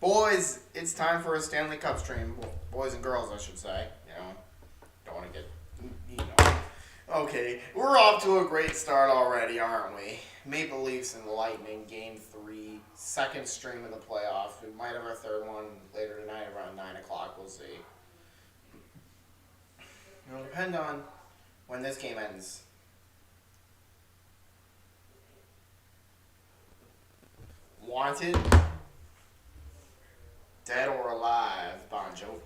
Boys, it's time for a Stanley Cup stream. Boys and girls, I should say. You know, don't want to get, you know. Okay, we're off to a great start already, aren't we? Maple Leafs and Lightning, Game 3, second stream of the playoffs. We might have our third one later tonight around 9 o'clock. We'll see. It'll depend on when this game ends. Wanted, dead or alive, Bon Jovi.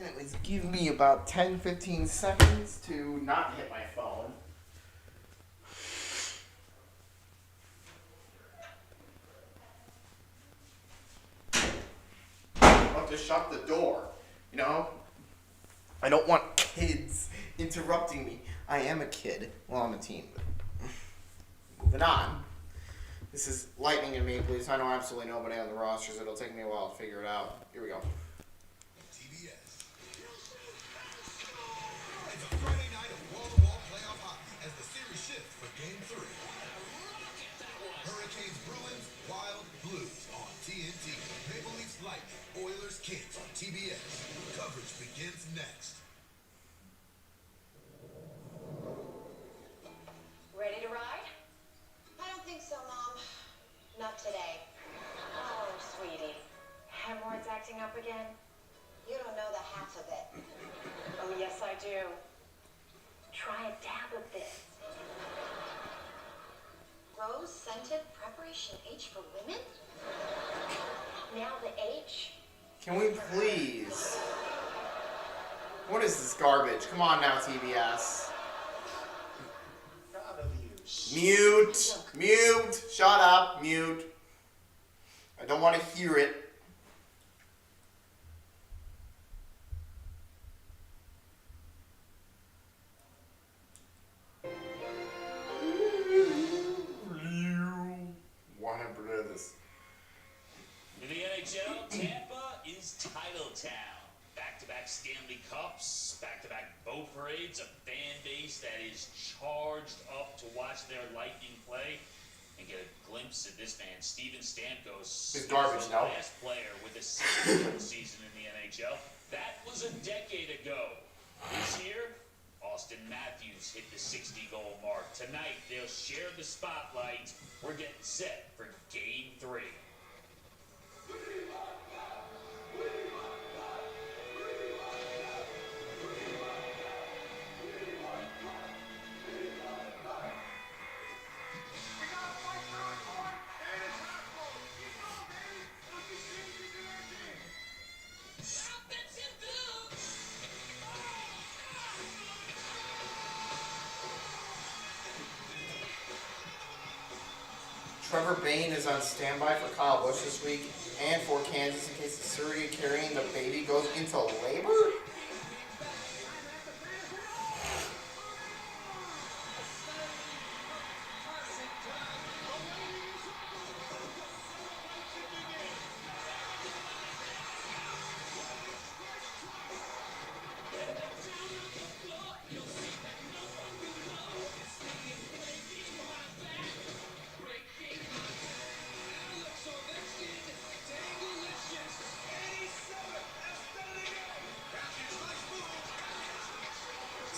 Anyways, give me about 10-15 seconds to not hit my phone. I'll have to shut the door, you know? I don't want kids interrupting me. I am a kid. Well, I'm a teen. Moving on. This is Lightning and Maple Leafs. I know absolutely nobody on the rosters. It'll take me a while to figure it out. Here we go. TBS. It's a Friday night of wall-to-wall playoff hockey as the series shifts for Game 3. Hurricanes, Bruins, Wild, Blues on TNT. Maple Leafs, Lightning, Oilers, Kings on TBS. Coverage begins next. Ready to ride? I don't think so, Mom. Not today. Oh, sweetie. Hemorrhoids acting up again? You don't know the half of it. Oh, yes, I do. Try a dab of this. Rose-scented Preparation H for women? Now the H? Can we please? What is this garbage? Come on now, TBS. Mute! Mute! Shut up! Mute! I don't want to hear it. Want to do this? In the NHL, Tampa is title town. Back-to-back Stanley Cups, back-to-back boat parades, a fan base that is charged up to watch their Lightning play and get a glimpse of this man, Steven Stamkos. He's garbage, the no? last player with a 60-goal season in the NHL. That was a decade ago. This year, Austin Matthews hit the 60-goal mark. Tonight, they'll share the spotlight. We're getting set for Game 3. Trevor Bain is on standby for Kyle Busch this week and for Kansas in case the surrogate carrying the baby goes into labor?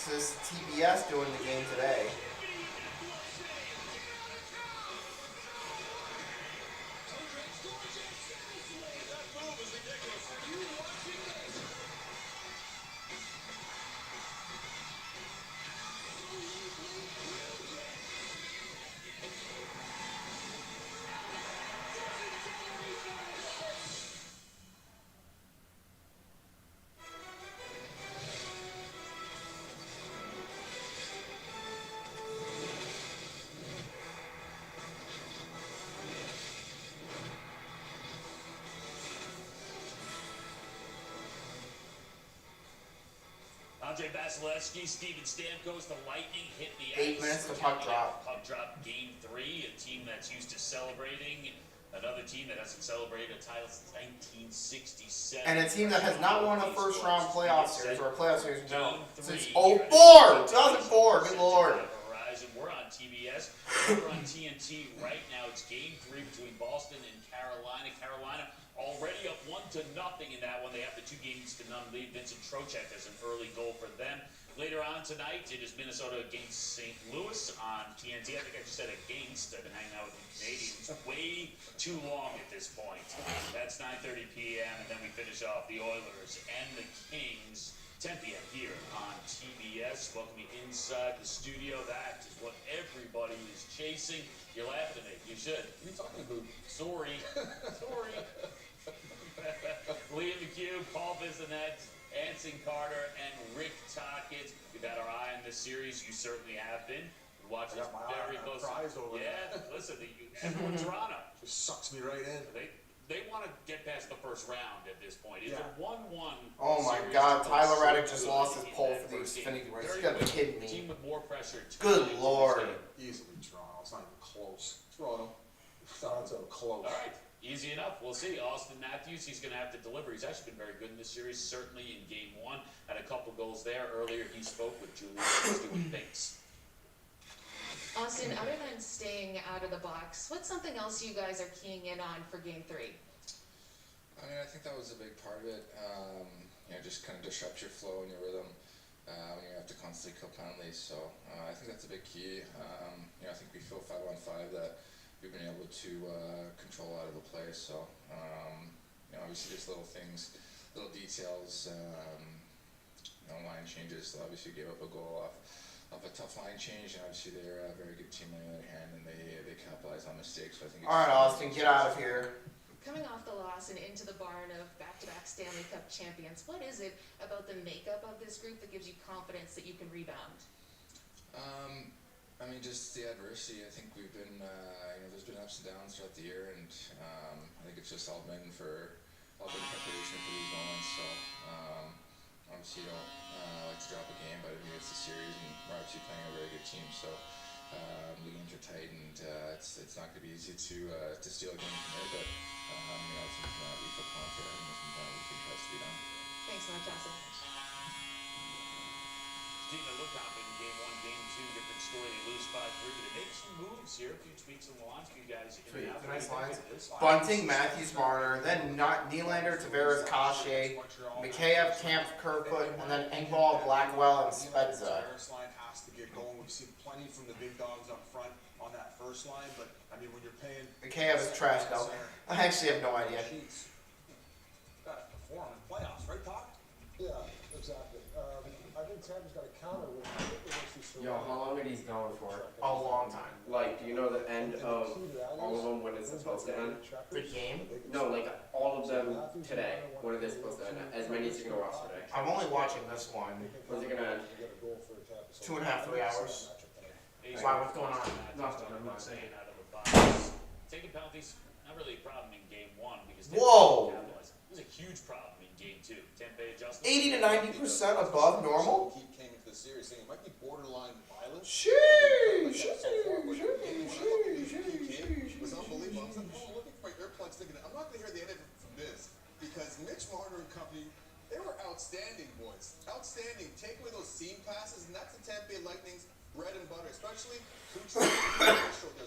This is TBS doing the game today. Andre Vasilevsky, Steven Stamkos, the Lightning hit the 8 minutes to puck drop. Puck drop Game 3, a team that's used to celebrating, another team that hasn't celebrated a title since 1967. And a team that has not won a first round playoff series or a playoff series since 04! 2004, good lord. We're on TBS. We're on TNT right now. It's Game 3 between Boston and Carolina. Carolina already up 1-0 in that one. They have the 2-0 lead. Vincent Trocheck has an early goal for them. Later on tonight, it is Minnesota against St. Louis on TNT. I think I just said against. I've been hanging out with the Canadians way too long at this point. That's 9:30 p.m. and then we finish off the Oilers and the Kings 10 p.m. here on TBS. Welcome you inside the studio. That is what everybody is chasing. You're laughing at me. You should. What are you talking about? Sorry. Liam McHugh, Paul Bissonnette, Anson Carter, and Rick Tockett. We've had our eye on this series. You certainly have been. We watch this very closely. Yeah, listen, everyone Toronto. Just sucks me right in. They want to get past the first round at this point. It's a 1-1. Oh my God, Tyler Reddick just lost his pole for the Xfinity race. You gotta be kidding me. Team with more pressure. Good Lord. Easily Toronto. It's not even close. Toronto. Toronto close. All right. Easy enough. We'll see. Austin Matthews, he's going to have to deliver. He's actually been very good in this series, certainly in Game 1. Had a couple goals there. Earlier, he spoke with Julian Stewart-Binks. Austin, other than staying out of the box, what's something else you guys are keying in on for Game 3? I mean, I think that was a big part of it. Just kind of disrupt your flow and your rhythm when you have to constantly kill penalties. So I think that's a big key. I think we feel 5-on-5 that we've been able to control out of the play. So obviously just little things, little details. Line changes. So obviously gave up a goal off a tough line change, and obviously they're a very good team on the other hand, and they capitalize on mistakes. So I think. All right, Austin, get out of here. Coming off the loss and into the barn of back-to-back Stanley Cup champions, what is it about the makeup of this group that gives you confidence that you can rebound? Just the adversity. I think we've been, there's been ups and downs throughout the year, and I think it's just all been preparation for these moments. So obviously you don't like to drop a game, but I mean it's a series, and we're obviously playing a very good team. So the games are tight, and it's not going to be easy to steal a game from there. But it's something that we feel confident in, and something that we think has to be done. Thanks so much, Austin. Team that looked confident in Game 1, Game 2, different story. They lose 5-3, but they make some moves here. A few tweaks on the line for you guys. Nice lines. Bunting, Matthews, Marner, then Nylander, Tavares, Kashe, Mikheyev, Tampa, Kerfoot, and then Engvall, Blackwell, and Spezza. First line has to get going. We've seen plenty from the big dogs up front on that first line, but I mean when you're paying. Mikheyev is trash though. I actually have no idea. Got to perform in playoffs, right, Todd? Yeah, exactly. I think Tampa's got a counter with these Yo, how long are these going for? A long time. Like, do you know the end of all of them when it's supposed to end? The game? No, like all of them today. When are they supposed to end? As many as you can watch today. I'm only watching this one. When's it gonna end? 2.5, 3 hours. Why, what's going on? Nothing, I'm not saying. Out of the box. Taking penalties, not really a problem in Game 1 because Whoa! it was a huge problem in Game 2. Tampa adjusted. 80 to 90% above normal? He came into the series saying it might be borderline violent. Sheesh! It was unbelievable. I was like, looking for my earplugs thinking, I'm not going to hear the end of it from this. Because Mitch Marner and company, they were outstanding, boys. Outstanding. Take away those seam passes, and that's the Tampa Bay Lightning's bread and butter, especially Kucherov.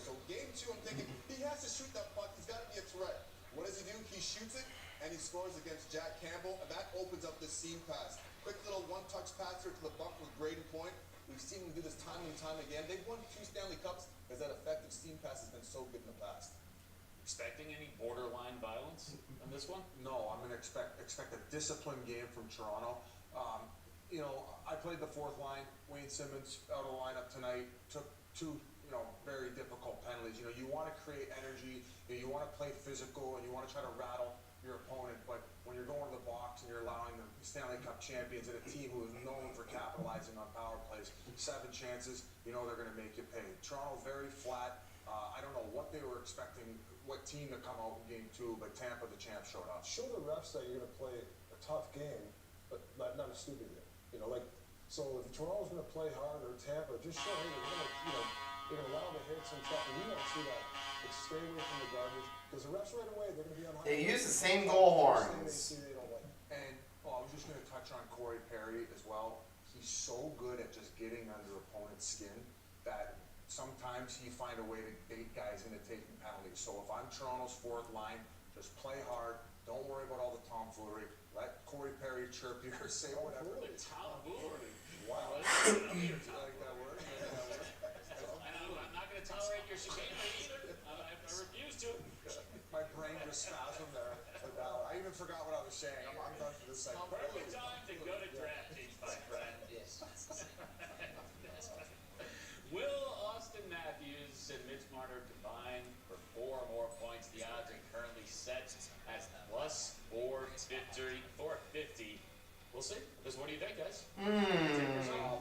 So Game 2, I'm thinking, he has to shoot that puck. He's got to be a threat. What does he do? He shoots it, and he scores against Jack Campbell, and that opens up the seam pass. Quick little one-touch passer to the buck with Braden Point. We've seen him do this time and time again. They've won 2 Stanley Cups because that effective steam pass has been so good in the past. Expecting any borderline violence on this one? No, I'm going to expect a disciplined game from Toronto. I played the fourth line. Wayne Simmons out of the lineup tonight. Took 2, very difficult penalties. You want to create energy. You want to play physical, and you want to try to rattle your opponent. But when you're going to the box and you're allowing the Stanley Cup champions and a team who is known for capitalizing on power plays, 7 chances, they're going to make you pay. Toronto very flat. I don't know what they were expecting, what team to come out in Game 2, but Tampa, the champ, showed up. Show the refs that you're going to play a tough game, but not a stupid game. So if Toronto's going to play hard or Tampa, just show, hey, they're going to allow the hits and stuff, and we don't see that. But stay away from the garbage, because the refs right away, they're going to be on high. They use the same goal horns. They don't like. And I was just going to touch on Corey Perry as well. He's so good at just getting under opponent's skin that sometimes he find a way to bait guys into taking penalties. So if I'm Toronto's fourth line, just play hard, Don't worry about all the tomfoolery. Let Corey Perry chirp you or say whatever. Tomfoolery. Wow. You You like that word? You like that word? And I'm not going to tolerate your chicanery either. I refuse to. My brain just spasmed there. I even forgot what I was saying. I'm done for this segment. Perfect time to go to DraftKings, my friend. Will Austin Matthews and Mitch Marner combine for 4 or more points? The odds are currently set at plus 450. We'll see. Because what do you think, guys?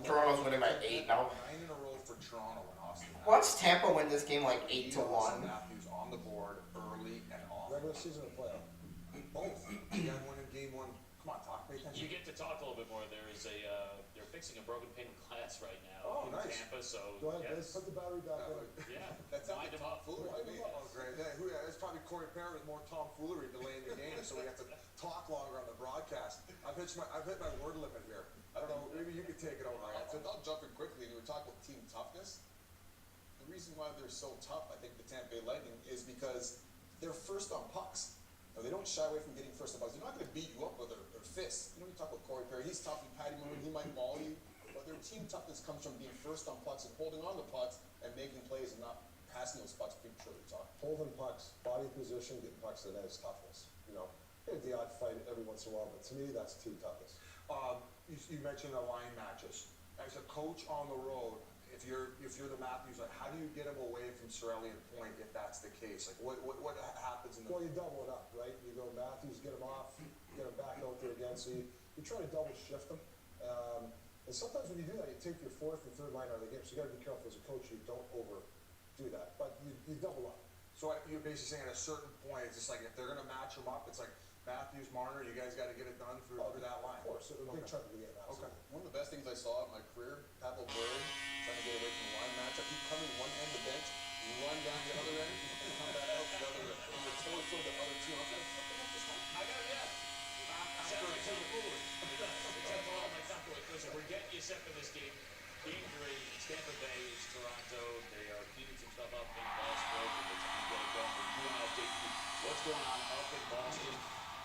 Toronto's winning by 8 now. 9 in a row for Toronto and Austin. Watch Tampa win this game like 8-1. Matthews on the board early and often. Regular season or playoff? Both. He had one in game 1. Come on, talk. Pay attention. You get to talk a little bit more. There is they're fixing a broken pane of glass right now Oh, in nice. Tampa, so Go ahead, yes. put the battery back in. Yeah. That sounds Wind like him up. tomfoolery to me. Oh, great. It's probably Corey Perry with more tomfoolery delaying the game, so we have to talk longer on the broadcast. I've hit my word limit here. I don't know. Maybe you could take it over. I'll jump in quickly. And we were talking about team toughness. The reason why they're so tough, I think, the Tampa Bay Lightning, is because they're first on pucks. Now, they don't shy away from getting first on pucks. They're not going to beat you up with their fists. You know, you talk about Corey Perry. He's tough. You pat him when he might maul you. But their team toughness comes from being first on pucks and holding on to pucks and making plays and not passing those pucks prematurely. Holding pucks, body position, getting pucks to the net is toughness. You know, you get the odd fight every once in a while, but to me, that's team toughness. You mentioned the line matches. As a coach on the road, if you're the Matthews, like, how do you get him away from Cirelli and Point if that's the case? Like, what happens in the? Well, you double it up, right? You go Matthews, get him off, get him back out there again. So you try to double shift them. And sometimes when you do that, you take your 4th and 3rd line out of the game. So you got to be careful as a coach. You don't overdo that, but you double up. So you're basically saying at a certain point, it's just like if they're going to match them up, it's like Matthews, Marner, you guys got to get it done through that line. Of course, a big chunk of the game. Okay. Absolutely. One of the best things I saw in my career, Pavel Bure, trying to get away from the line matchup. He'd come in one end of the bench, run down the other end, and come back out the other end. And the total for the other two. I'm like, what the heck is happening? I got it, yeah. Sounds like tomfoolery. Except for all my tomfoolery. Listen, we're getting you set for this game. Game 3, it's Tampa Bay, it's Toronto. They are cleaning some stuff up in Boston. They're trying to get it going. We want to update you what's going on up in Boston.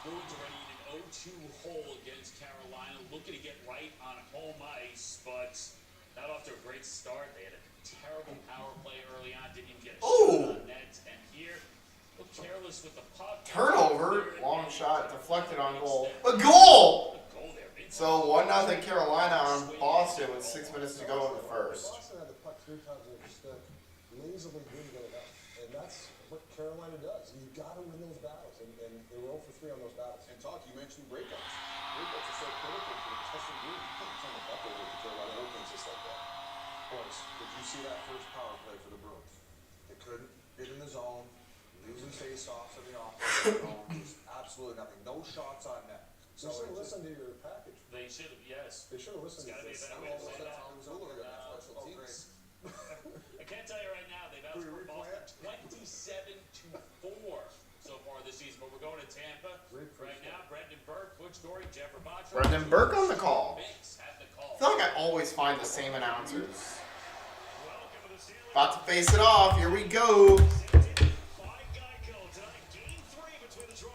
Bruins already in an 0-2 hole against Carolina, looking to get right on home ice, but not off to a great start. They had a terrible power play early on, didn't even get a shot on net, and here, look careless with the puck. Turnover, long shot, deflected on goal. A goal! So 1-0 Carolina on Boston with 6 minutes to go in the first. Boston had the puck 3 times and just lazily didn't get it up. And that's what Carolina does. You got to win those battles, and they were 0 for 3 on those battles. And talk, you mentioned breakouts. Breakouts are so critical for the testing game. You can't turn the puck over to Carolina opens just like that. Boys, did you see that first power play for the Bruins? They couldn't get in the zone, losing face-offs in the offensive zone, just absolutely nothing. No shots on net. So you should have listened to your package. They should have, yes. They should have listened It's to gotta be a this. better way to play that. Tomfoolery on that special Oh, teams. I can't tell you right now, they've Do we outscored replay Boston 27-4 so far this season, but we're going to Tampa right now. Brendan Burke, Butch Gorey, Jeff Rabatra. Brendan Burke on the call. Binks had the call. I feel like I always find the same announcers. Welcome to the Stanley About to face it off. Here we go.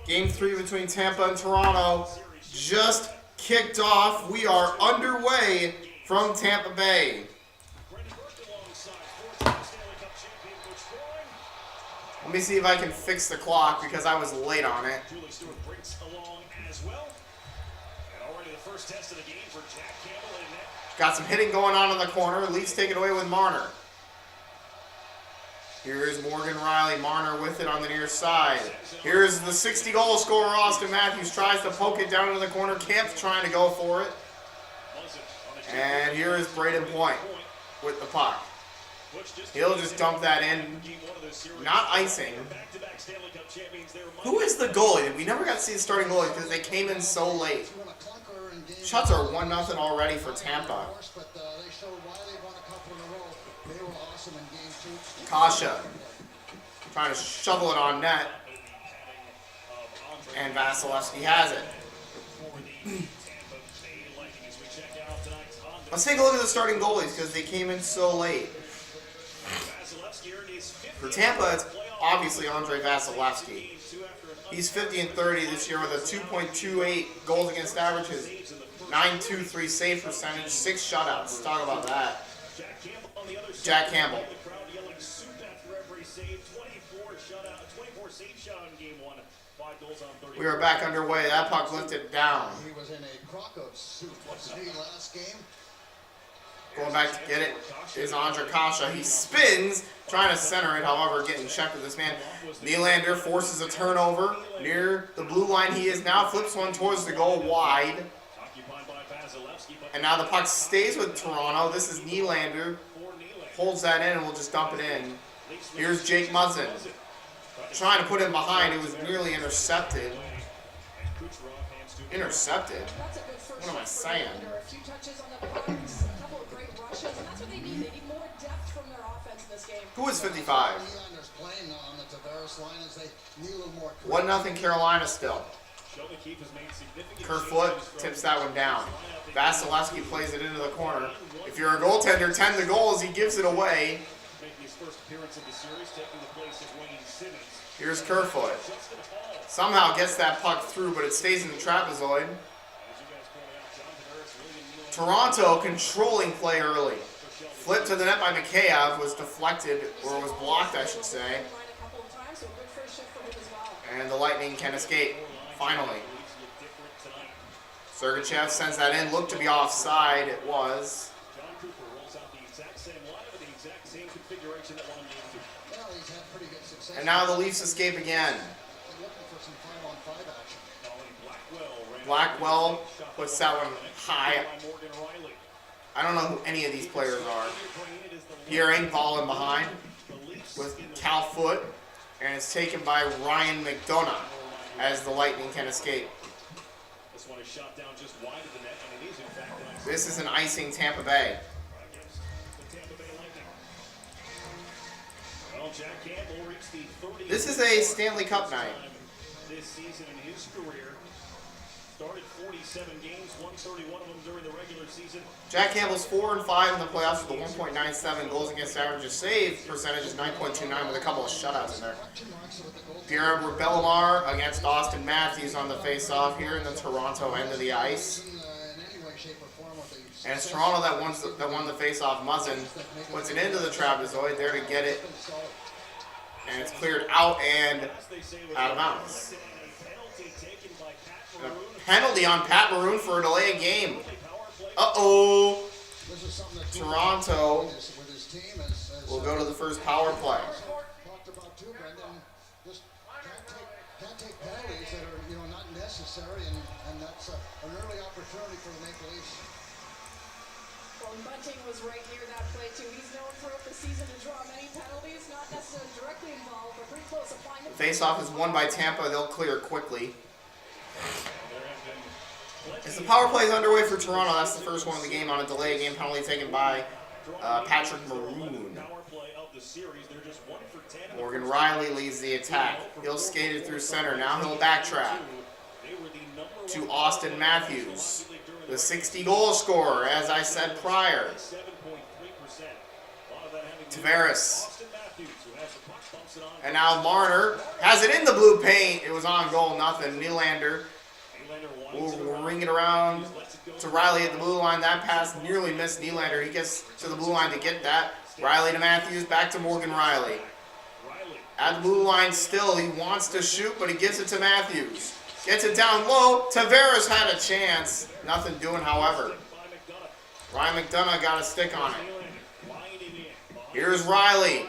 Game 3 between Tampa and Toronto just kicked off. We are underway from Tampa Bay. Let me see if I can fix the clock because I was late on it. Julie Stewart breaks along as well. And already the first test of the game for Jack Campbell in net. Got some hitting going on in the corner. Leafs take it away with Marner. Here's Morgan Riley. Marner with it on the near side. Here's the 60-goal scorer, Austin Matthews. Tries to poke it down into the corner. Kemp's trying to go for it. And here is Braden Point with the puck. He'll just dump that in. Not icing. Who is the goalie? We never got to see the starting goalie because they came in so late. Shots are 1-0 already for Tampa. Kasha trying to shovel it on net. And Vasilevsky has it. Let's take a look at the starting goalies because they came in so late. For Tampa, it's obviously Andre Vasilevsky. He's 50 and 30 this year with a 2.28 goals against averages, 9.23 save percentage, 6 shutouts. Talk about that. Jack Campbell. The crowd yelling soup after every save. 24 save shutout in game 1. 5 goals on 30. We are back underway. That puck lifted down. He was in a crock of soup, wasn't he, last game? Going back to get it is Andre Kasha. He spins, trying to center it, however, getting checked with this man. Nylander forces a turnover near the blue line. He is now, flips one towards the goal wide. And now the puck stays with Toronto. This is Nylander. Holds that in and will just dump it in. Here's Jake Muzzin. Trying to put him behind. It was nearly intercepted. Intercepted? What am I saying? A few touches on the pucks, a couple of great rushes, and that's what they need. They need more depth from their offense in this game. Who is 55? Nylander's playing on the Tavares line as they need a little more. 1-0 Carolina still. Kerfoot tips that one down. Vasilevsky plays it into the corner. If you're a goaltender, 10 the goals, he gives it away. Here's Kerfoot. Somehow gets that puck through, but it stays in the trapezoid. Toronto controlling play early. Flip to the net by Mikheyev was deflected, or was blocked, I should say. And the Lightning can escape, finally. Sergachev sends that in, looked to be offside, it was. And now the Leafs escape again. Blackwell puts that one high. I don't know who any of these players are. Pierre Engvall in behind with Cal Foot, and it's taken by Ryan McDonough as the Lightning can escape. This is an icing Tampa Bay. This is a Stanley Cup night. This season in his career. Started 47 games, 131 of them during the regular season. Jack Campbell's 4-5 in the playoffs with a 1.97 goals against average. Save percentage is 9.29 with a couple of shutouts in there. Pierre-Edouard Bellemare against Austin Matthews on the face-off here in the Toronto end of the ice. And it's Toronto that won the face-off. Muzzin puts it into the trapezoid there to get it. And it's cleared out and out of bounds. And a penalty on Pat Maroon for a delay of game. Uh-oh. Toronto will go to the first power play. Can't take penalties that are not necessary, and that's an early opportunity for the Maple Leafs. Well, Bunting was right near that play too. He's known throughout the season to draw many penalties, not necessarily directly involved, but pretty close. The face-off is won by Tampa. They'll clear quickly. As the power play is underway for Toronto, that's the first one of the game on a delay game penalty taken by Patrick Maroon. Morgan Riley leads the attack. He'll skate it through center. Now he'll backtrack to Austin Matthews, the 60-goal scorer, as I said prior. Tavares. And now Marner has it in the blue paint. It was on goal, nothing. Nylander will ring it around to Riley at the blue line. That pass nearly missed Nylander. He gets to the blue line to get that. Riley to Matthews, back to Morgan Riley. At the blue line still, he wants to shoot, but he gives it to Matthews. Gets it down low. Tavares had a chance. Nothing doing, however. Ryan McDonough got a stick on it. Here's Riley.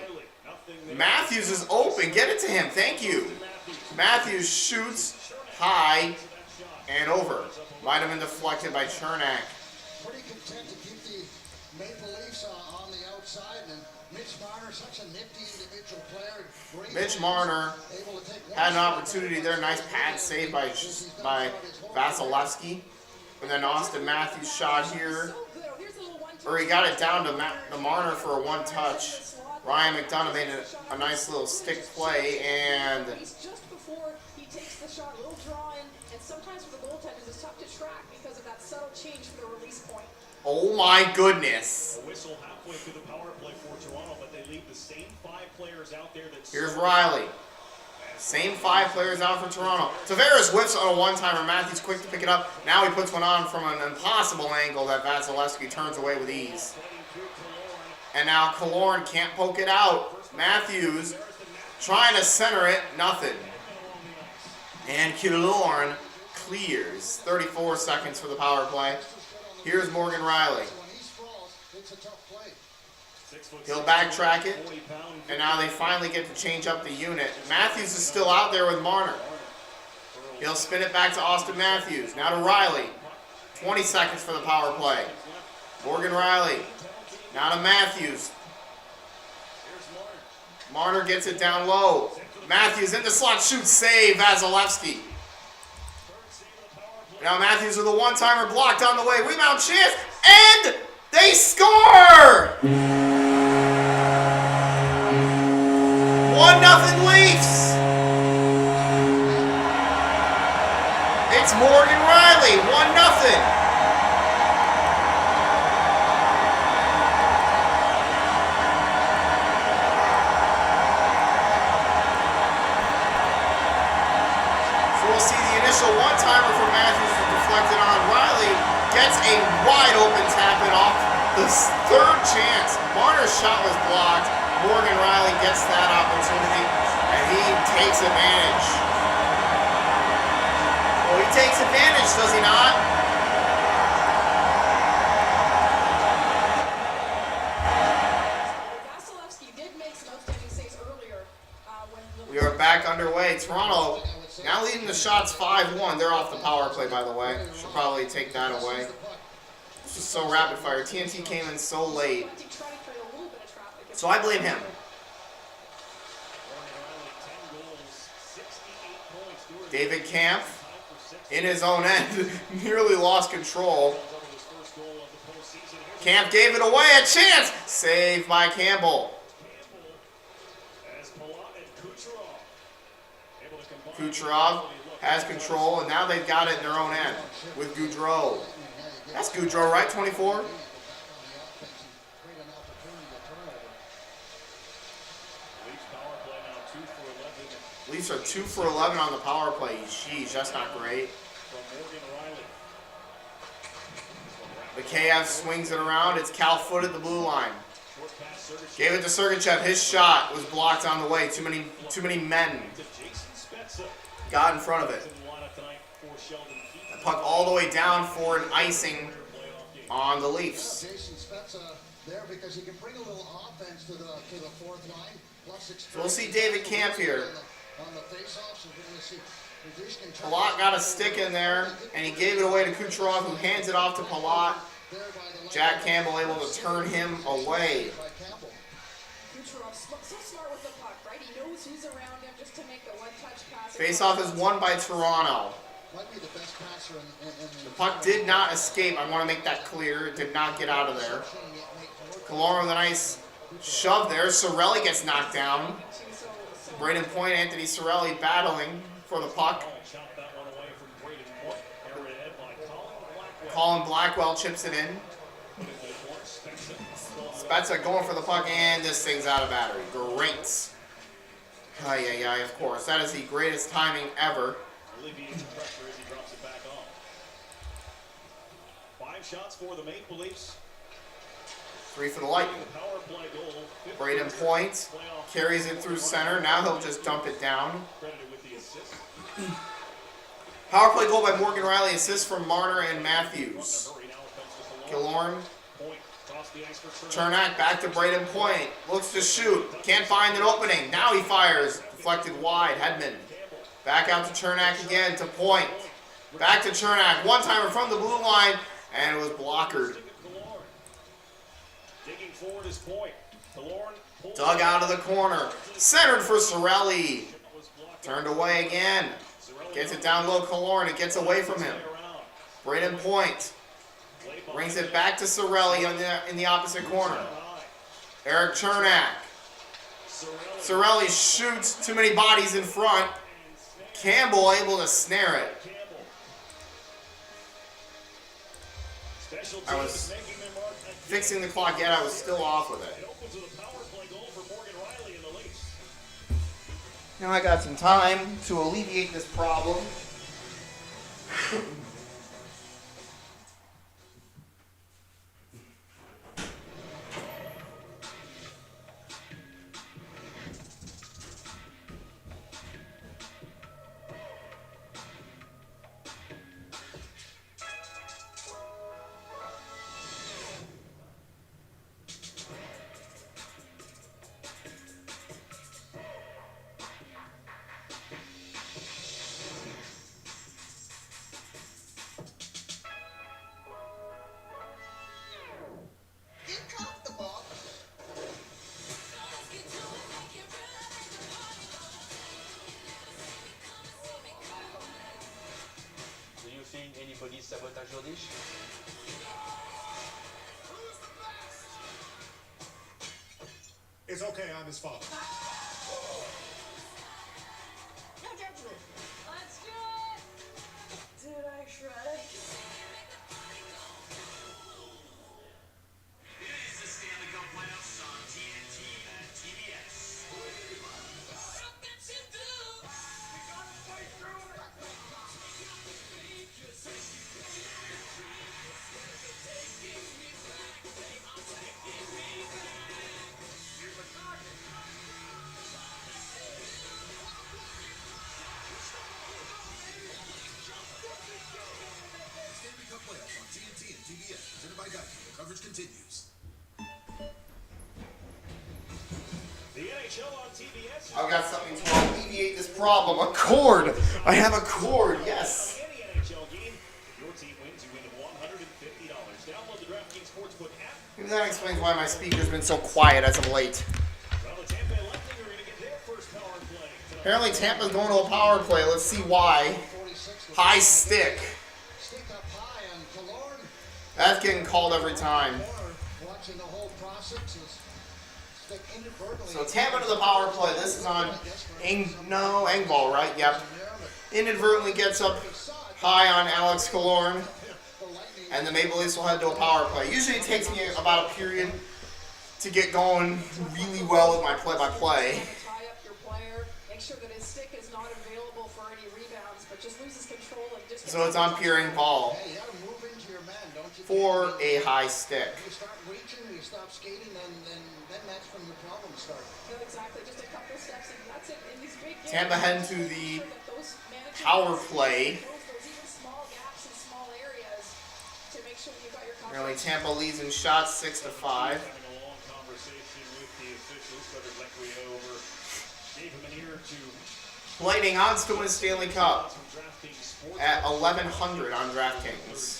Matthews is open. Get it to him. Thank you. Matthews shoots high and over. Might have been deflected by Chernak. Pretty content to keep the Maple Leafs on the outside, and Mitch Marner, such a nifty individual player. Mitch Marner had an opportunity there. Nice pad save by Vasilevsky. And then Austin Matthews shot here. Or he got it down to Marner for a one-touch. Ryan McDonough made a nice little stick play, and just before he takes the shot, a little draw in, and sometimes for the goaltenders it's tough to track because of that subtle change for the release point. oh my goodness. A whistle halfway through the power play for Toronto, but they leave the same 5 players out there that. Here's Riley. Same 5 players out for Toronto. Tavares whiffs on a one-timer. Matthews quick to pick it up. Now he puts one on from an impossible angle that Vasilevsky turns away with ease. And now Killorn can't poke it out. Matthews trying to center it. Nothing. And Killorn clears. 34 seconds for the power play. Here's Morgan Riley. He'll backtrack it, and now they finally get to change up the unit. Matthews is still out there with Marner. He'll spin it back to Austin Matthews. Now to Riley. 20 seconds for the power play. Morgan Riley. Now to Matthews. Marner gets it down low. Matthews in the slot, shoots, save, Vasilevsky. Now Matthews with a one-timer blocked on the way. Rebound chance, and they score! 1-0 Leafs. It's Morgan Riley, 1-0. See the initial one-timer from Matthews is deflected on. Riley gets a wide-open tap-in off the third chance. Marner's shot was blocked. Morgan Riley gets that opportunity, and he takes advantage. Well, he takes advantage, does he not? Vasilevsky did make some outstanding saves earlier. We are back underway. Toronto now leading the shots 5-1. They're off the power play, by the way. Should probably take that away. It's just so rapid fire. TNT came in so late. So I blame him. David Kampf, in his own end, nearly lost control. Kampf gave it away. A chance! Saved by Campbell. Kucherov has control, and now they've got it in their own end with Goudreau. That's Goudreau, right? 24? Leafs are 2 for 11 on the power play. Jeez, that's not great. Mikheyev swings it around. It's Cal Foote at the blue line. Gave it to Sergachev. His shot was blocked on the way. Too many men got in front of it. The puck all the way down for an icing on the Leafs. So we'll see David Kampf here. Palat got a stick in there, and he gave it away to Kucherov, who hands it off to Palat. Jack Campbell able to turn him away. Kucherov so smart with the puck, right? He knows who's around him just to make the one-touch pass. Face-off is won by Toronto. The puck did not escape. I want to make that clear. It did not get out of there. Killorn with a nice shove there. Cirelli gets knocked down. Braden Point, Anthony Cirelli battling for the puck. Colin Blackwell chips it in. Spezza going for the puck, and this thing's out of battery. Great. Ay, of course. That is the greatest timing ever. 5 shots for the Maple Leafs. 3 for the Lightning. Braden Point carries it through center. Now he'll just dump it down. Power play goal by Morgan Riley. Assist from Marner and Matthews. Killorn. Chernak back to Braden Point. Looks to shoot. Can't find an opening. Now he fires. Deflected wide. Hedman. Back out to Chernak again. To Point. Back to Chernak. One-timer from the blue line. And it was blockered. Digging forward is Point. Dug out of the corner. Centered for Cirelli. Turned away again. Gets it down low, Killorn. It gets away from him. Braden Point. Brings it back to Cirelli in the opposite corner. Eric Chernak. Cirelli shoots. Too many bodies in front. Campbell able to snare it. I was fixing the clock yet. I was still off with it. Now I got some time to alleviate this problem. Get comfortable. Do you think anybody sabotage your dish? It's okay, I'm his father. No judgment. Let's do it. Did I shred it? It is the Stanley Cup playoffs on TNT and TBS. Stanley Cup playoffs on TNT and TBS. Presented by Geico. The coverage continues. The NHL on TBS. I've got something to alleviate this problem. A cord. I have a cord. Yes. Any NHL game, if your team wins, you win $150. Download the DraftKings Sportsbook app. Maybe that explains why my speaker's been so quiet as of late. Well, the Tampa Bay Lightning are going to get their first power play. Apparently Tampa's going to a power play. Let's see why. High stick. Stick up high on Killorn. That's getting called every time. Watching the whole process is stick inadvertently. So Tampa to the power play. This is on Engvall, right? Yep. Inadvertently gets up high on Alex Killorn. And the Maple Leafs will head to a power play. Usually it takes me about a period to get going really well with my play-by-play. Tie up your player. Make sure that his stick is not available for any rebounds, but just loses control and just. So it's on Pierre Engvall Hey, you gotta move into your man, don't you? for a high stick. You start reaching, you stop skating, then that's when the problems start. No, exactly. Just a couple steps, and that's it. In these big games, Tampa heading to make the sure that those managers power close play. those even small gaps in small areas to make sure that you got your Apparently coverage. Tampa leads in shots 6-5. Having a long conversation with the officials, Frederick Lecquia over, gave him an ear to Lightning odds to win Stanley Cup from DraftKings Sports. at 1100 on DraftKings.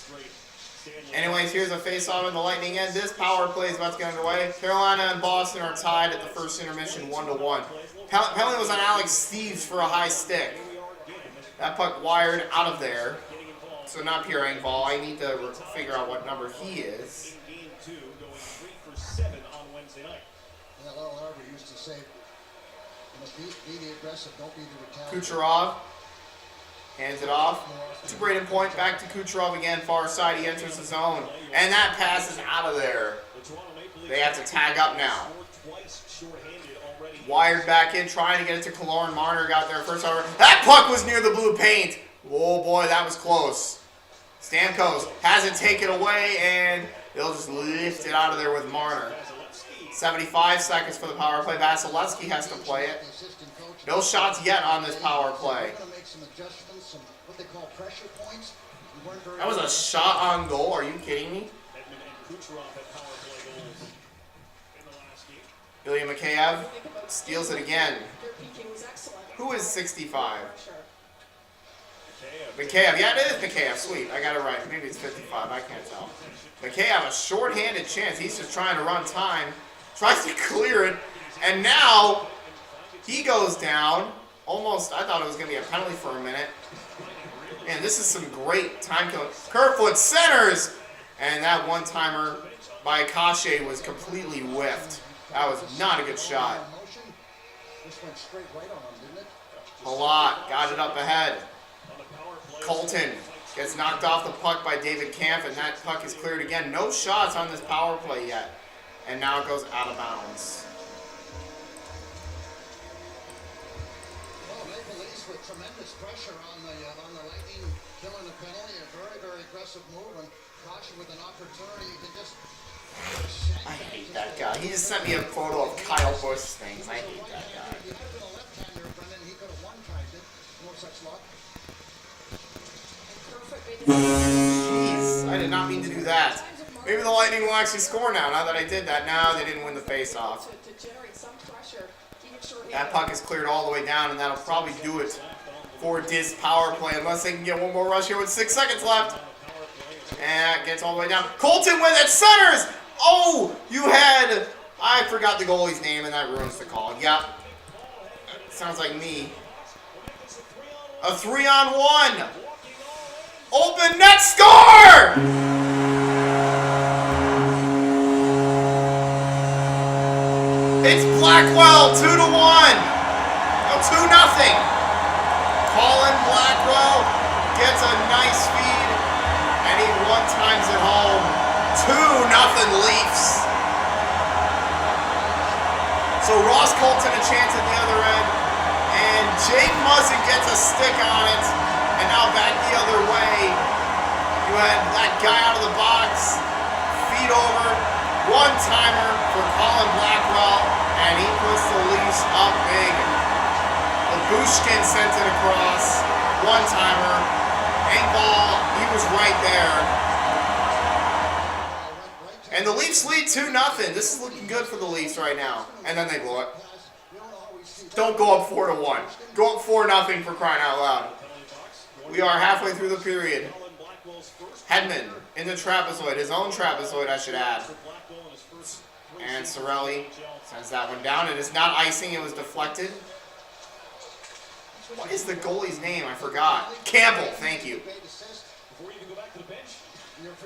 Anyways, here's a face-off in the Lightning end. This power play is about to get underway. Carolina and Boston are tied at the first intermission 1-1. Penalty was on Alex Steves for a high stick. That puck wired out of there. So not Pierre Engvall. I need to figure out what number he is. In game 2, going 3 for 7 on Wednesday night. Yeah, Little Harvey used to say, be the aggressive, don't be the retaliator. Kucherov hands it off to Braden Point. Back to Kucherov again. Far side. He enters the zone. And that pass is out of there. The Toronto Maple Leafs They have to tag up now. scored twice shorthanded already. Wired back in, trying to get it to Killorn. Marner got there first over. That puck was near the blue paint. Oh boy, that was close. Stamkos has it taken away, and they'll just lift it out of there with Marner. 75 seconds for the power play. Vasilevsky has to play it. No shots yet on this power play. We're gonna make some adjustments, some what they call pressure points. We weren't very That was a shot on goal. Are you kidding me? Edmund and Kucherov had power play goals in the last game. Ilya Mikheyev steals it again. Their PK was excellent. Who is 65? Sure. Mikheyev. Yeah, it is Mikheyev. Sweet. I got it right. Maybe it's 55. I can't tell. Mikheyev, a short-handed chance. He's just trying to run time. Tries to clear it. And now he goes down. Almost, I thought it was going to be a penalty for a minute. Man, this is some great time killing. Kerfoot centers! And that one-timer by Kashe was completely whiffed. That was not a good shot. This went straight right on him, didn't it? Halot got it up ahead. Colton gets knocked off the puck by David Kampf, and that puck is cleared again. No shots on this power play yet. And now it goes out of bounds. with tremendous pressure on the Lightning, killing the penalty. A very, very aggressive move, and caution with an opportunity. You can just. I hate that guy. He just sent me a photo of Kyle Busch things. I hate that guy. He might have been a left-hander, Brendan. He could have one-timed it. No such luck. Jeez, I did not mean to do that. Maybe the Lightning will actually score now. Now that I did that, now they didn't win the face-off. That puck is cleared all the way down, and that'll probably do it for this power play, unless they can get one more rush here with 6 seconds left. And it gets all the way down. Colton with it, centers! Oh, you had... I forgot the goalie's name, and that ruins the call. Yep. Sounds like me. A 3-on-1. Open net, score! It's Blackwell, 2-1. No, 2-0. Colin Blackwell gets a nice feed, and he one-times it home. 2-0 Leafs. So Ross Colton a chance at the other end, and Jake Muzzin gets a stick on it, and now back the other way. You had that guy out of the box, feed over, one-timer for Colin Blackwell, and he puts the Leafs up big. Labushkin sent it across, one-timer, Engvall, he was right there. And the Leafs lead 2-0. This is looking good for the Leafs right now. And then they blow it. Don't go up 4-1. Go up 4-0 for crying out loud. We are halfway through the period. Hedman in the trapezoid, his own trapezoid, I should add. And Cirelli sends that one down. It is not icing, it was deflected. What is the goalie's name? I forgot. Campbell, thank you.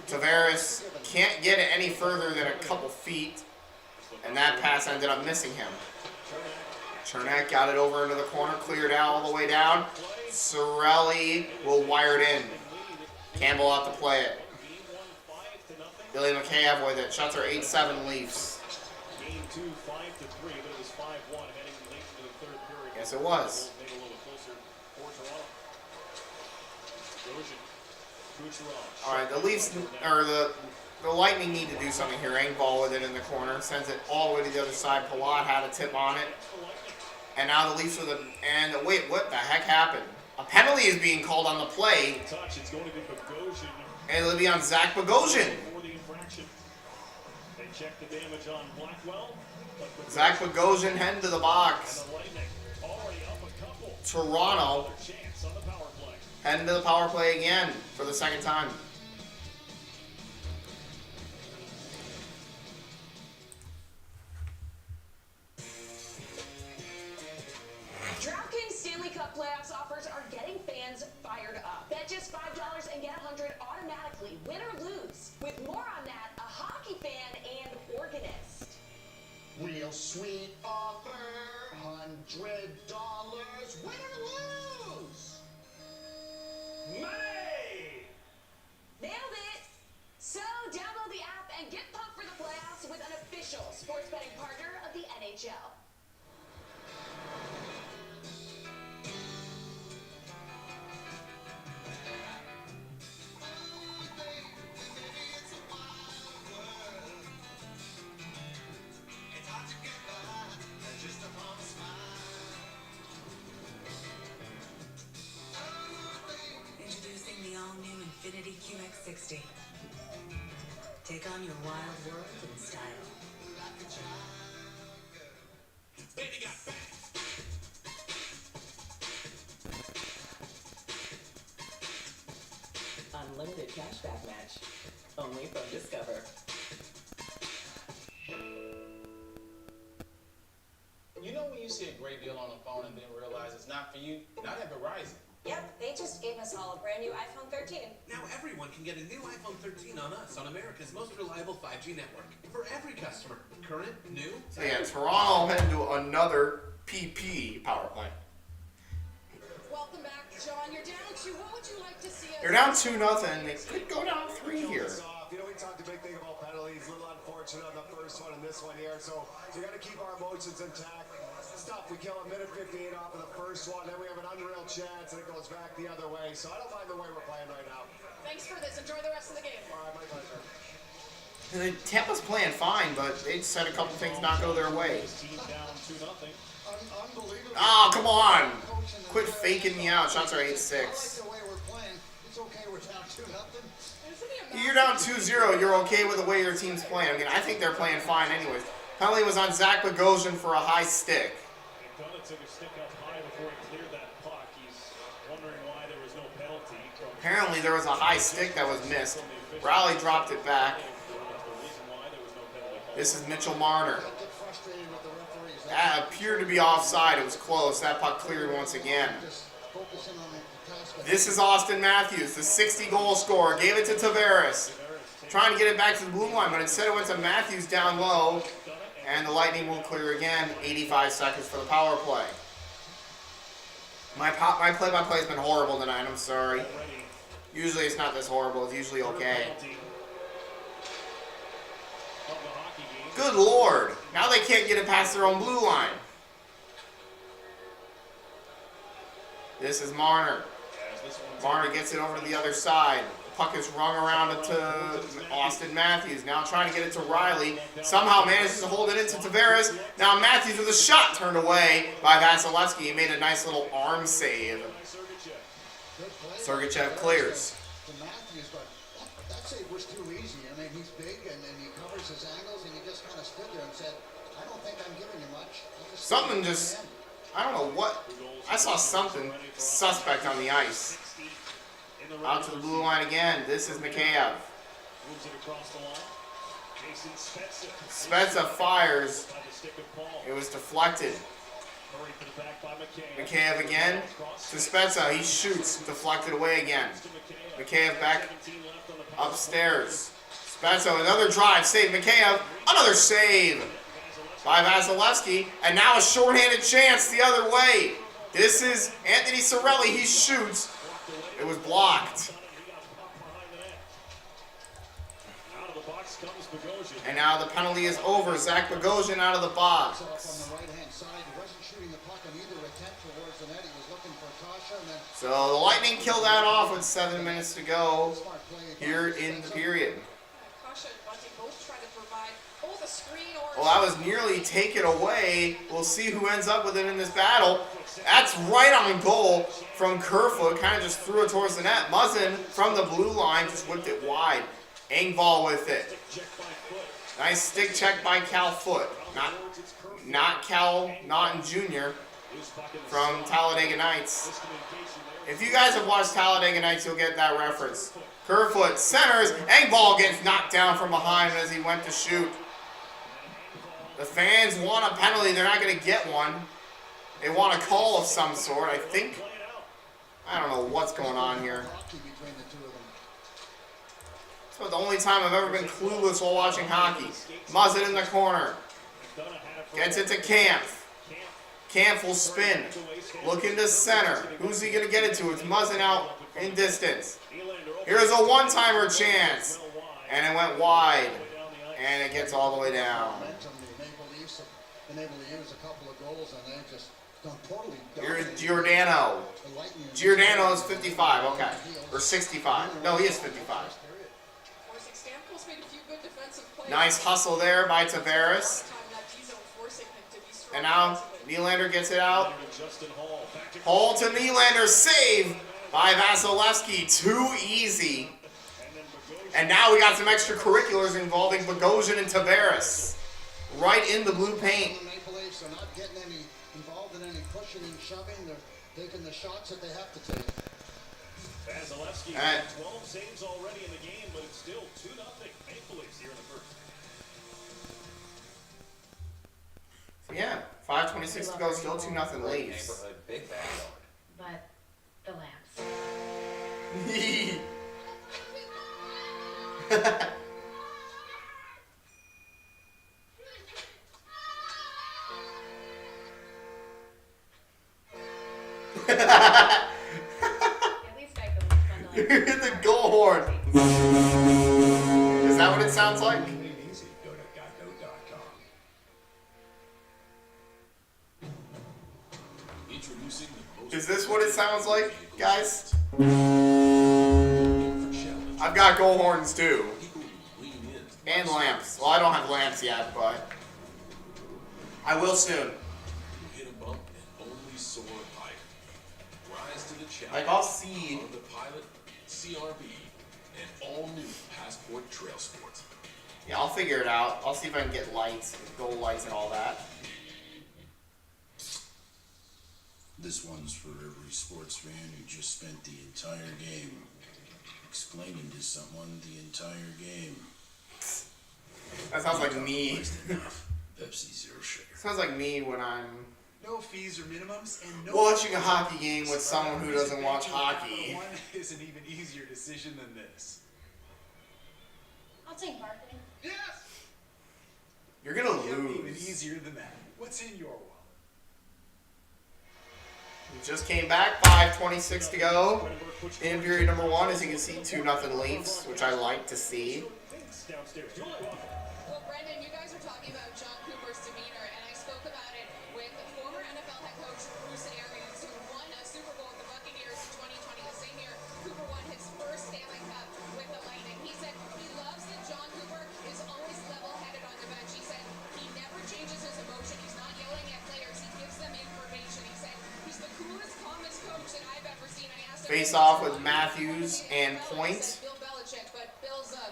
Tavares can't get it any further than a couple feet, and that pass ended up missing him. Chernak got it over into the corner, cleared out all the way down. Cirelli will wire it in. Campbell out to play it. Billy McKayev with it. Shots are 8-7 Leafs. Yes, it was. All right, the Leafs, or the Lightning need to do something here. Engvall with it in the corner, sends it all the way to the other side. Palat had a tip on it, and now the Leafs with it. And wait, what the heck happened? A penalty is being called on the play, and it'll be on Zach Bogosian. Zach Bogosian heading to the box. Toronto heading to the power play again for the second time. DraftKings Stanley Cup playoffs offers are getting fans fired up. Bet just $5 and get $100 automatically, win or lose. With more on that, a hockey fan and organist. Real sweet offer, $100, win or lose. Money! Nailed it! So download the app and get pumped for the playoffs with an official sports betting partner of the NHL. Introducing the all-new Infiniti QX60. Take on your wild world in style. Baby got back. Unlimited cashback match. Only from Discover. You know when you see a great deal on the phone and then realize it's not for you? Not at Verizon. Yep, they just gave us all a brand new iPhone 13. Now everyone can get a new iPhone 13 on us, on America's most reliable 5G network. For every customer, current, new. So yeah, Toronto heading to another PP power play. Welcome back, John. You're down 2. What would you like to see us? They're down 2-0. They could go down 3 here. You know, we talked a big thing about penalties. A little unfortunate on the first one and this one here. So you got to keep our emotions intact. stuff. We kill a minute 58 off of the first one. Then we have an unreal chance, and it goes back the other way. So I don't mind the way we're playing right now. Thanks for this. Enjoy the rest of the game. All right, my pleasure. Tampa's playing fine, but they just had a couple things not go their way. Oh, come on! Quit faking me out. Shots are 8-6. You're down 2-0. You're okay with the way your team's playing. I mean, I think they're playing fine anyways. Penalty was on Zach Bogosian for a high stick. Apparently there was a high stick that was missed. Rowley dropped it back. This is Mitchell Marner. That appeared to be offside. It was close. That puck cleared once again. This is Austin Matthews, the 60-goal scorer. Gave it to Tavares. Trying to get it back to the blue line, but instead it went to Matthews down low. And the Lightning will clear again. 85 seconds for the power play. My play-by-play has been horrible tonight. I'm sorry. Usually it's not this horrible. It's usually okay. Good Lord. Now they can't get it past their own blue line. This is Marner. Marner gets it over to the other side. Puck is rung around to Austin Matthews. Now trying to get it to Riley. Somehow manages to hold it into Tavares. Now Matthews with a shot turned away by Vasilevsky. He made a nice little arm save. Sergachev clears. That save was too easy. I mean, he's big and he covers his angles, and he just kind of stood there and said, I don't think I'm giving you much. Something just, I don't know what. I saw something suspect on the ice. Out to the blue line again. This is Mikheyev. Spezza fires. It was deflected. Mikheyev again to Spezza. He shoots. Deflected away again. Mikheyev back upstairs. Spezza, another drive. Save. Mikheyev. Another save by Vasilevsky. And now a shorthanded chance the other way. This is Anthony Cirelli. He shoots. It was blocked. And now the penalty is over. Zach Bogosian out of the box. So the Lightning kill that off with 7 minutes to go here in the period. Well, that was nearly taken away. We'll see who ends up with it in this battle. That's right on goal from Kerfoot. Kind of just threw it towards the net. Muzzin from the blue line just whipped it wide. Engvall with it. Nice stick check by Cal Foot. Not Cal Naughton Jr. from Talladega Nights. If you guys have watched Talladega Nights, you'll get that reference. Kerfoot centers. Engvall gets knocked down from behind as he went to shoot. The fans want a penalty. They're not going to get one. They want a call of some sort, I think. I don't know what's going on here. It's about the only time I've ever been clueless while watching hockey. Muzzin in the corner. Gets it to Kampf. Kampf will spin. Look into center. Who's he going to get it to? It's Muzzin out in distance. Here's a one-timer chance. And it went wide. And it gets all the way down. Been able to use a couple of goals, and they just done totally. Here's Giordano. Giordano is 55, okay. Or 65. No, he is 55. Nice hustle there by Tavares. And now Nylander gets it out. Hall to Nylander. Save by Vasilevsky. Too easy. And now we got some extracurriculars involving Bogosian and Tavares. Right in the blue paint. Maple Leafs are not getting any involved in any pushing and shoving. They're taking the shots that they have to take. Vasilevsky had 12 saves already in the game, but it's still 2-0 Maple Leafs here in the first. Yeah, 5:26 to go, still 2-0 Leafs. Big bad but the lamps. At least I can hit the goal horn. Is that what it sounds like? Introducing the most Is this what it sounds like, guys? I've got goal horns too. And lamps. Well, I don't have lamps yet, but I will soon. hit a bump and only soar higher. Rise to the challenge. Like, I'll see. On the Pilot, CRB, and all new Passport Trail Sports. Yeah, I'll figure it out. I'll see if I can get lights, goal lights and all that. This one's for every sports fan who just spent the entire game explaining to someone the entire game. That sounds like me. Pepsi Zero Sugar. Sounds like me when I'm No fees or minimums and no watching a hockey game with someone who doesn't watch hockey. One is an even easier decision than this. I'll take marketing. Yes! You're gonna Even lose. easier than that. What's in your wallet? We just came back, 5:26 to go in period number 1. As you can see, 2-0 Leafs, which I like to see. Well, Brendan, you guys are talking about John Cooper's demeanor, and I spoke about it with former NFL head coach Bruce Arians, who won a Super Bowl with the Buccaneers in 2020. The same year, Cooper won his first Stanley Cup with the Lightning. He said he loves that John Cooper is always level-headed on the bench. He said he never changes his emotion. He's not yelling at players. He gives them information. He said he's the coolest, calmest coach that I've ever seen. I asked him Face off with Matthews and Point.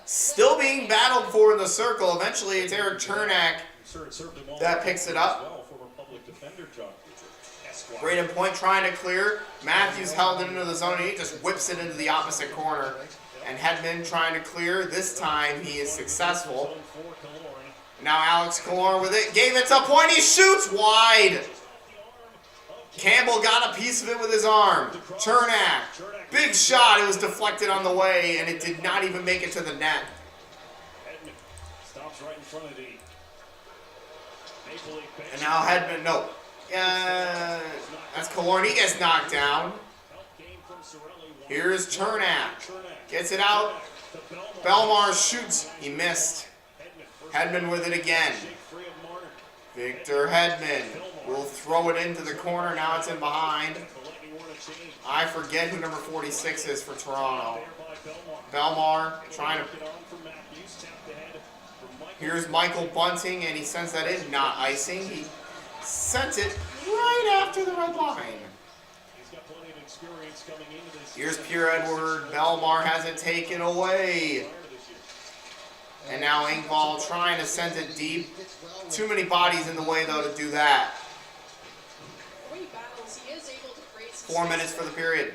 Still being battled for in the circle. Eventually, it's Eric Chernak that picks it up. Braden Point trying to clear. Matthews held it into the zone, and he just whips it into the opposite corner. And Hedman trying to clear. This time, he is successful. Now Alex Killorn with it. Gave it to Point. He shoots wide. Campbell got a piece of it with his arm. Chernak. Big shot. It was deflected on the way, and it did not even make it to the net. Stops right in front of the Maple Leaf bench. And now Hedman, no. That's Killorn. He gets knocked down. Here's Chernak. Gets it out. Belmar shoots. He missed. Hedman with it again. Victor Hedman will throw it into the corner. Now it's in behind. I forget who number 46 is for Toronto. Belmar trying to... Here's Michael Bunting, and he sends that in. Not icing. He sent it right after the red line. Here's Pierre-Edouard Belmar has it taken away. And now Engvall trying to send it deep. Too many bodies in the way, though, to do that. 4 minutes for the period.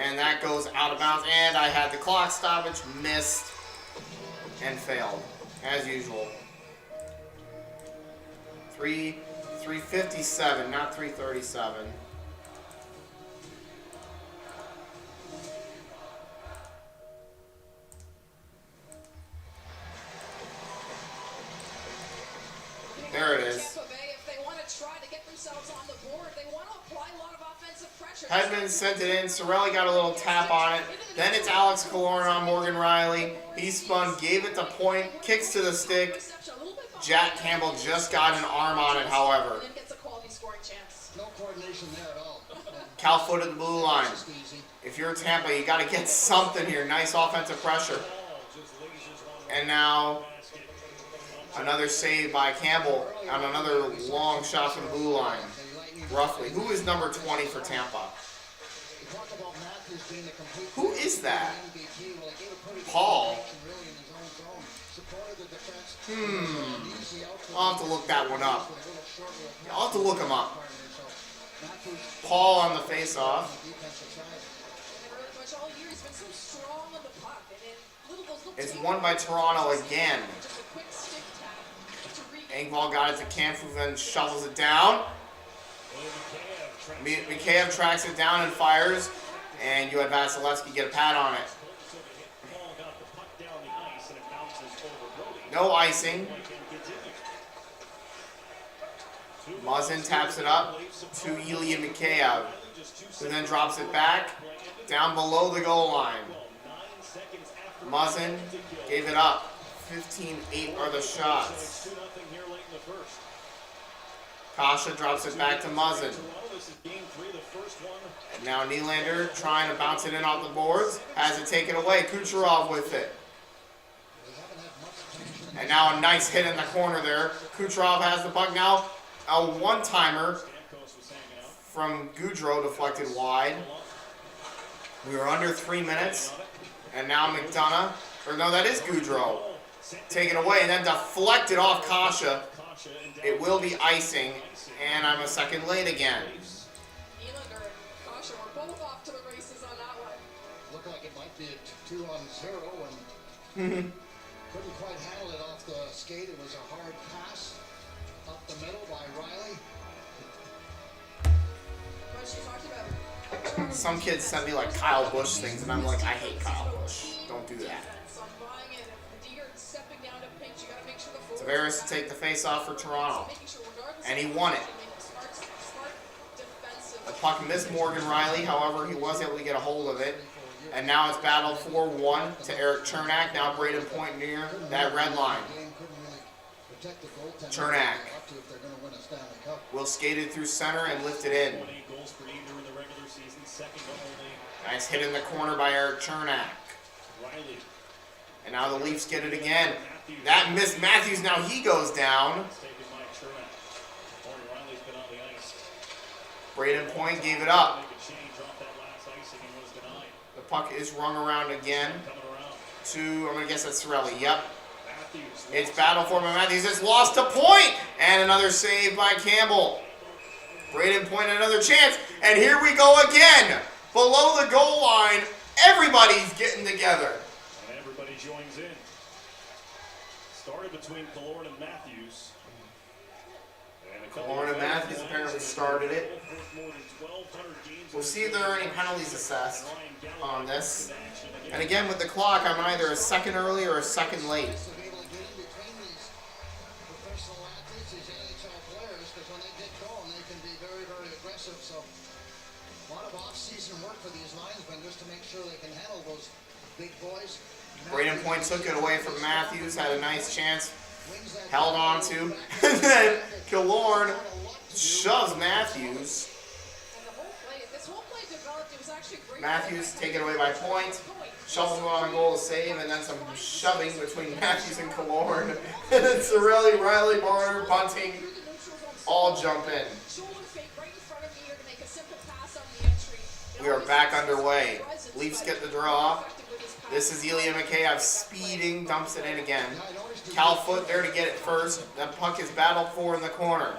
And that goes out of bounds. And I had the clock stoppage, missed, and failed, as usual. 3:57, not 3:37. There it is. Hedman sent it in. Sorelli got a little tap on it. Then it's Alex Killorn on Morgan Riley. He spun, gave it to Point, kicks to the stick. Jack Campbell just got an arm on it, however. No coordination there at all. Cal foot at the blue line. If you're Tampa, you got to get something here. Nice offensive pressure. And now another save by Campbell on another long shot from the blue line. Roughly. Who is number 20 for Tampa? Who is that? Paul. I'll have to look that one up. I'll have to look him up. Paul on the face-off. It's won by Toronto again. Engvall got it to Kampf, then shovels it down. Mikheyev tracks it down and fires, and you had Vasilevsky get a pad on it. No icing. Muzzin taps it up to Ilya Mikheyev, who then drops it back down below the goal line. Muzzin gave it up. 15-8 are the shots. Kasha drops it back to Muzzin. This is game 3, the first one. And now Nylander trying to bounce it in off the boards. Has it taken away. Kucherov with it. And now a nice hit in the corner there. Kucherov has the puck now. A one-timer from Goudreau deflected wide. We were under 3 minutes. And now McDonough. Or no, that is Goudreau. Taken away and then deflected off Kasha. It will be icing. And I'm a second late again. Nylander and Kasha were both off to the races on that one. Looked like it might be a 2-on-0 and couldn't quite handle it off the skate. It was a hard pass up the middle by Riley. But she talked about Some kids send me like Kyle Busch things, and I'm like, I hate Kyle Busch. Don't do that. Tavares to take the face-off for Toronto. And he won it. The puck missed Morgan Riley, however, he was able to get a hold of it. And now it's battled 4-1 to Eric Chernak. Now Braden Point near that red line. Chernak will skate it through center and lift it in. Nice hit in the corner by Eric Chernak. And now the Leafs get it again. That missed Matthews. Now he goes down. Braden Point gave it up. The puck is rung around again to, I'm going to guess that's Cirelli. Yep. It's battle for Matthews. It's lost to Point. And another save by Campbell. Braden Point another chance. And here we go again. Below the goal line. Everybody's getting together. And everybody joins in. Started between Killorn and Matthews. Killorn and Matthews apparently started it. We'll see if there are any penalties assessed on this. And again, with the clock, I'm either a second early or a second late. Braden Point took it away from Matthews, had a nice chance, held on to, and then Killorn shoves Matthews. Matthews taken away by Point, shovels him on goal to save, and then some shoving between Matthews and Killorn. And then Cirelli, Riley, Marner, Bunting all jump in. We are back underway. Leafs get the draw. This is Ilya Mikheyev speeding, dumps it in again. Cal Foot there to get it first. That puck is battled for in the corner.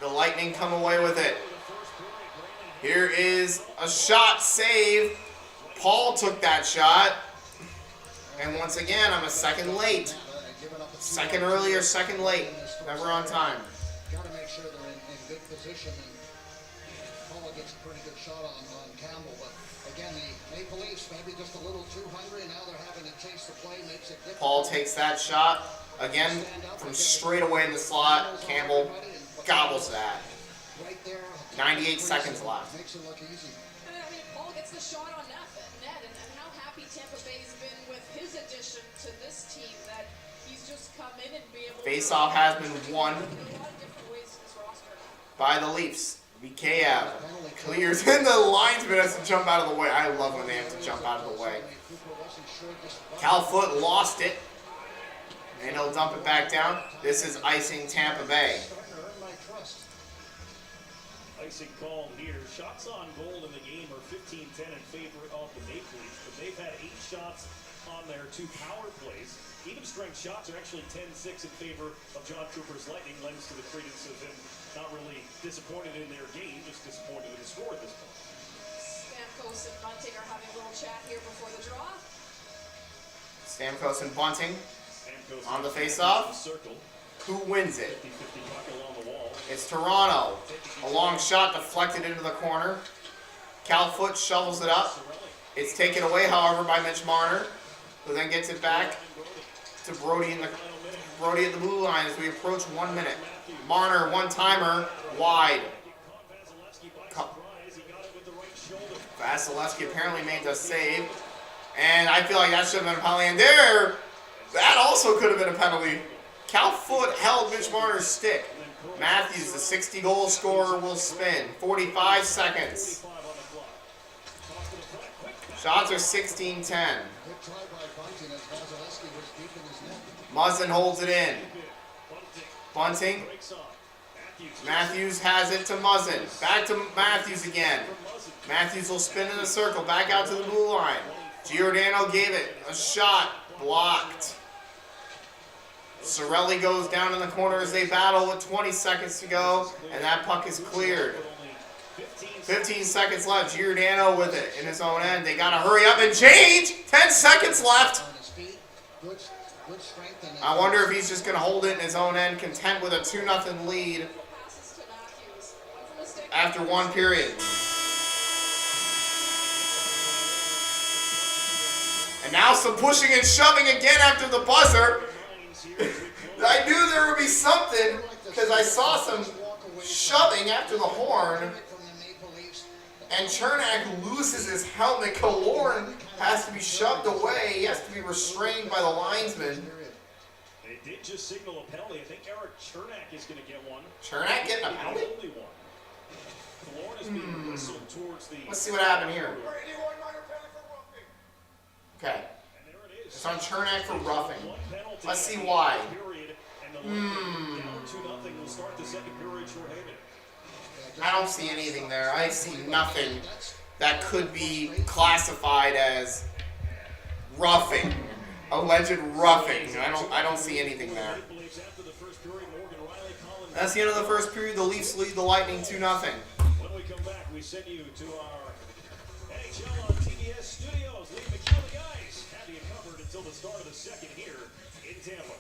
The Lightning come away with it. Here is a shot save. Paul took that shot. And once again, I'm a second late. Second early or second late. Never on time. Got to make sure they're in good position. And Paul gets a pretty good shot on Campbell. But again, the Maple Leafs maybe just a little too hungry. Now they're having to chase the play. Makes it difficult. Paul takes that shot. Again, from straight away in the slot. Campbell gobbles that. 98 seconds left. Makes it look easy. I mean, Paul gets the shot on net, and how happy Tampa Bay's been with his addition to this team, that he's just come in and be able Face-off has been won by the Leafs. Mikheyev clears, and the linesman has to jump out of the way. I love when they have to jump out of the way. Cal Foot lost it, and he'll dump it back down. This is icing Tampa Bay. Icing call here. Shots on goal in the game are 15-10 in favor of the Maple Leafs, but they've had 8 shots on their 2 power plays. Even strength shots are actually 10-6 in favor of John Cooper's Lightning, lends to the credence of them not really disappointed in their game, just disappointed in the score at this point. Stamkos and Bunting are having a little chat here before the draw. Stamkos and Bunting on the face-off. Who wins it? It's Toronto. A long shot deflected into the corner. Cal Foot shovels it up. It's taken away, however, by Mitch Marner, who then gets it back to Brody at the blue line as we approach 1 minute. Marner, one-timer, wide. Vasilevsky apparently made the save. And I feel like that should have been a penalty. And there, that also could have been a penalty. Cal Foot held Mitch Marner's stick. Matthews, the 60-goal scorer, will spin. 45 seconds. Shots are 16-10. Muzzin holds it in. Bunting. Matthews has it to Muzzin. Back to Matthews again. Matthews will spin in a circle. Back out to the blue line. Giordano gave it a shot. Blocked. Sorelli goes down in the corner as they battle with 20 seconds to go. And that puck is cleared. 15 seconds left. Giordano with it in his own end. They got to hurry up and change. 10 seconds left. I wonder if he's just going to hold it in his own end, content with a 2-0 lead after one period. And now some pushing and shoving again after the buzzer. I knew there would be something because I saw some shoving after the horn. And Chernak loses his helmet. Killorn has to be shoved away. He has to be restrained by the linesman. They did just signal a penalty. I think Eric Chernak is going to get one. Chernak getting a penalty? Only one. Killorn is being whistled towards the... Let's see what happened here. Okay. It's on Chernak for roughing. Let's see why. I don't see anything there. I see nothing that could be classified as roughing. Alleged roughing. I don't see anything there. That's the end of the first period. The Leafs lead the Lightning 2-0. When we come back, we send you to our NHL on TBS studios. Lee McHugh, the guys have you covered until the start of the second here in Tampa.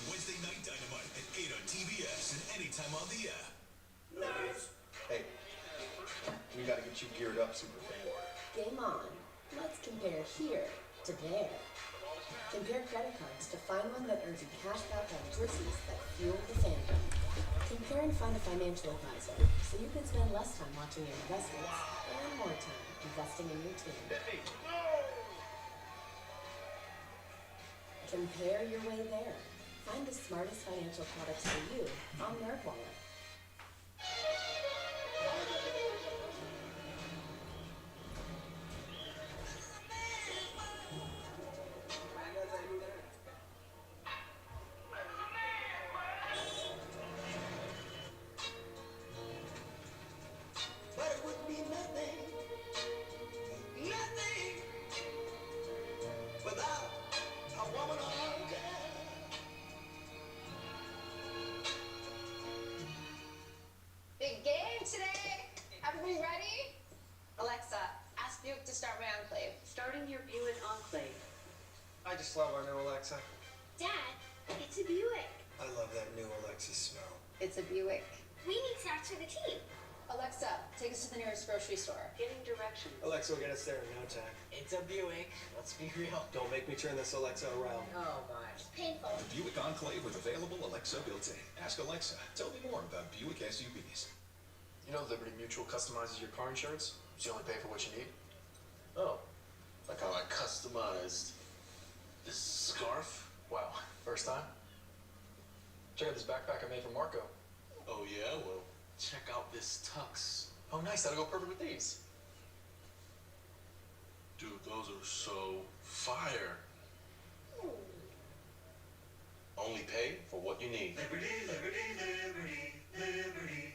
Wednesday Night Dynamite at 8 on TBS and anytime on the app. Hey, we gotta get you geared up, Superfan. Game on. Let's compare here to there. Compare credit cards to find one that earns you cash back on jerseys that fuel the fandom. Compare and find a financial advisor so you can spend less time watching your investments and more time investing in your team. Compare your way there. Find the smartest financial products for you on NerdWallet. But it would be nothing without a woman on there. Big game today. Everybody ready? Alexa, ask Buick to start my enclave. Starting your Buick Enclave. I just love our new Alexa. Dad, it's a Buick. I love that new Alexa smell. It's a Buick. We need snacks for the team. Alexa, take us to the nearest grocery store. Getting directions. Alexa will get us there in no time. It's a Buick. Let's be real. Don't make me turn this Alexa around. Oh my. It's painful. The Buick Enclave with available Alexa built-in. Ask Alexa. Tell me more about Buick SUVs. You know Liberty Mutual customizes your car insurance, so you only pay for what you need? Oh, like how I customized this scarf? Wow, first time? Check out this backpack I made for Marco. Oh yeah, well, check out this tux. Oh nice, that'll go perfect with these. Dude, those are so fire. Only pay for what you need. Liberty, liberty, liberty, liberty.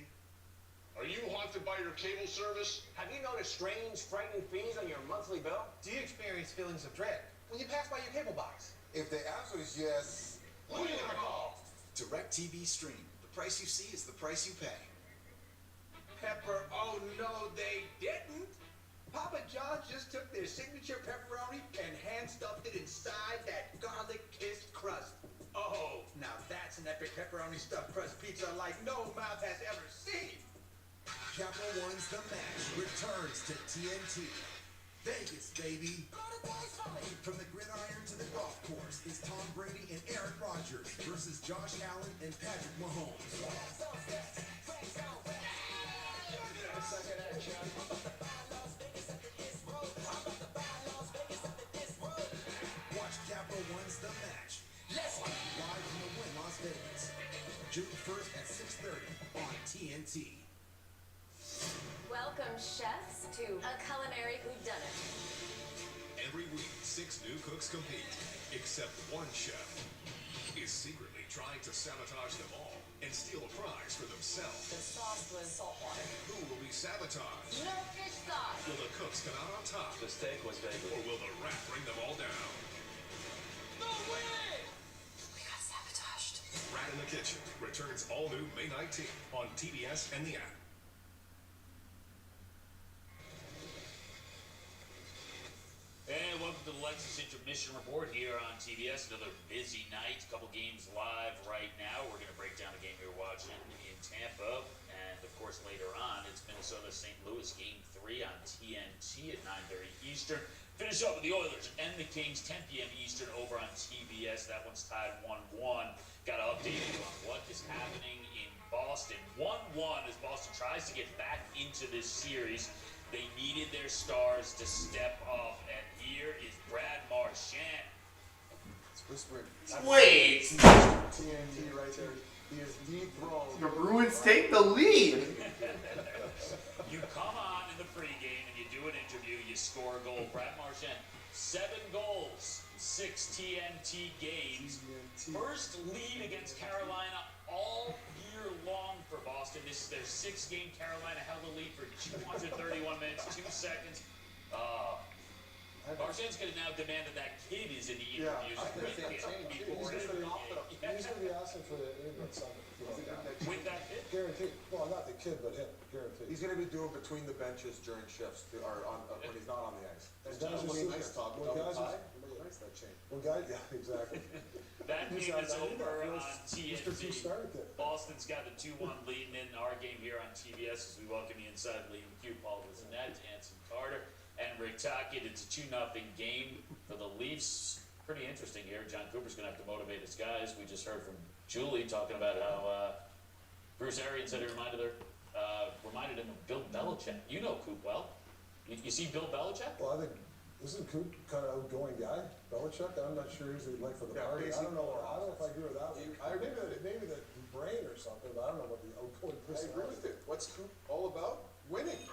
Are you haunted by your cable service? Have you noticed strange, frightening fees on your monthly bill? Do you experience feelings of dread when you pass by your cable box? If the answer is yes, who are you gonna call? DirecTV Stream. The price you see is the price you pay. Pepper, oh no, they didn't. Papa John's just took their signature pepperoni and hand-stuffed it inside that garlic-kissed crust. Oh, now that's an epic pepperoni stuffed crust pizza like no mouth has ever seen. Capital One's The Match returns to TNT. Vegas, baby. From the gridiron to the golf course is Tom Brady and Aaron Rodgers versus Josh Allen and Patrick Mahomes. Watch Capital One's The Match. Live from the Wynn Las Vegas. June 1st at 6:30 on TNT. Welcome, chefs, to a culinary whodunit. Every week, 6 new cooks compete, except one chef is secretly trying to sabotage them all and steal a prize for themselves. The sauce was saltwater. Who will be sabotaged? No fish sauce. Will the cooks come out on top? The steak was very good. Or will the rat bring them all down? No way! We got sabotaged. Rat in the Kitchen returns all new May 19th on TBS and the app. And welcome to the Lexus Intermission Report here on TBS. Another busy night. A couple games live right now. We're going to break down the game you're watching in Tampa. And, of course, later on, it's Minnesota-St. Louis Game 3 on TNT at 9:30 Eastern. Finish up with the Oilers and the Kings, 10 p.m. Eastern over on TBS. That one's tied 1-1. Got to update you on what is happening in Boston. 1-1 as Boston tries to get back into this series. They needed their stars to step up, and here is Brad Marchand. It's whispering. Wait. TNT right there. He is dethroned. The Bruins take the lead. You come on in the pregame and you do an interview, you score a goal. Brad Marchand, 7 goals, 6 TNT games. First lead against Carolina all year long for Boston. This is their 6th game. Carolina held the lead for 231 minutes, 2 seconds. Marchand's going to now demand that kid is in the interviews with him before He's going to be asking for the England Sunday. With that kid? Guaranteed. Well, not the kid, but him. Guaranteed. He's going to be doing between the benches during shifts, or when he's not on the ice. And guys are nice talk. When guys are nice that change. when guys, yeah, exactly. That game is over on Mr. Two TNT. started it. Boston's got the 2-1 lead in our game here on TBS as we welcome you inside Liam Q, Paul Wiznett, Anson Carter, and Rick Tockett. It's a 2-0 game for the Leafs. Pretty interesting here. John Cooper's going to have to motivate his guys. We just heard from Julie talking about how Bruce Arians said he reminded him of Bill Belichick. You know Coop well. You see Bill Belichick? Well, I think isn't Coop kind of outgoing guy? Belichick. I'm not sure he's like for the party. I don't know if I agree with that one. Maybe the brain or something, but I don't know what the outgoing I person. agree with it. What's Coop all about? Winning.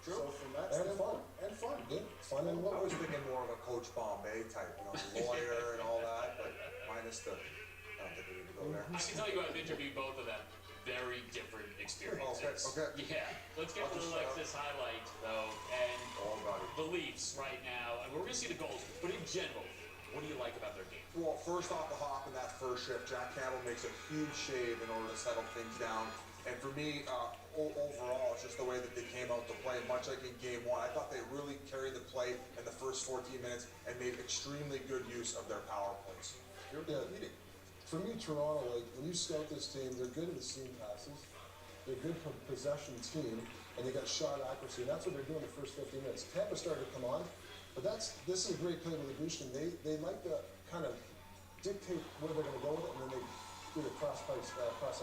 True. So from that And standpoint, fun. Good. Fun and I what was thinking more of a Coach Bombay type, lawyer and all that, but minus the. I don't think we need to go there. I can tell you I've interviewed both of them. Very different experiences. Okay. Yeah. Let's get to the Lexus highlight, though, and the Leafs right now. And we're going to see the goals, but in general, what do you like about their game? Well, first off the hop in that first shift, Jack Campbell makes a huge shave in order to settle things down. And for me, overall, it's just the way that they came out to play, much like in Game 1. I thought they really carried the play in the first 14 minutes and made extremely good use of their power plays. Yeah. For me, Toronto, like when you scout this team, they're good at the seam passes. They're good for possession team, and they got shot accuracy. And that's what they're doing the first 15 minutes. Tampa started to come on, but this is a great play with Augustin. They like to kind of dictate where they're going to go with it, and then they do the cross-ice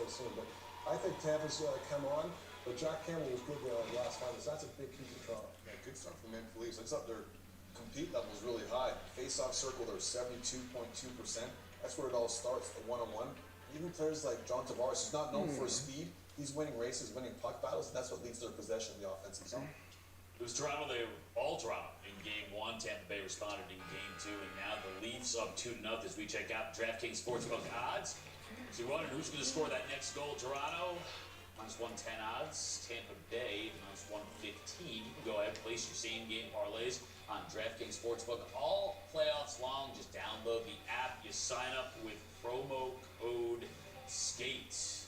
seam. But I think Tampa's come on, but Jack Campbell was good there on the last 5 minutes. That's a big key for Toronto. Yeah, good stuff from Maple Leafs. It's up their compete level is really high. Face-off circle, they're 72.2%. That's where it all starts, the one-on-one. Even players like John Tavares, who's not known for his speed, he's winning races, winning puck battles, and that's what leads their possession in the offensive zone. It was Toronto, all Toronto in Game 1. Tampa Bay responded in Game 2, and now the Leafs up 2-0 as we check out DraftKings Sportsbook odds. So you're wondering who's going to score that next goal, Toronto? -110 odds. Tampa Bay, -115. You can go ahead and place your same-game parlays on DraftKings Sportsbook all playoffs long. Just download the app. You sign up with promo code SKATE.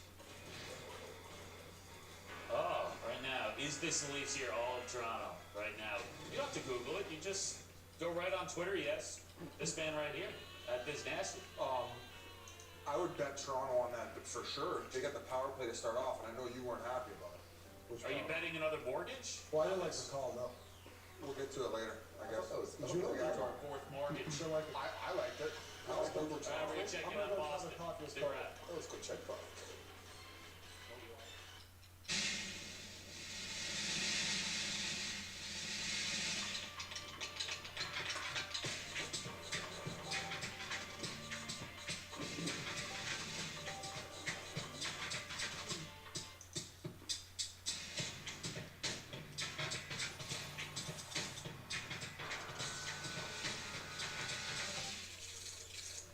Oh, right now, is this the Leafs here all of Toronto? Right now. You don't have to Google it. You just go right on Twitter, yes. This man right here, at Biz Nasty. I would bet Toronto on that, but for sure. They got the power play to start off, and I know you weren't happy about it. Are you betting another mortgage? Well, I didn't like the call, no. We'll get to it later, I guess. Did you like it? Our fourth mortgage. You like it? I liked it. I was going to go check. We're checking I'm out going to go Boston. try the coffee. Stick around. Let's go check coffee.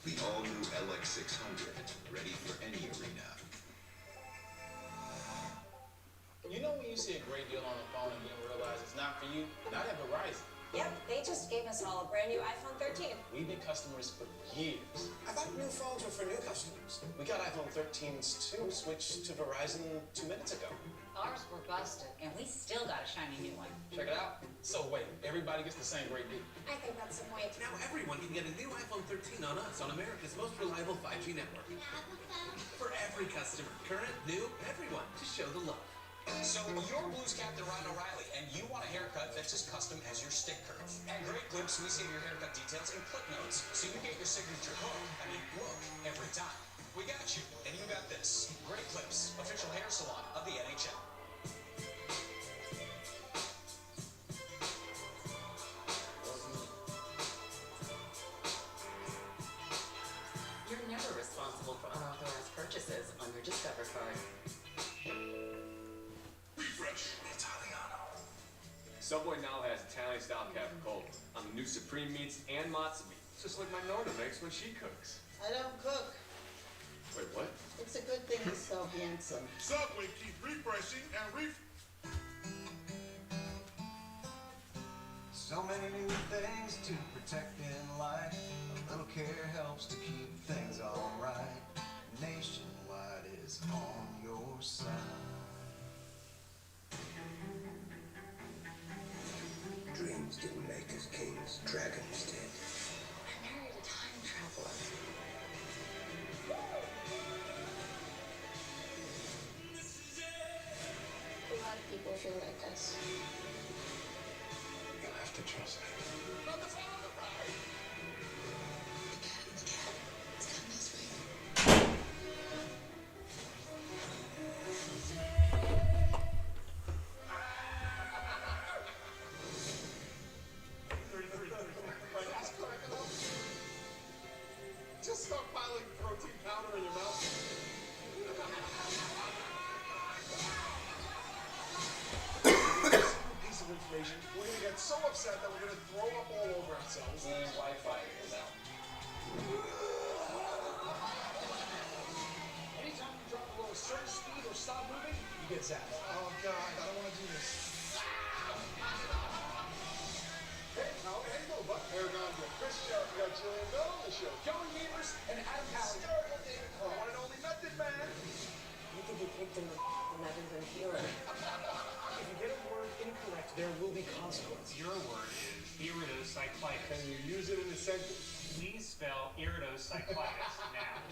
The all-new LX600, ready for any arena. You know when you see a great deal on the phone and then realize it's not for you? Not at Verizon. Yep, they just gave us all a brand new iPhone 13. We've been customers for years. I thought new phones were for new customers. We got iPhone 13s too, switched to Verizon 2 minutes ago. Ours were busted, and we still got a shiny new one. Check it out. So wait, everybody gets the same great deal. I think that's the point. Now everyone can get a new iPhone 13 on us, on America's most reliable 5G network. For every customer, current, new, everyone, to show the love. So you're Blues Captain Ryan O'Reilly, and you want a haircut that's as custom as your stick curve. At Great Clips, we save your haircut details in clip notes, so you get your signature look every time. We got you, and you got this. Great Clips, official hair salon of the NHL. You're never responsible for unauthorized purchases on your Discover card. Refresh Italiano. Subway now has Italian-style capicola on the new Supreme meats and matzo meat, just like my Nona makes when she cooks. I don't cook. Wait, what? It's a good thing he's so handsome. Subway keep refreshing and So many new things to protect in life. A little care helps to keep things alright. Nationwide is on your side. Dreams didn't make us kings, dragons did. I married a time traveler. A lot of people feel like us. You'll have to trust me. Just start piling protein powder in your mouth. Piece of information. We're gonna get so upset that we're gonna throw up all over ourselves. And Wi-Fi is out. Anytime you drop below a certain speed or stop moving, you get zapped. Oh God, I don't want to do this. Hey, no, but Aragon, Chris Sharp, we got Julian Bell on the show. Joey Beavers and Adam Pally. The one and only Method Man. You can be picked in not even hero. If you get a word incorrect, there will be consequences. Your word is iridocyclitis. Can you use it in a sentence? Please spell iridocyclitis now.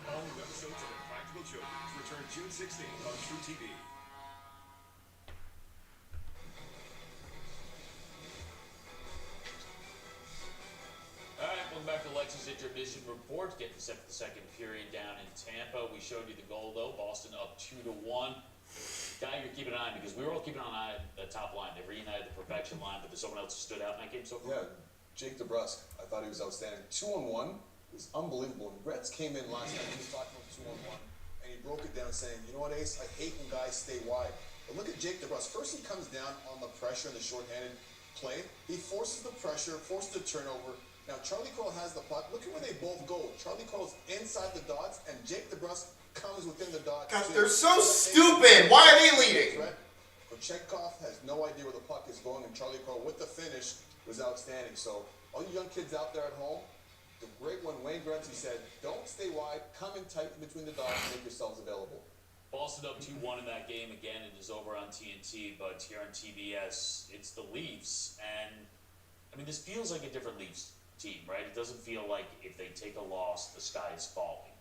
All new episodes of Impractical Jokers return June 16th on True TV. Alright, welcome back to Lex's Intermission Report. Getting set for the second period down in Tampa. We showed you the goal though. Boston up 2-1. Guy you're keeping an eye on because we were all keeping an eye on the top line. They reunited the perfection line, but there's someone else who stood out in that game so far. Yeah, Jake DeBrusk. I thought he was outstanding. 2-on-1 is unbelievable. And Gretz came in last night. He was talking about 2-on-1, and he broke it down saying, "You know what, Ace? I hate when guys stay wide." But look at Jake DeBrusk. First, he comes down on the pressure in the shorthanded play. He forces the pressure, forces the turnover. Now, Charlie Coyle has the puck. Look at where they both go. Charlie Coyle's inside the dots, and Jake DeBrusk comes within the dots. God, they're so stupid. Why are they leading? Kochetkov has no idea where the puck is going, and Charlie Coyle with the finish was outstanding. So, all you young kids out there at home, the great one, Wayne Gretzky said, don't stay wide, come in tight in between the dots and make yourselves available. Boston up 2-1 in that game. Again, it is over on TNT, but here on TBS, it's the Leafs. And, I mean, this feels like a different Leafs team, right? It doesn't feel like if they take a loss, the sky is falling.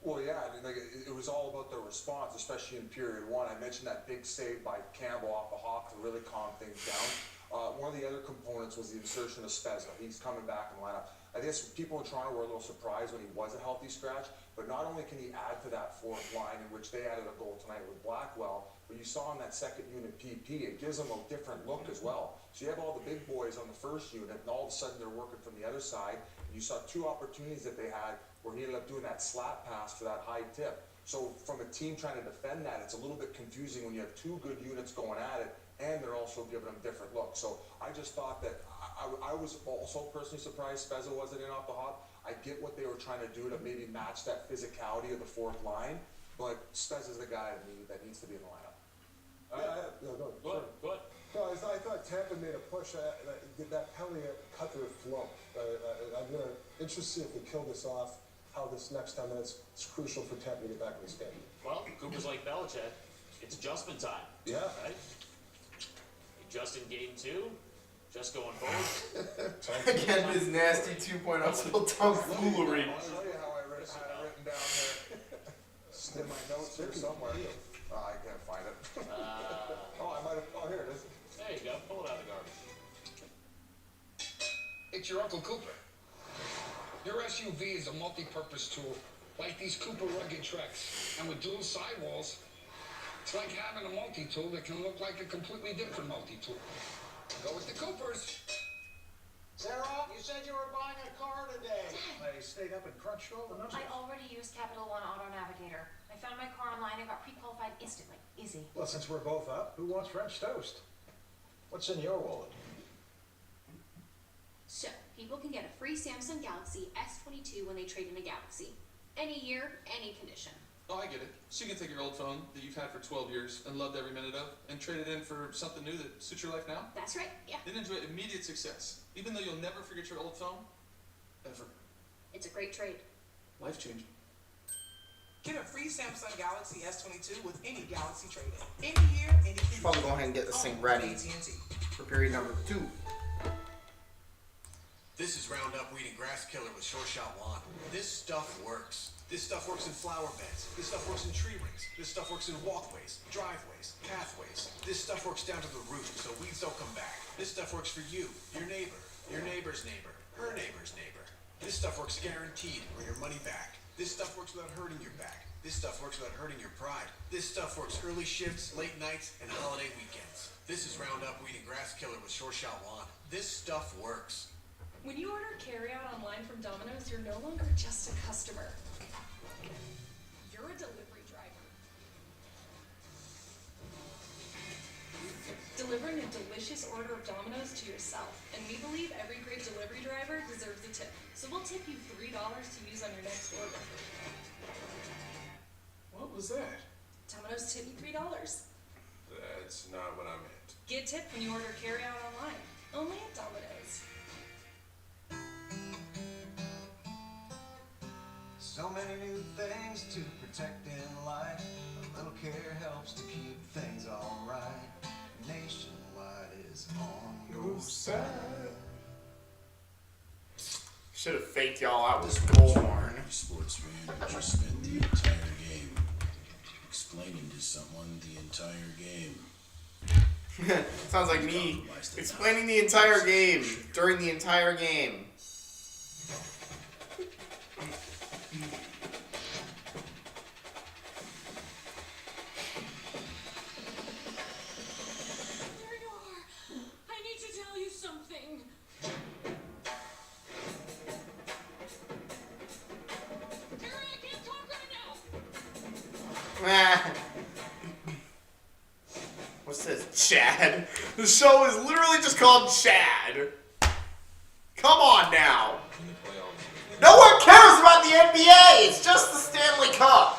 Well, yeah, I mean, like, it was all about the response, especially in period one. I mentioned that big save by Campbell off the hop to really calm things down. One of the other components was the insertion of Spezza. He's coming back in the lineup. I guess people in Toronto were a little surprised when he was a healthy scratch, but not only can he add to that fourth line, in which they added a goal tonight with Blackwell, but you saw in that second unit PP, it gives them a different look as well. So you have all the big boys on the first unit, and all of a sudden they're working from the other side. And you saw two opportunities that they had where he ended up doing that slap pass for that high tip. So from a team trying to defend that, it's a little bit confusing when you have two good units going at it, and they're also giving them different looks. So I just thought that I was also personally surprised Spezza wasn't in off the hop. I get what they were trying to do to maybe match that physicality of the fourth line, but Spezza's the guy that needs to be in the lineup. Go ahead. No, I thought Tampa made a push. That penalty cut their flow. I'm interested to see if they kill this off, how this next 10 minutes is crucial for Tampa to get back in this game. Well, Cooper's like Belichick. It's adjustment time. Yeah. Right? Just in game 2. Just going forward. Again, this nasty 2.0 still tomfoolery. I'll show you how I had it written down there. It's in my notes here somewhere. I can't find it. I might have. Oh, here it is. There you go. Pull it out of the garbage. It's your Uncle Cooper. Your SUV is a multi-purpose tool, like these Cooper rugged Treks. And with dual sidewalls, it's like having a multi-tool that can look like a completely different multi-tool. Go with the Coopers. Sarah, you said you were buying a car today. I stayed up and crunched all the numbers. I already used Capital One Auto Navigator. I found my car online and got pre-qualified instantly. Easy. Well, since we're both up, who wants French toast? What's in your wallet? So, people can get a free Samsung Galaxy S22 when they trade in a Galaxy. Any year, any condition. Oh, I get it. So you can take your old phone that you've had for 12 years and loved every minute of and trade it in for something new that suits your life now? That's right, yeah. Then enjoy immediate success, even though you'll never forget your old phone, ever. It's a great trade. Life-changing. Get a free Samsung Galaxy S22 with any Galaxy trade-in. Any year, any condition. Probably go ahead and get this thing ready for period number 2. This is Roundup Weed and Grass Killer with Short Shot Lawn. This stuff works. This stuff works in flower beds. This stuff works in tree rings. This stuff works in walkways, driveways, pathways. This stuff works down to the root so weeds don't come back. This stuff works for you, your neighbor, your neighbor's neighbor, her neighbor's neighbor. This stuff works guaranteed or your money back. This stuff works without hurting your back. This stuff works without hurting your pride. This stuff works early shifts, late nights, and holiday weekends. This is Roundup Weed and Grass Killer with Short Shot Lawn. This stuff works. When you order carryout online from Domino's, you're no longer just a customer. You're a delivery driver. Delivering a delicious order of Domino's to yourself. And we believe every great delivery driver deserves a tip. So we'll tip you $3 to use on your next order. What was that? Domino's tip you $3. That's not what I meant. Get tipped when you order carryout online. Only at Domino's. So many new things to protect in life. A little care helps to keep things alright. Nationwide is on your side. Should have faked y'all out with bullhorn. Sports fan just spent the entire game explaining to someone the entire game. Sounds like me explaining the entire game during the entire game. What's this, Chad? The show is literally just called Chad. Come on now. No one cares about the NBA. It's just the Stanley Cup.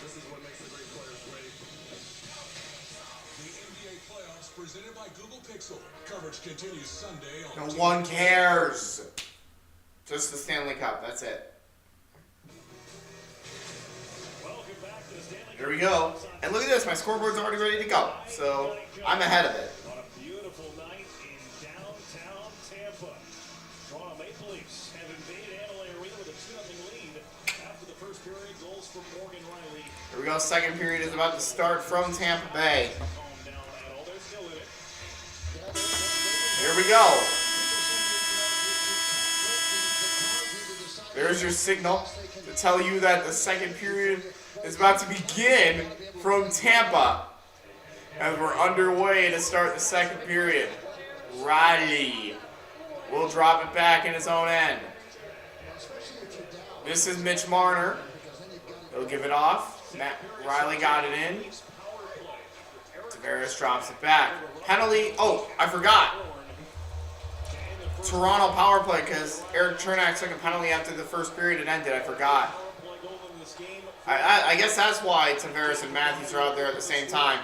This is what makes the great players great. Presented by Google Pixel. Coverage continues Sunday on No one cares. Just the Stanley Cup. That's it. Here we go. And look at this. My scoreboard's already ready to go. So I'm ahead of it. On a beautiful night in downtown Tampa. Toronto Maple Leafs have invaded Amalie Arena with a 2-0 lead after the first period. Goals for Morgan Riley. Here we go. Second period is about to start from Tampa Bay. Here we go. There's your signal to tell you that the second period is about to begin from Tampa as we're underway to start the second period. Riley will drop it back in his own end. This is Mitch Marner. He'll give it off. Riley got it in. Tavares drops it back. Penalty. Oh, I forgot. Toronto power play because Eric Chernak took a penalty after the first period had ended. I forgot. I guess that's why Tavares and Matthews are out there at the same time.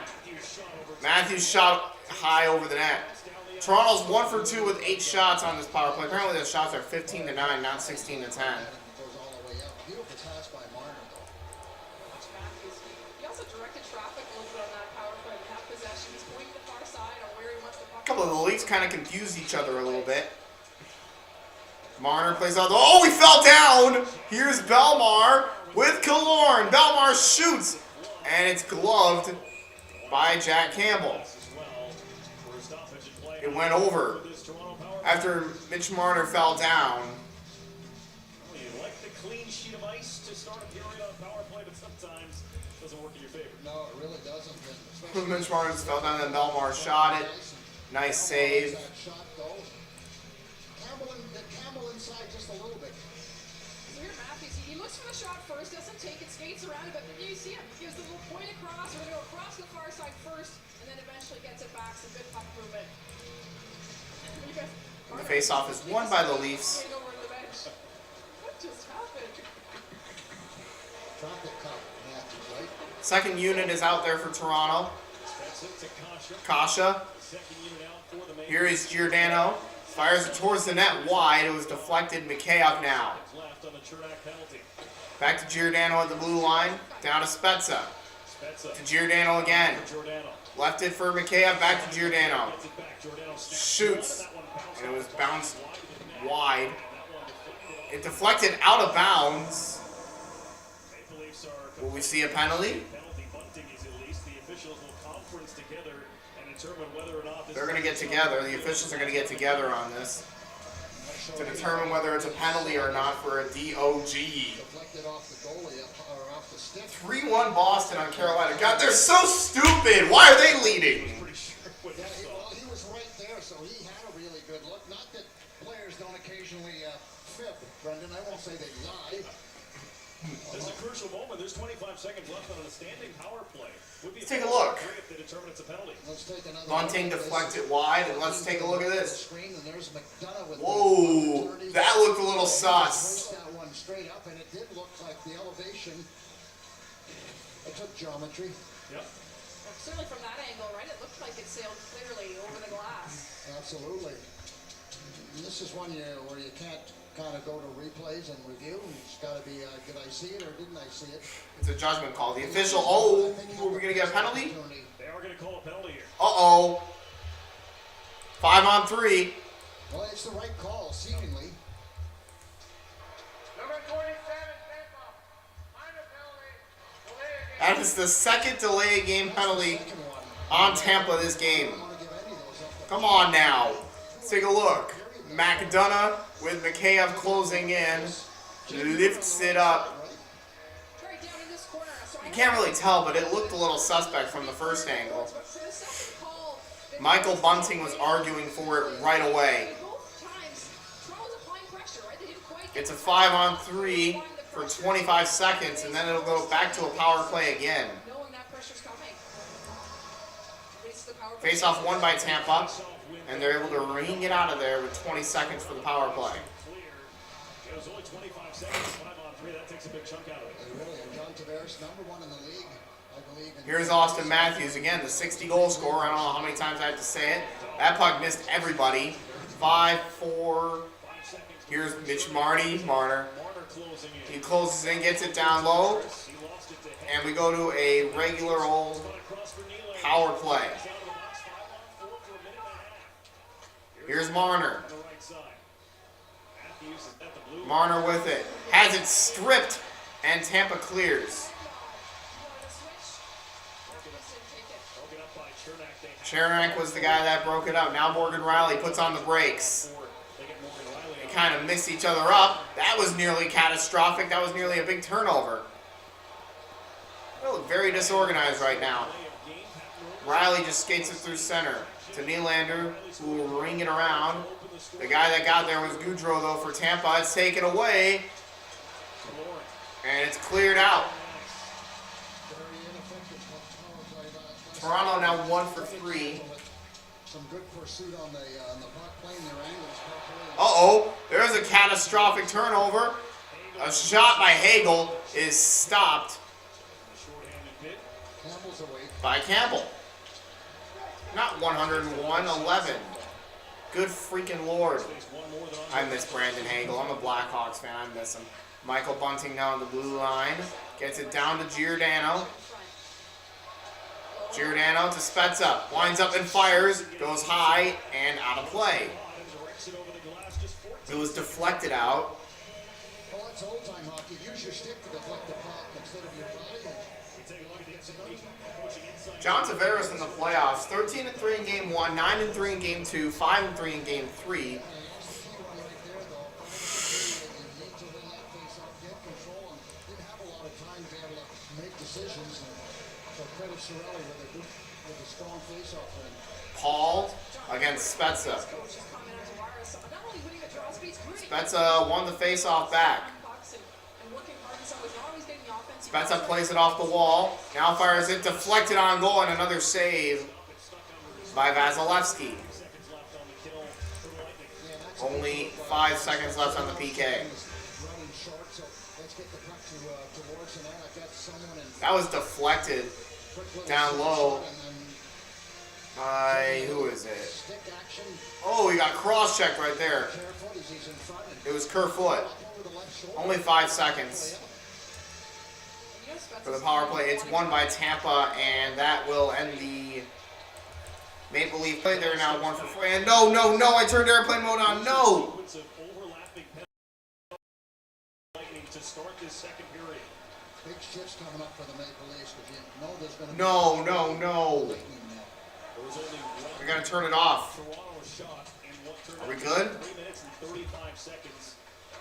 Matthews shot high over the net. Toronto's 1 for 2 with 8 shots on this power play. Apparently the shots are 15-9, not 16-10. A couple of the Leafs kind of confused each other a little bit. Marner plays out. Oh, he fell down. Here's Belmar with Killorn. Belmar shoots, and it's gloved by Jack Campbell. It went over after Mitch Marner fell down. You like the clean sheet of ice to start a period on power play, but sometimes it doesn't work in your favor. No, it really doesn't. Mitch Marner fell down, and Belmar shot it. Nice save. Campbell inside just a little bit. So here Matthews, he looks for the shot first, doesn't take it, skates around it, but you see him. Gives the little point across, we're going to go across the far side first, and then eventually gets it back. Some good puck movement. The face-off is won by the Leafs. What just happened? Traffic cop, Matthews, right? Second unit is out there for Toronto. Kasha. Here is Giordano. Fires it towards the net wide. It was deflected. Mikheyev now. Back to Giordano at the blue line. Down to Spezza. To Giordano again. Left it for Mikheyev. Back to Giordano. Shoots. And it was bounced wide. It deflected out of bounds. Will we see a penalty? They're going to get together. The officials are going to get together on this to determine whether it's a penalty or not for a DOG. 3-1 Boston on Carolina. God, they're so stupid. Why are they leading? Well, he was right there, so he had a really good look. Not that players don't occasionally fib, Brendan. I won't say they lie. This is a crucial moment. There's 25 seconds left on a standing power play. Let's take a look. If they determine it's a penalty. Bunting deflected wide, and let's take a look at this. Whoa, that looked a little sus. That one straight up, and it did look like the elevation. It took geometry. Yep. Well, certainly from that angle, right? It looked like it sailed clearly over the glass. Absolutely. And this is one where you can't kind of go to replays and review. It's got to be, did I see it or didn't I see it? It's a judgment call. The official, oh, are we going to get a penalty? They are going to call a penalty here. Uh-oh. 5-on-3. Well, it's the right call, seemingly. Number 27, That is the second delay game penalty on Tampa this game. Come on now. Let's take a look. McDonough with Mikheyev closing in. Lifts it up. You can't really tell, but it looked a little suspect from the first angle. Michael Bunting was arguing for it right away. It's a 5-on-3 for 25 seconds, and then it'll go back to a power play again. Face-off won by Tampa, and they're able to ring it out of there with 20 seconds for the power play. It was only 25 seconds, 5-on-3. That takes a big chunk out of it. Really, and John Tavares, #1 in the league Here's Austin Matthews again, the 60-goal scorer. I don't know how many times I have to say it. That puck missed everybody. 5-4. Here's Mitch Marner. He closes in, gets it down low. And we go to a regular old power play. Here's Marner. Marner with it. Has it stripped, and Tampa clears. Chernak was the guy that broke it up. Now Morgan Riley puts on the brakes. They kind of mix each other up. That was nearly catastrophic. That was nearly a big turnover. They look very disorganized right now. Riley just skates it through center to Nylander, who will ring it around. The guy that got there was Goudreau, though, for Tampa. It's taken away, and it's cleared out. Toronto now 1 for 3. Some good pursuit on the puck, playing their angles properly. Uh-oh, there's a catastrophic turnover. A shot by Hagel is stopped by Campbell. Not 101, 11. Good freaking Lord. I miss Brandon Hagel. I'm a Blackhawks fan. I miss him. Michael Bunting now on the blue line. Gets it down to Giordano. Giordano to Spezza. Winds up and fires. Goes high and out of play. It was deflected out. Well, that's old-time hockey. Use your stick to deflect the puck instead of your body. John Tavares in the playoffs, 13-3 in Game 1, 9-3 in Game 2, 5-3 in Game 3. Paul against Spezza. Spezza won the face-off back. Spezza plays it off the wall. Now fires it, deflected on goal, and another save by Vasilevsky. Only 5 seconds left on the PK. That was deflected down low by, who is it? Oh, he got cross-checked right there. It was Kerfoot. Only 5 seconds for the power play. It's won by Tampa, and that will end the Maple Leaf play. They're now 1 for 4. And no, I turned airplane mode on. No! To start this second period. Big shifts coming up for the Maple Leafs because you know there's going to be No. We're going to turn it off. Are we good? 3 minutes and 35 seconds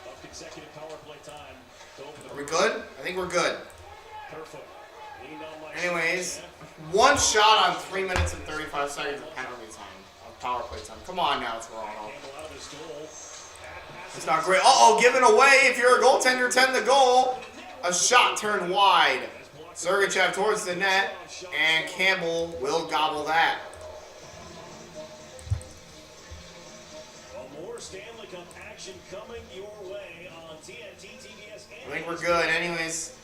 of consecutive power play time to open the. Are we good? I think we're good. Kerfoot. Anyways, 1 shot on 3 minutes and 35 seconds of penalty time, of power play time. Come on now, Toronto. It's not great. Uh-oh, given away. If you're a goaltender, tend the goal. A shot turned wide. Sergachev towards the net, and Campbell will gobble that. More Stanley Cup action coming your way on TNT, TBS. I think we're good. Anyways,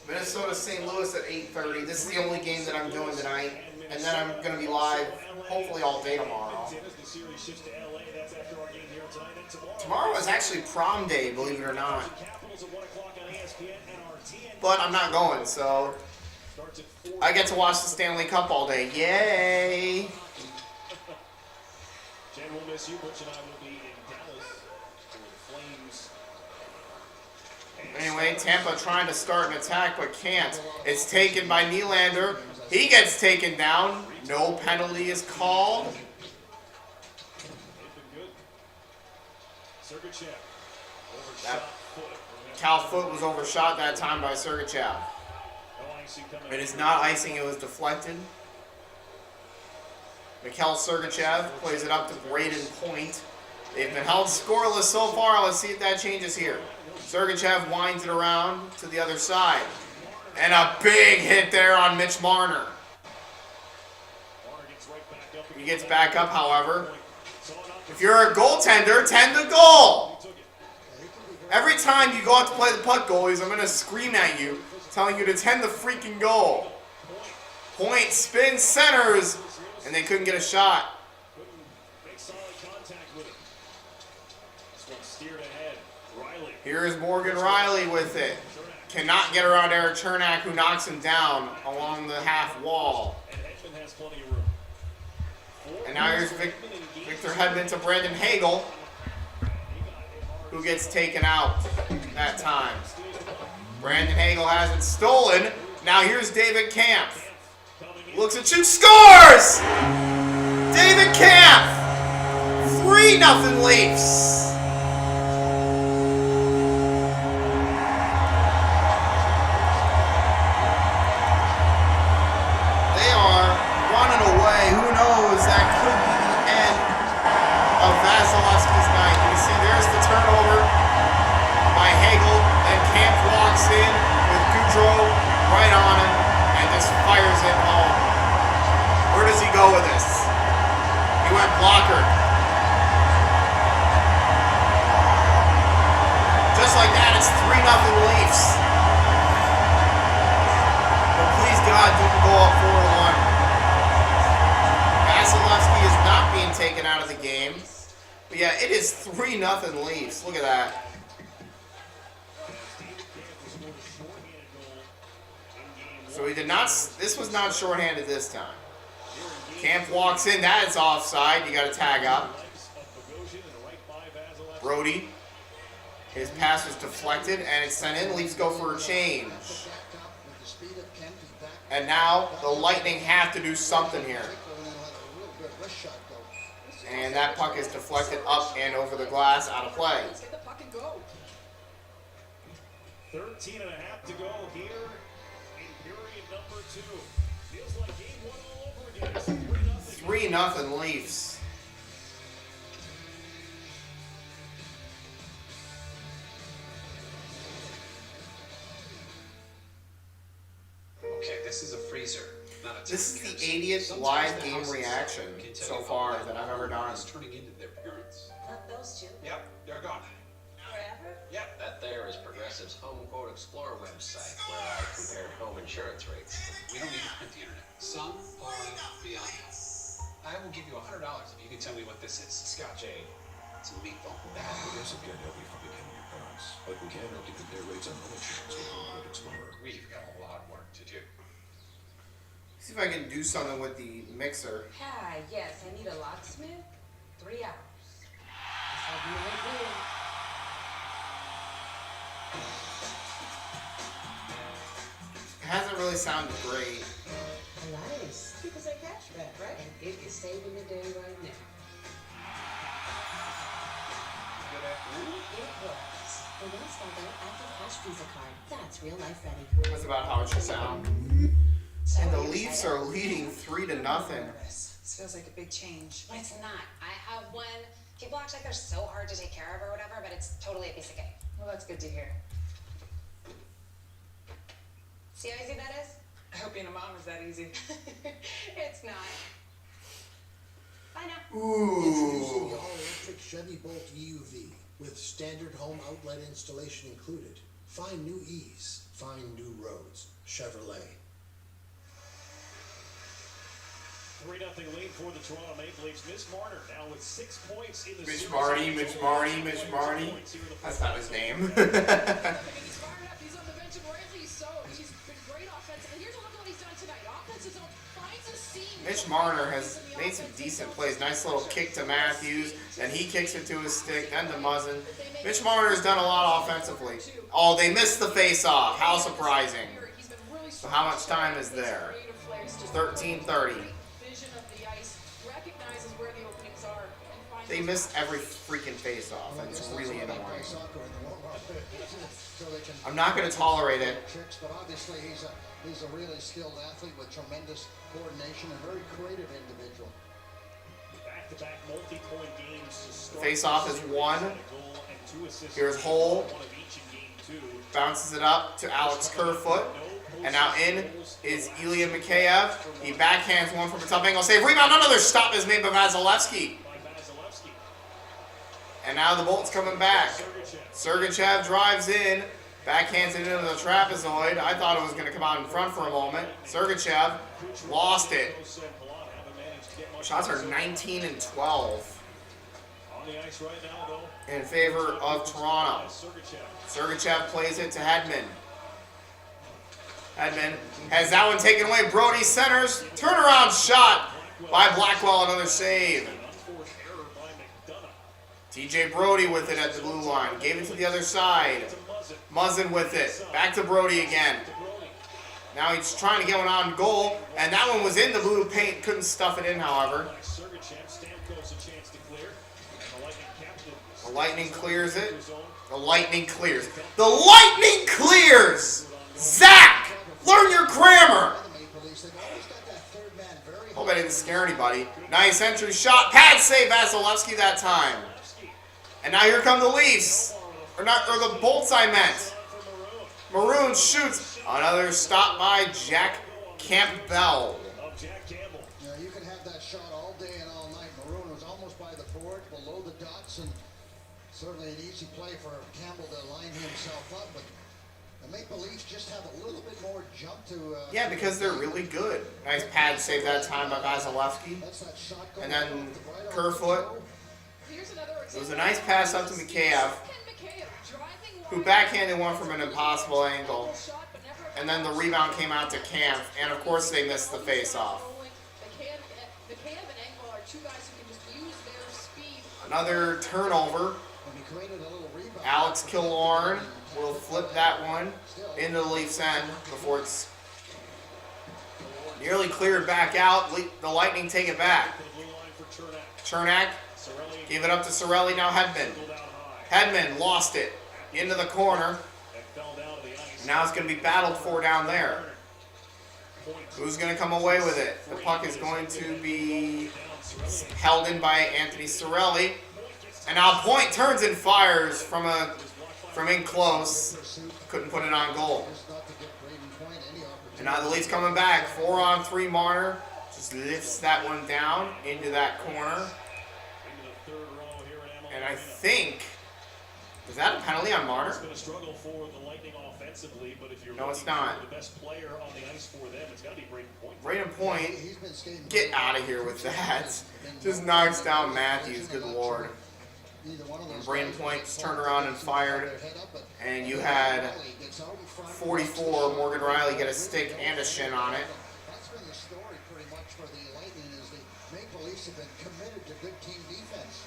Minnesota St. Louis at 8:30. This is the only game that I'm doing tonight, and then I'm going to be live hopefully all day tomorrow. Tomorrow is actually prom day, believe it or not. But I'm not going, so I get to watch the Stanley Cup all day. Yay! Jen, we'll miss you. Butch and I will be in Dallas for the Flames. Anyway, Tampa trying to start an attack but can't. It's taken by Nylander. He gets taken down. No penalty is called. That Cal Foot was overshot that time by Sergachev. It is not icing, it was deflected. Mikhail Sergachev plays it up to Braden Point. They've been held scoreless so far. Let's see if that changes here. Sergachev winds it around to the other side. And a big hit there on Mitch Marner. He gets back up, however. If you're a goaltender, tend the goal. Every time you go out to play the puck, goalies, I'm going to scream at you, telling you to tend the freaking goal. Point, spin, centers, and they couldn't get a shot. Couldn't make solid contact with it. This one steered ahead. Riley. Here's Morgan Riley with it. Cannot get around Eric Chernak, who knocks him down along the half wall. And Hedman has plenty of room. And now here's Victor Hedman to Brandon Hagel, who gets taken out that time. Brandon Hagel has it stolen. Now here's David Camp. Looks at shoots, scores! David Camp! 3-0 Leafs. They are running away. Who knows? That could be the end of Vasilevsky's night. You see, there's the turnover by Hagel. Then Camp walks in with Goudreau right on him and just fires it home. Where does he go with this? He went blocker. Just like that, it's 3-0 Leafs. But please God, don't go up 4-1. Vasilevsky is not being taken out of the game. But yeah, it is 3-0 Leafs. Look at that. So he did not. This was not shorthanded this time. Camp walks in. That is offside. You got to tag up. Brody. His pass was deflected and it's sent in. Leafs go for a change. And now the Lightning have to do something here. And that puck is deflected up and over the glass, out of play. 13 and a half to go here in period number 2. Feels like game 1 all over again. It's 3-0 Leafs. Okay, this is a freezer, not a This is the 80th live game reaction so far that I've ever done. turning into their parents. Not those two. Yep, they're gone. Forever? Yep, that there is Progressive's Home Quote Explorer website where I compared home insurance rates. We don't need to print the internet. Some are beyond us. I will give you $100 if you can tell me what this is. Scotch aid. It's a meatball. Progressive can't help you from becoming your parents, but we can help you compare rates on home insurance with Home Quote Explorer. We've got a lot of work to do. See if I can do something with the mixer. Hi, yes, I need a locksmith. 3 hours. I have no idea. It hasn't really sounded great. Nice. People say cashback, right? And it is saving the day right now. Good afternoon. It works. The OneStar Go Active Cash Visa card. That's real life ready. That's about how it should sound. And the Leafs are leading 3-0. This feels like a big change. But it's not. I have one. People act like they're so hard to take care of or whatever, but it's totally a piece of cake. Well, that's good to hear. See how easy that is? I hope being a mom is that easy. It's not. Bye now. Introducing the all-electric Chevy Bolt EUV with standard home outlet installation included. Find new ease. Find new roads. Chevrolet. 3-0 lead for the Toronto Maple Leafs. Mitch Marner now with 6 points in the Mitch series. Marty, Mitch Marty, Mitch Marty. That's not his name. He's fired up. He's on the bench, and rightly so. He's been great offensively. Here's a look at what he's done tonight. Offensive zone finds a seam. Mitch Marner has made some decent plays. Nice little kick to Matthews. Then he kicks it to his stick. Then to Muzzin. Mitch Marner has done a lot offensively. Oh, they missed the face-off. How surprising. So how much time is there? 13:30. They miss every freaking face-off, and it's really annoying. I'm not going to tolerate it. But obviously he's a really skilled athlete with tremendous coordination and very creative individual. Back-to-back multi-point games to start. Face-off is 1. Here's Hole. Bounces it up to Alex Kerfoot. And now in is Ilya Mikheyev. He backhands one from a tough angle save. Rebound, another stop is made by Vasilevsky. And now the Bolts coming back. Sergachev drives in. Backhands it into the trapezoid. I thought it was going to come out in front for a moment. Sergachev lost it. Shots are 19 and 12 in favor of Toronto. Sergachev plays it to Hedman. Hedman has that one taken away. Brody centers. Turnaround shot by Blackwell. Another save. TJ Brody with it at the blue line. Gave it to the other side. Muzzin with it. Back to Brody again. Now he's trying to get one on goal. And that one was in the blue paint. Couldn't stuff it in, however. The Lightning clears it. The Lightning clears. The Lightning clears! Zach! Learn your grammar! Hope I didn't scare anybody. Nice entry shot. Pad save Vasilevsky that time. And now here come the Leafs. Or the Bolts I meant. Maroon shoots. Another stop by Jack Campbell. Yeah, you can have that shot all day and all night. Maroon was almost by the board, below the dots, and certainly an easy play for Campbell to line himself up. But the Maple Leafs just have a little bit more jump to... yeah, because they're really good. Nice pad save that time by Vasilevsky. And then Kerfoot. It was a nice pass up to Mikheyev, who backhanded one from an impossible angle. And then the rebound came out to Camp, and of course they missed the face-off. Another turnover. Alex Killorn will flip that one into the Leafs' end before it's nearly cleared back out. The Lightning take it back. Chernak gave it up to Cirelli, now Hedman. Hedman lost it into the corner. Now it's going to be battled for down there. Who's going to come away with it? The puck is going to be held in by Anthony Cirelli. And now Point turns and fires from in close. Couldn't put it on goal. And now the Leafs coming back. 4-on-3 Marner. Just lifts that one down into that corner. And I think... is that a penalty on Marner? No, it's not. Brayden Point, get out of here with that. Just knocks down Matthews, good lord. And Brayden Point just turned around and fired. And you had 44, Morgan Riley get a stick and a shin on it. That's been the story pretty much for the Lightning, is the Maple Leafs have been committed to good team defense.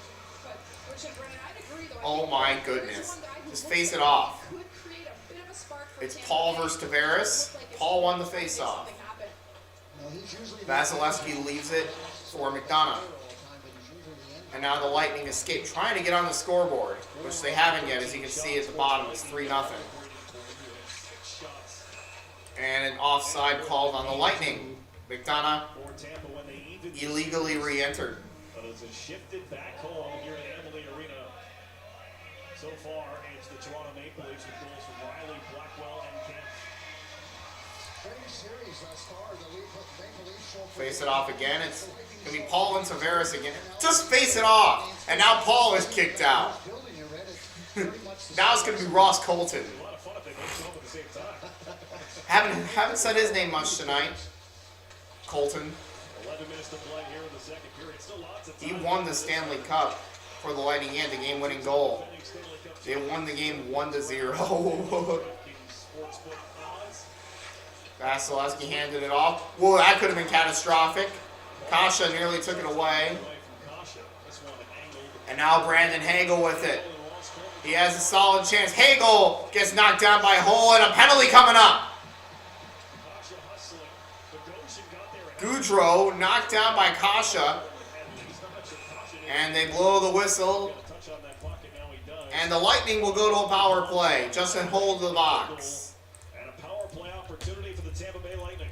Oh my goodness. Just face it off. It's Paul versus Tavares. Paul won the face-off. Vasilevsky leaves it for McDonough. And now the Lightning escape, trying to get on the scoreboard, which they haven't yet. As you can see at the bottom, it's 3-0. And an offside called on the Lightning. McDonough illegally re-entered. It's a shifted back home here at Amalie Arena. So far, it's the Toronto Maple Leafs with goals from Riley, Blackwell, and Kemp. Face it off again. It's going to be Paul and Tavares again. Just face it off. And now Paul is kicked out. Now it's going to be Ross Colton. Haven't said his name much tonight. Colton. 11 minutes to play here in the second period. Still lots of He won the Stanley Cup for the Lightning and the game-winning goal. They won the game 1-0. Vasilevsky handed it off. Whoa, that could have been catastrophic. Kasha nearly took it away. And now Brandon Hagel with it. He has a solid chance. Hagel gets knocked down by Hull, and a penalty coming up. Goudreau knocked down by Kasha. And they blow the whistle. And the Lightning will go to a power play. Justin hold the box. And a power play opportunity for the Tampa Bay Lightning.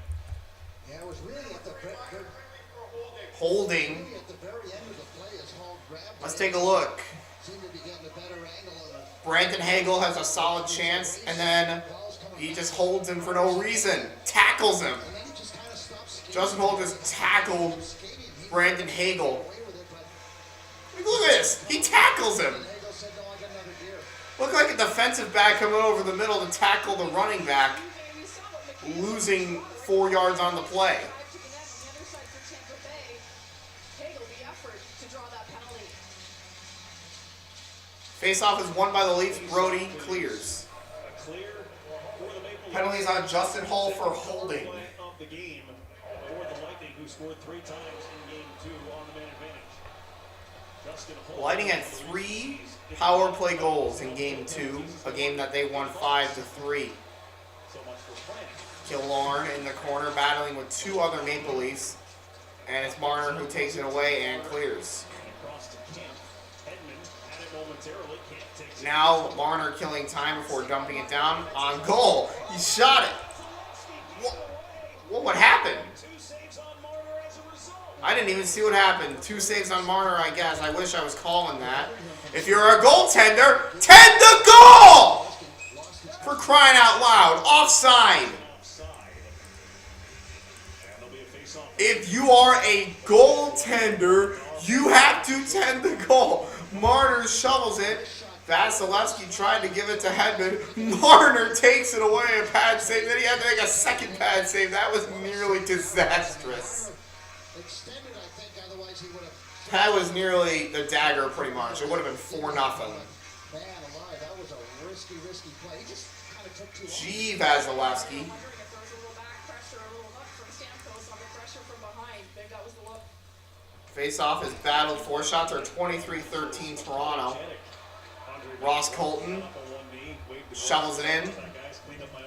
Yeah, it was really at the holding. at the very end of the play as Hall grabbed it. Let's take a look. Seemed to be getting a better angle on it. Brandon Hagel has a solid chance, and then he just holds him for no reason. Tackles him. Justin Holt just tackled Brandon Hagel. Look at this. He tackles him. Looked like a defensive back coming over the middle to tackle the running back, losing 4 yards on the play. Face-off is won by the Leafs. Brody clears. Penalties on Justin Hull for holding. Of the game for the Lightning, who scored 3 times in game 2 on the man advantage. Justin Hull. Lightning had 3 power play goals in game 2, a game that they won 5-3. So much for planning. Killorn in the corner battling with 2 other Maple Leafs, and it's Marner who takes it away and clears. Across to Kemp. Hedman had it momentarily. Kemp takes it. Now Marner killing time before dumping it down on goal. He shot it. What happened? 2 saves on Marner as a result. I didn't even see what happened. 2 saves on Marner, I guess. I wish I was calling that. If you're a goaltender, tend the goal! For crying out loud. Offside. If you are a goaltender, you have to tend the goal. Marner shovels it. Vasilevsky tried to give it to Hedman. Marner takes it away, a pad save. Then he had to make a second pad save. That was nearly disastrous. That was nearly the dagger, pretty much. It would have been 4-0. Man alive, that was a risky play. He just kind of took too long. Gee, Vasilevsky. Face-off is battled. 4 shots are 23-13 Toronto. Ross Colton shovels it in.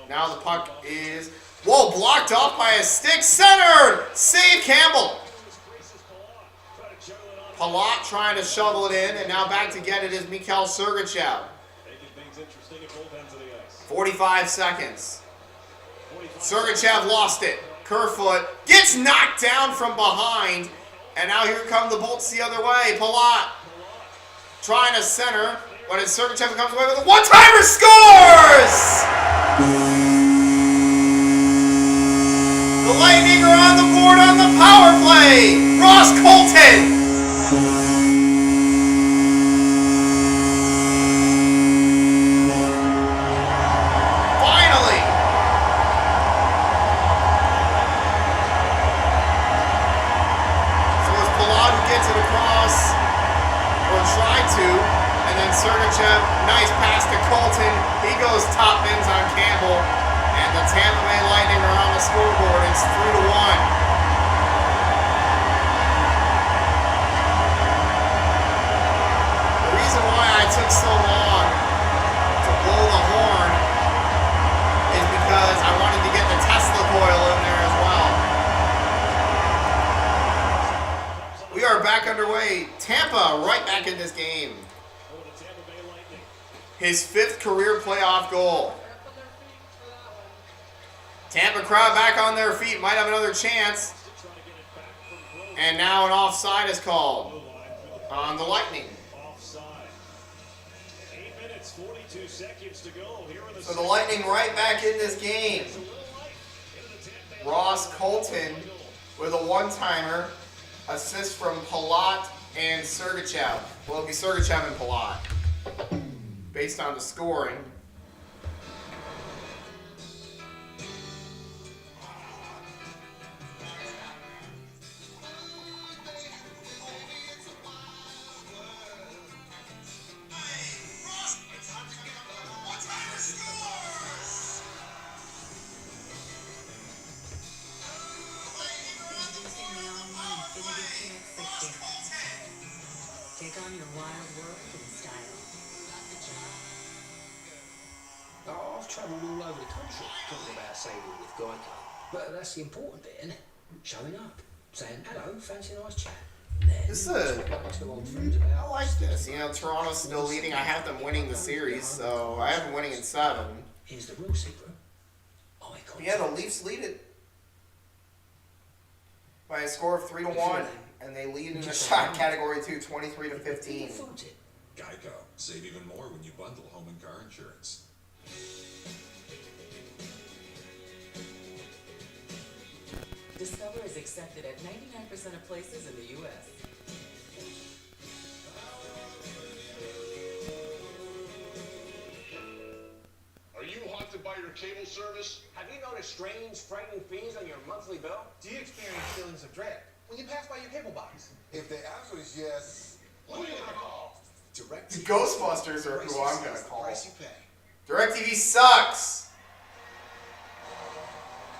Now the puck is... Whoa, blocked off by a stick. Centered! Save Campbell. Palat trying to shovel it in, and now back to get it is Mikhail Sergachev. 45 seconds. Sergachev lost it. Kerfoot gets knocked down from behind, and now here come the Bolts the other way. Palat trying to center, but as Sergachev comes away with a one-timer, scores! The Lightning are on the board on the power play. Ross Colton. Finally. So it's Palat who gets it across, or tried to, and then Sergachev, nice pass to Colton. He goes top bins on Campbell, and the Tampa Bay Lightning are on the scoreboard. It's 3-1. The reason why I took so long to blow the horn is because I wanted to get the Tesla coil in there as well. We are back underway. Tampa right back in this game. His 5th career playoff goal. Tampa crowd back on their feet, might have another chance. And now an offside is called on the Lightning. Offside. 8 minutes, 42 seconds to go here in the So the Lightning right back in this game. Ross Colton with a one-timer. Assist from Palat and Sergachev. Well, it'll be Sergachev and Palat, based on the scoring. Take on your wild world in style. I've travelled all over the country talking about saving with Geico. But that's the important bit, isn't it? Showing up, saying, hello, fancy a nice chat. This is I like this. You know, Toronto's still leading. I have them winning the series, so I have them winning in 7. Here's the real secret. Yeah, the Leafs lead it by a score of 3-1, and they lead in the shot category too, 23-15. Geico. Save even more when you bundle home and car insurance. Discover is accepted at 99% of places in the U.S. cable service? Have you noticed strange, frightening fees on your monthly bill? Do you experience feelings of dread when you pass by your cable box? If the answer is yes, Who are you gonna call? The Ghostbusters are who I'm gonna call. Price you pay. DirecTV sucks.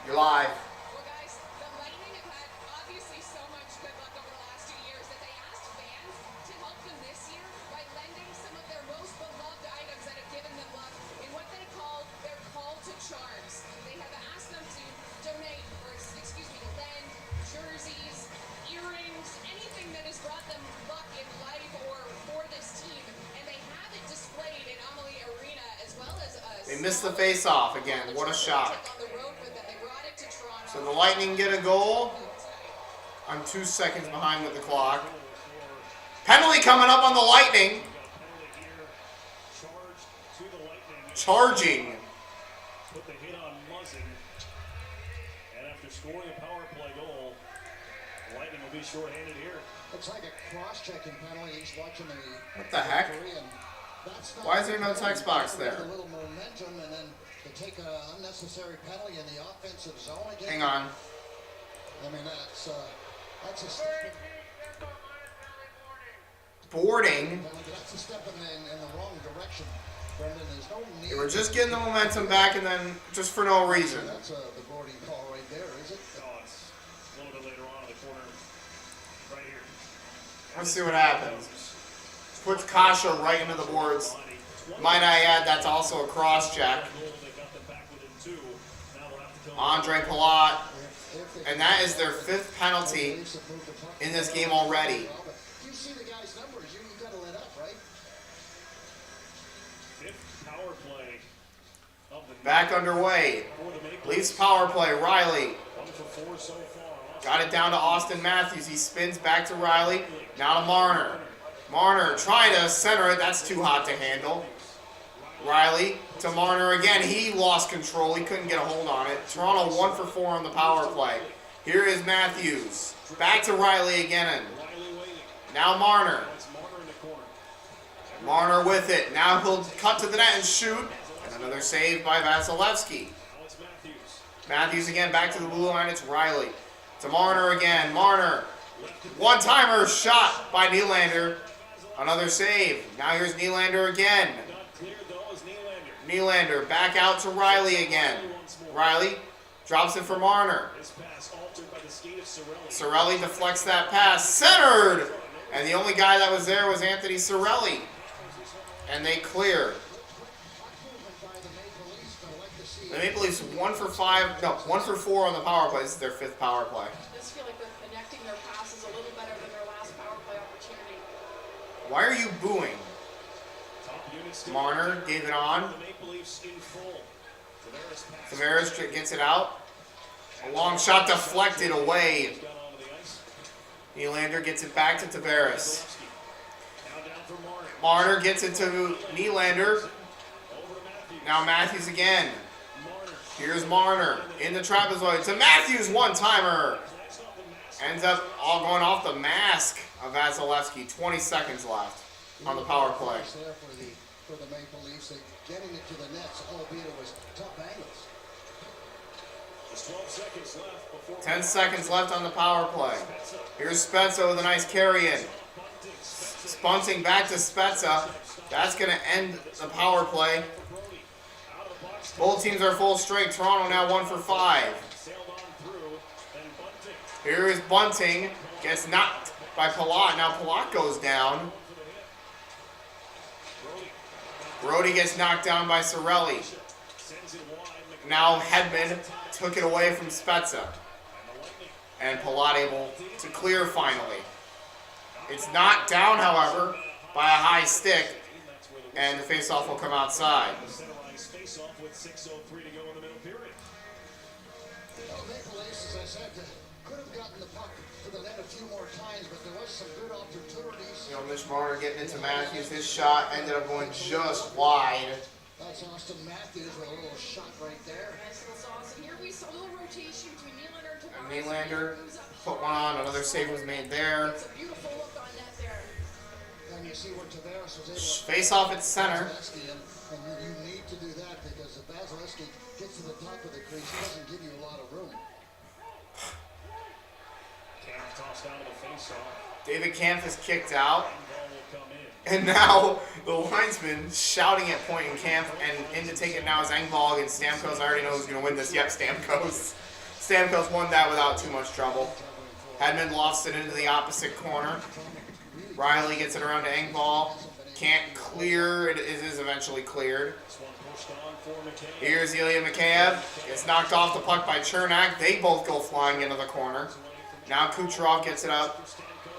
You're live. Well, guys, the Lightning have had obviously so much good luck over the last 2 years that they asked fans to help them this year by lending some of their most beloved items that have given them luck in what they call their call to charms. They have asked them to donate, or excuse me, to lend jerseys, earrings, anything that has brought them luck in life or for this team, and they have it displayed in Amalie Arena as well as They missed the face-off again. What a shock. So the Lightning get a goal. I'm 2 seconds behind with the clock. Penalty coming up on the Lightning. Charging. Put the hit on Muzzin. And after scoring a power play goal, the Lightning will be shorthanded here. Looks like a cross-checking penalty. He's watching the. What the heck? Why is there no text box there? A little momentum, and then to take an unnecessary penalty in the offensive zone again. Hang on. I mean, that's a step. Boarding. That's a step in the wrong direction. Brendan, there's no need. They were just getting the momentum back, and then just for no reason. That's the boarding call right there, is it? No, it's a little bit later on in the corner. Right here. Let's see what happens. Puts Kasha right into the boards. Might I add, that's also a cross-check. Andre Palat. And that is their 5th penalty in this game already. You see the guy's numbers, you got to let up, right? 5th power play of the Back underway. Leafs power play. Riley. 1 for 4 so far. Got it down to Austin Matthews. He spins back to Riley. Now to Marner. Marner trying to center it. That's too hot to handle. Riley to Marner again. He lost control. He couldn't get a hold on it. Toronto 1 for 4 on the power play. Here is Matthews. Back to Riley again. Now Marner. Marner with it. Now he'll cut to the net and shoot. And another save by Vasilevsky. Matthews again back to the blue line. It's Riley. To Marner again. Marner. One-timer shot by Nylander. Another save. Now here's Nylander again. Nylander back out to Riley again. Riley drops it for Marner. Cirelli deflects that pass. Centered! And the only guy that was there was Anthony Cirelli. And they clear. The Maple Leafs 1 for 4 on the power play. This is their 5th power play. I just feel like they're connecting their passes a little better than their last power play opportunity. Why are you booing? Marner gave it on. Tavares gets it out. A long shot deflected away. Nylander gets it back to Tavares. Marner gets it to Nylander. Now Matthews again. Here's Marner in the trapezoid to Matthews, one-timer. Ends up all going off the mask of Vasilevsky. 20 seconds left on the power play. For the Maple Leafs, getting it to the nets, albeit it was tough angles. There's 12 seconds left before 10 seconds left on the power play. Here's Spezza with a nice carry-in. Spunting back to Spezza. That's going to end the power play. Both teams are full strength. Toronto now 1 for 5. Here is Bunting. Gets knocked by Palat. Now Palat goes down. Brody gets knocked down by Cirelli. Now Hedman took it away from Spezza. And Palat able to clear finally. It's knocked down, however, by a high stick. And the faceoff will come outside. Face-off with 6:03 to go in the middle period. Well, Maple Leafs, as I said, could have gotten the puck to the net a few more times, but there was some good opportunities. You know, Mitch Marner getting into Matthews. His shot ended up going just wide. That's Austin Matthews with a little shot right there. Nice little sauce. And here we saw a little rotation between Nylander and Tavares. Nylander put one on. Another save was made there. It's a beautiful look on net there. And And you see where Tavares was able to Face off at center. And you need to do that because if Vasilevsky gets to the top of the crease, he doesn't give you a lot of room. Camp tossed out of the face-off. David Kampf is kicked out. Ball will come in. And now the linesman shouting at point and Kampf, and in to take it now is Engvall against Stamkos. I already know who's going to win this. Yep, Stamkos. Stamkos won that without too much trouble. Hedman lost it into the opposite corner. Riley gets it around to Engvall. Can't clear. It is eventually cleared. Here's Ilya Mikheyev. Gets knocked off the puck by Chernak. They both go flying into the corner. Now Kucherov gets it up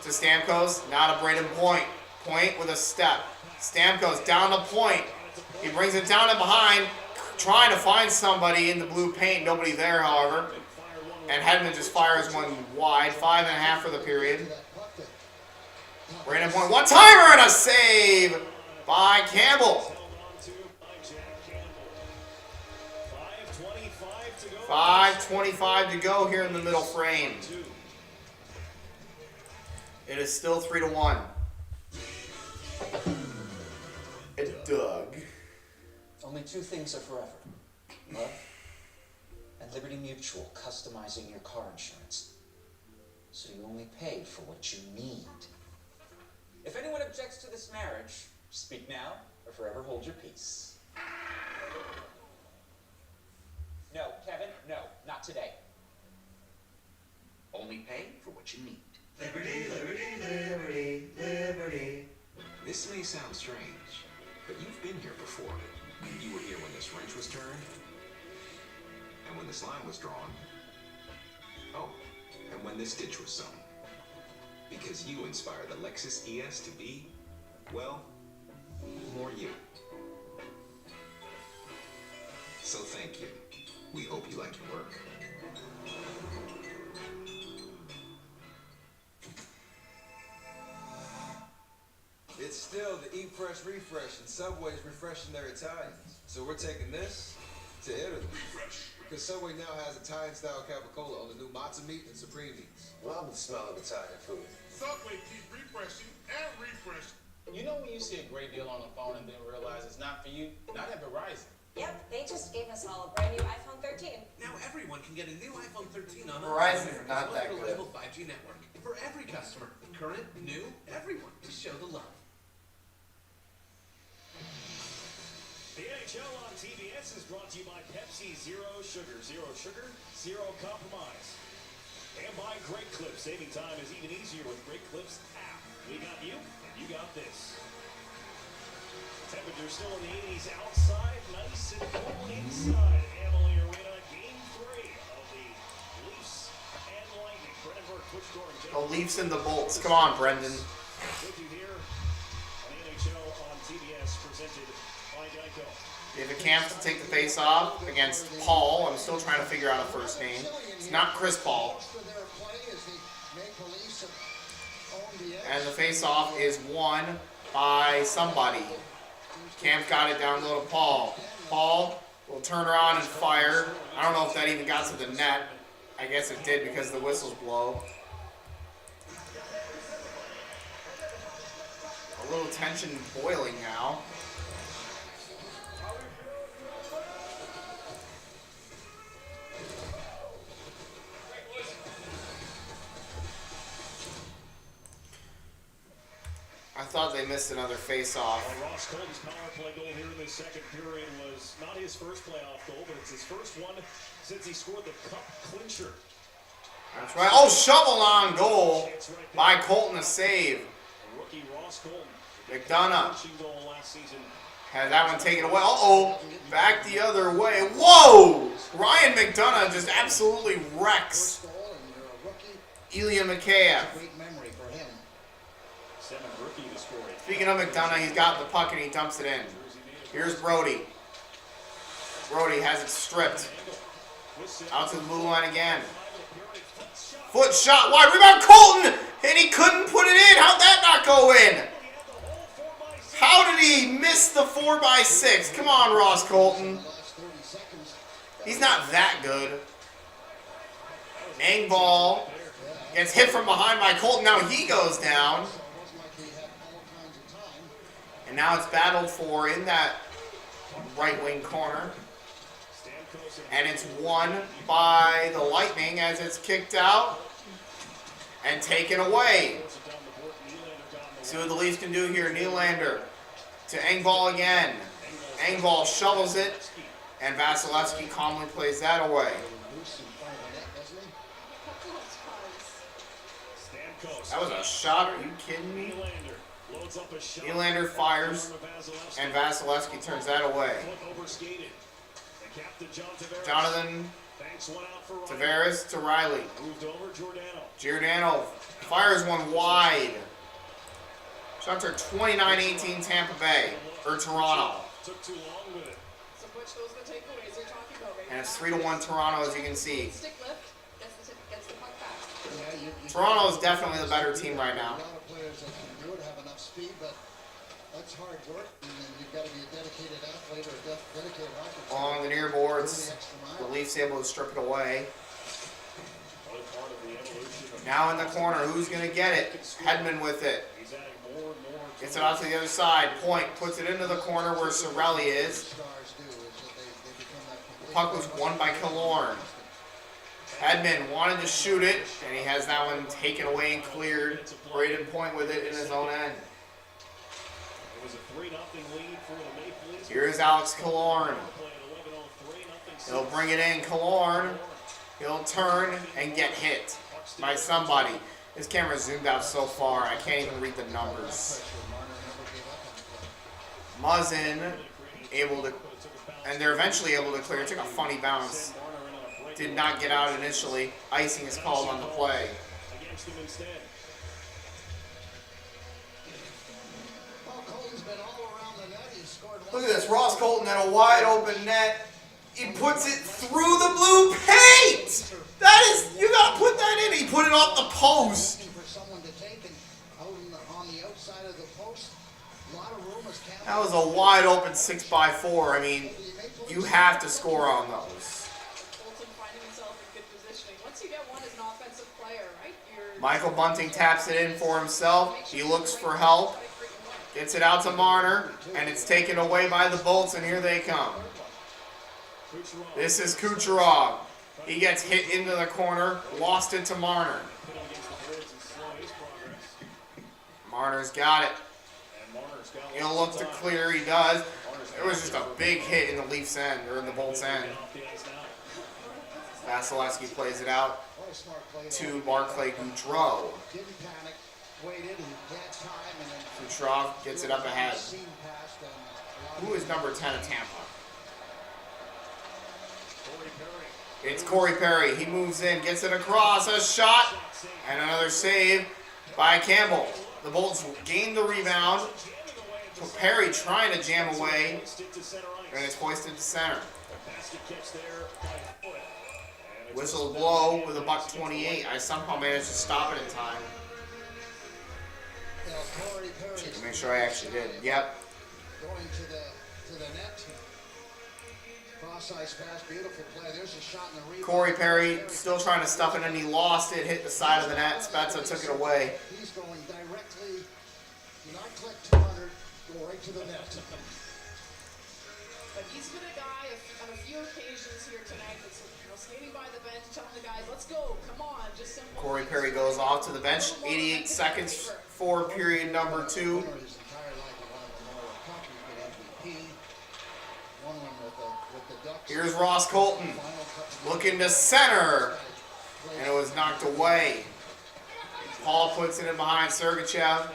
to Stamkos. Now to Braden Point. Point with a step. Stamkos down the point. He brings it down and behind. Trying to find somebody in the blue paint. Nobody there, however. And Hedman just fires one wide. 5.5 for the period. Brandon Point, one-timer and a save by Campbell. 5:25 to go here in the middle frame. It is still 3-1. And Doug. Only two things are forever. Love and Liberty Mutual customizing your car insurance. So you only pay for what you need. If anyone objects to this marriage, speak now or forever hold your peace. No, Kevin, no, not today. Only pay for what you need. Liberty, liberty, liberty, liberty. This may sound strange, but you've been here before. You were here when this wrench was turned, and when this line was drawn. Oh, and when this ditch was sown. Because you inspired the Lexus ES to be, well, more you. So thank you. We hope you like your work. It's still the Eat Fresh Refresh, and Subway's refreshing their Italians. So we're taking this to Italy. Because Subway now has Italian-style capicola on the new matzo meat and supreme meats. Love the smell of Italian food. Subway keep refreshing and refreshing. You know when you see a great deal on the phone and then realize it's not for you? Not at Verizon. Yep, they just gave us all a brand new iPhone 13. Now everyone can get a new iPhone 13 on Verizon's not that good. reliable 5G network for every customer, current, new, everyone, to show the love. The NHL on TBS is brought to you by Pepsi Zero Sugar. Zero sugar, zero compromise. And by Great Clips. Saving time is even easier with Great Clips app. We got you, and you got this. Temperature still in the 80s outside, nice and cool inside. Amalie Arena, Game 3 of the Leafs and Lightning. Brendan Burke, Twitch scoring. The Leafs and the Bolts. Come on, Brendan. With you here on the NHL on TBS, presented by Geico. David Kampf to take the face off against Paul. I'm still trying to figure out a first name. It's not Chris Paul. And the face off is won by somebody. Kampf got it down low to Paul. Paul will turn around and fire. I don't know if that even got to the net. I guess it did because the whistles blow. A little tension boiling now. I thought they missed another face-off. Ross Colton's power play goal here in the second period was not his first playoff goal, but it's his first one since he scored the cup clincher. That's right. Oh, shovel on goal by Colton, a save. Rookie Ross Colton. McDonough Goal last season. had that one taken away. Uh-oh, back the other way. Whoa! Ryan McDonough just absolutely wrecks Ilya Mikheyev. Speaking of McDonough, he's got the puck and he dumps it in. Here's Brody. Brody has it stripped. Out to the blue line again. Foot shot wide. Rebound Colton! And he couldn't put it in. How'd that not go in? How did he miss the 4x6? Come on, Ross Colton. He's not that good. Engvall gets hit from behind by Colton. Now he goes down. And now it's battled for in that right wing corner. And it's won by the Lightning as it's kicked out and taken away. See what the Leafs can do here. Nylander to Engvall again. Engvall shovels it, and Vasilevsky calmly plays that away. That was a shot. Are you kidding me? Nylander fires, and Vasilevsky turns that away. Jonathan Tavares to Riley. Giordano fires one wide. Shots are 29-18 Tampa Bay, or Toronto. And it's 3-1 Toronto, as you can see. Toronto is definitely the better team right now. A lot of players that can do it, have enough speed, but that's hard work, and you've got to be a dedicated athlete or a dedicated hockey player. Along the near boards, the Leafs able to strip it away. Now in the corner, who's going to get it? Hedman with it. Gets it out to the other side. Point puts it into the corner where Cirelli is. The puck was won by Killorn. Hedman wanted to shoot it, and he has that one taken away and cleared. Braden Point with it in his own end. Here's Alex Killorn. He'll bring it in. Killorn. He'll turn and get hit by somebody. This camera zoomed out so far, I can't even read the numbers. Muzzin able to, and they're eventually able to clear. It took a funny bounce. Did not get out initially. Icing is called on the play. Look at this. Ross Colton at a wide open net. He puts it through the blue paint. That is, you gotta put that in. He put it off the post. That was a wide open 6x4. I mean, you have to score on those. Michael Bunting taps it in for himself. He looks for help. Gets it out to Marner, and it's taken away by the Bolts, and here they come. This is Kucherov. He gets hit into the corner, lost it to Marner. Marner's got it. He'll look to clear, he does. It was just a big hit in the Leafs end, or in the Bolts end. Vasilevsky plays it out to Barclay Goudreau. Kucherov gets it up ahead. Who is number 10 at Tampa? It's Corey Perry. He moves in, gets it across, a shot, and another save by Campbell. The Bolts gain the rebound. Perry trying to jam away, and it's hoisted to center. Whistle blow with a $1.28. I somehow managed to stop it in time. Check to make sure I actually did. Yep. Going to the net. Cross-ice pass, beautiful play. There's a shot in the rebound. Corey Perry still trying to stuff it in. He lost it, hit the side of the net. Spezza took it away. He's going directly, not click 200, go right to the net. But he's been a guy on a few occasions here tonight that's skating by the bench, telling the guys, let's go, come on, just simple. Corey Perry goes off to the bench. 88 seconds for period number 2. Here's Ross Colton looking to center, and it was knocked away. Paul puts it in behind Sergachev,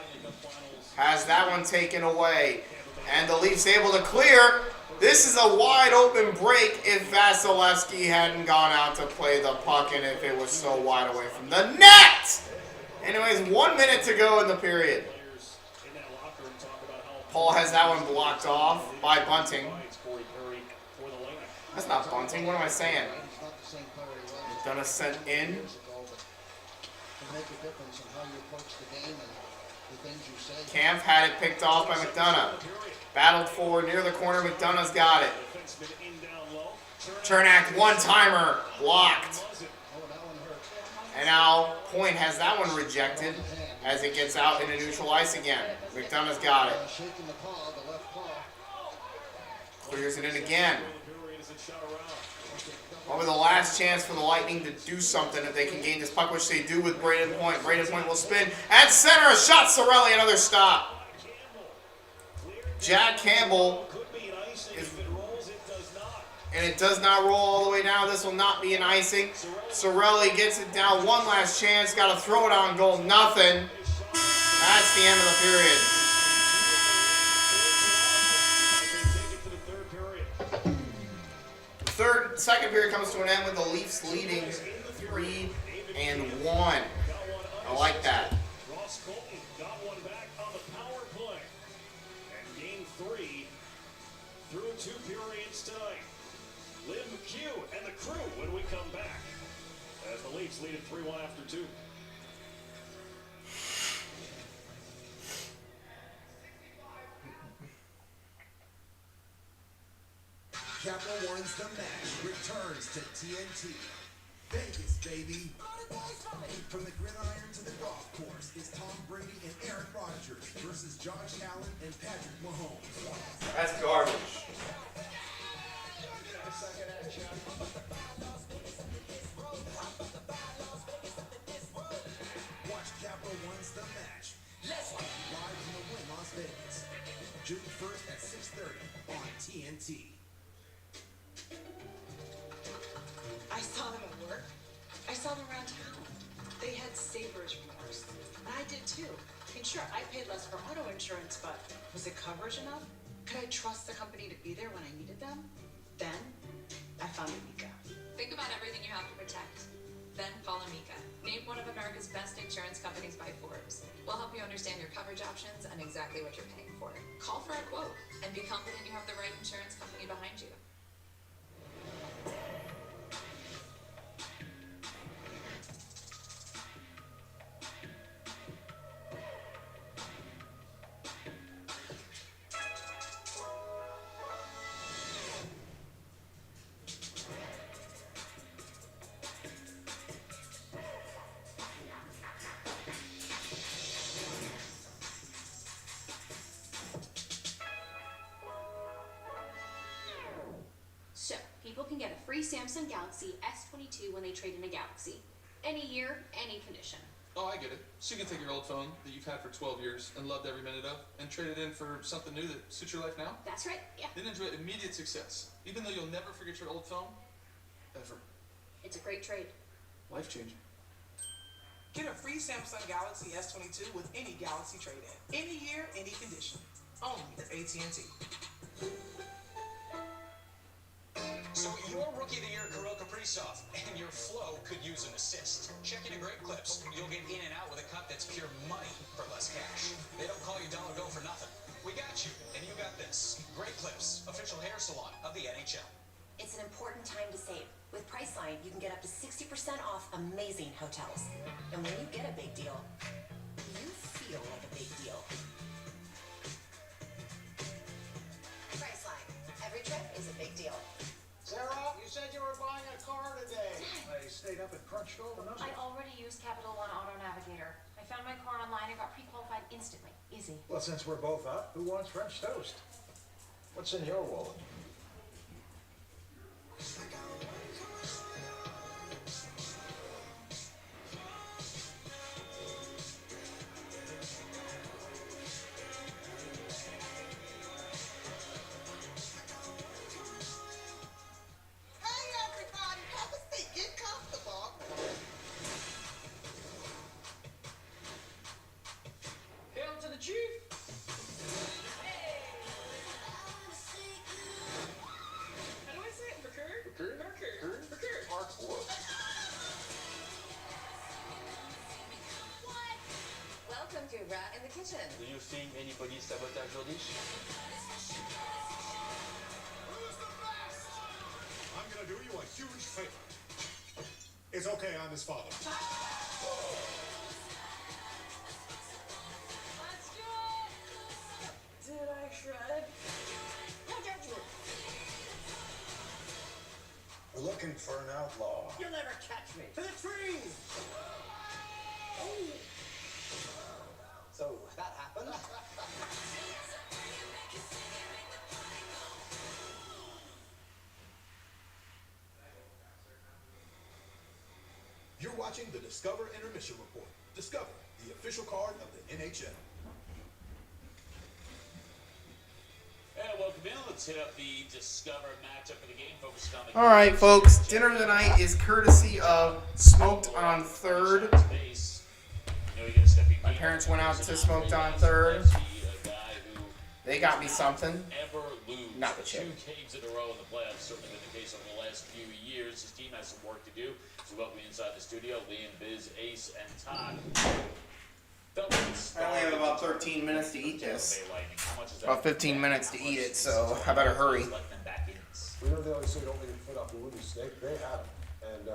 has that one taken away, and the Leafs able to clear. This is a wide open break if Vasilevsky hadn't gone out to play the puck and if it was so wide away from the net. Anyways, 1 minute to go in the period. Paul has that one blocked off by Bunting. That's not Bunting. What am I saying? McDonough sent in. Kampf had it picked off by McDonough. Battled forward near the corner. McDonough's got it. Chernak one-timer blocked. And now Point has that one rejected. as it gets out into neutral ice again. McDonough's got it. Shaking the paw, the left paw. Clears it in again. Probably the last chance for the Lightning to do something if they can gain this puck, which they do with Braden Point. Braden Point will spin at center. A shot, Sorelli, another stop. Jack Campbell is, and it does not roll all the way down. This will not be an icing. Sorelli gets it down. One last chance. Got to throw it on goal. Nothing. That's the end of the period. Second period comes to an end with the Leafs leading 3-1. I like that. Ross Colton got one back on the power play. And game 3 through 2 periods tonight. Lynn McHugh and the crew when we come back, as the Leafs lead it 3-1 after 2. Capital One's The Match returns to TNT. Vegas, baby. From the gridiron to the golf course is Tom Brady and Aaron Rodgers versus Josh Allen and Patrick Mahomes. That's garbage. Watch Capital One's The Match. Live from the Wynn Las Vegas. June 1st at 6:30 on TNT. I saw them at work. I saw them around town. They had Sabres remorse. And I did too. I mean, sure, I paid less for auto insurance, but was it coverage enough? Could I trust the company to be there when I needed them? Then, I found Amica. Think about everything you have to protect. Then call Amica. Named one of America's best insurance companies by Forbes. We'll help you understand your coverage options and exactly what you're paying for. Call for a quote and be confident you have the right insurance company behind you. So, people can get a free Samsung Galaxy S22 when they trade in a Galaxy. Any year, any condition. Oh, I get it. So you can take your old phone that you've had for 12 years and loved every minute of and trade it in for something new that suits your life now? That's right, yeah. Then enjoy immediate success, even though you'll never forget your old phone, ever. It's a great trade. Life-changing. Get a free Samsung Galaxy S22 with any Galaxy trade-in. Any year, any condition. Only at AT&T. So your Rookie of the Year, Kirill Kaprizov, and your flow could use an assist. Check into Great Clips. You'll get in and out with a cut that's pure money for less cash. They don't call you Dollar Bill for nothing. We got you, and you got this. Great Clips, official hair salon of the NHL. It's an important time to save. With Priceline, you can get up to 60% off amazing hotels. And when you get a big deal, you feel like a big deal. Priceline. Every trip is a big deal. Sarah, you said you were buying a car today. I stayed up and crunched all the numbers. I already used Capital One Auto Navigator. I found my car online and got pre-qualified instantly. Easy. Well, since we're both up, who wants French toast? What's in your wallet? Welcome to Rat in the Kitchen. Do you think anybody sabotage your dish? I'm gonna do you a huge favor. It's okay, I'm his father. Let's do it! Did I shred? No judgment. We're looking for an outlaw. You'll never catch me. To the trees! Oh. So that happened. You're watching the Discover Intermission Report. Discover, the official card of the NHL. And welcome in. Let's hit up the Discover matchup for the game. Focused on the All right, folks. Dinner tonight is courtesy of Smoked on Third. My parents went out to Smoked on Third. They got me something. Not the chip. 2 games in a row in the playoffs. Certainly been the case over the last few years. His team has some work to do. So welcome inside the studio, Liam, Biz, Ace, and Todd. I only have about 13 minutes to eat this. About 15 minutes to eat it, so I better hurry. We know they always say don't leave your foot off the wounded snake. They have it. And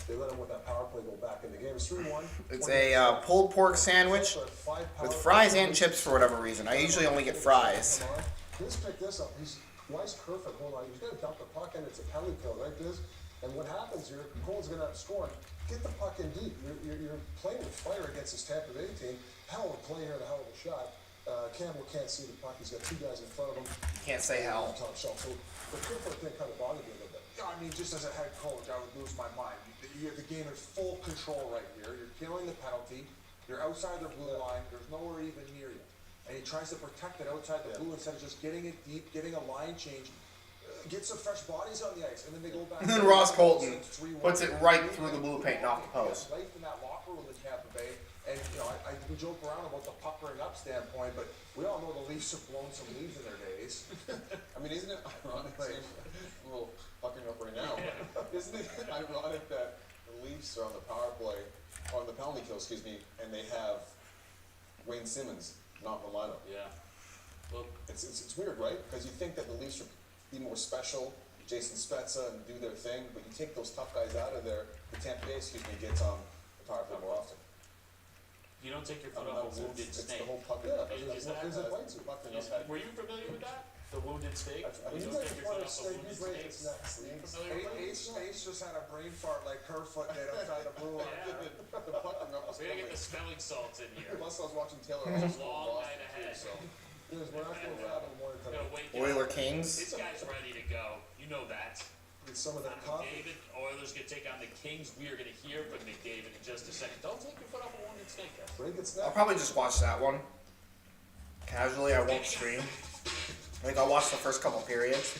they let him with that power play go back in the game. It's 3-1. It's a pulled pork sandwich with fries and chips for whatever reason. I usually only get fries. Let's pick this up. He's Weiss Kerfoot. Hold on. He's going to dump the puck and it's a penalty kill, right, Biz? And what happens here, Cole's going to have to score. Get the puck in deep. You're playing with fire against this Tampa Bay team. Hell of a play here and a hell of a shot. Campbell can't see the puck. He's got 2 guys in front of him. You can't say hell. Top shelf. So the Kerfoot thing kind of bothered me a little bit. Yeah, I mean, just as a head coach, I would lose my mind. You have the game in full control right here. You're killing the penalty. You're outside the blue line. There's nowhere even near you. And he tries to protect it outside the blue instead of just getting it deep, getting a line change. Get some fresh bodies on the ice, and then they go back. And then Ross Colton puts it right through the blue paint and off the post. Life in that locker room in Tampa Bay, and you know, we joke around about the puckering up standpoint, but we all know the Leafs have blown some leads in their days. I mean, isn't it ironic? I'm a little fucking up right now. Isn't it ironic that the Leafs are on the power play, on the penalty kill, excuse me, and they have Wayne Simmons not in the lineup? Yeah. Well, it's weird, right? Because you think that the Leafs are be more special, Jason Spezza, and do their thing, but you take those tough guys out of there, the Tampa Bay, gets on the power play more often. You don't take your foot off a wounded snake. It's the whole puck. Yeah, Were you familiar with that? The wounded snake? You don't take your foot off a wounded snake? Ace just had a brain fart like Kerfoot did outside the blue line. The pucking up was We're gonna get the smelling salts in here. Plus I was watching Taylor. It's a long night ahead. Oiler Kings. This guy's ready to go. You know that. Some of that McDavid, Oilers gonna take on the Kings. We are gonna hear from McDavid in just a second. Don't take your foot off a wounded snake, guys. I'll probably just watch that one. Casually, I won't stream. I think I'll watch the first couple periods.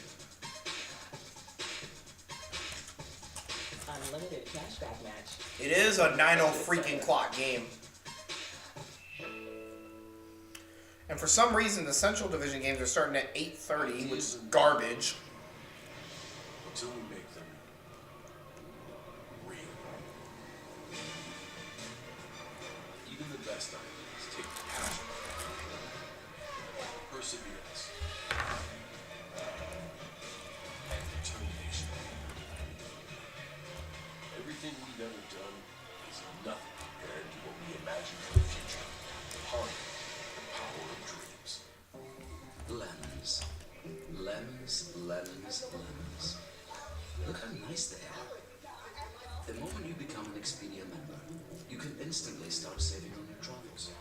Unlimited cashback match. It is a 9:00 freaking clock game. And for some reason, the Central Division games are starting at 8:30, which is garbage. Until we make them real. Even the best ideas take passion, perseverance, and determination. Everything we've ever done is nothing compared to what we imagine for the future. Harness the power of dreams. Lemons. Lemons, lemons, lemons. Look how nice they are. The moment you become an Expedia member, you can instantly start saving on your travels.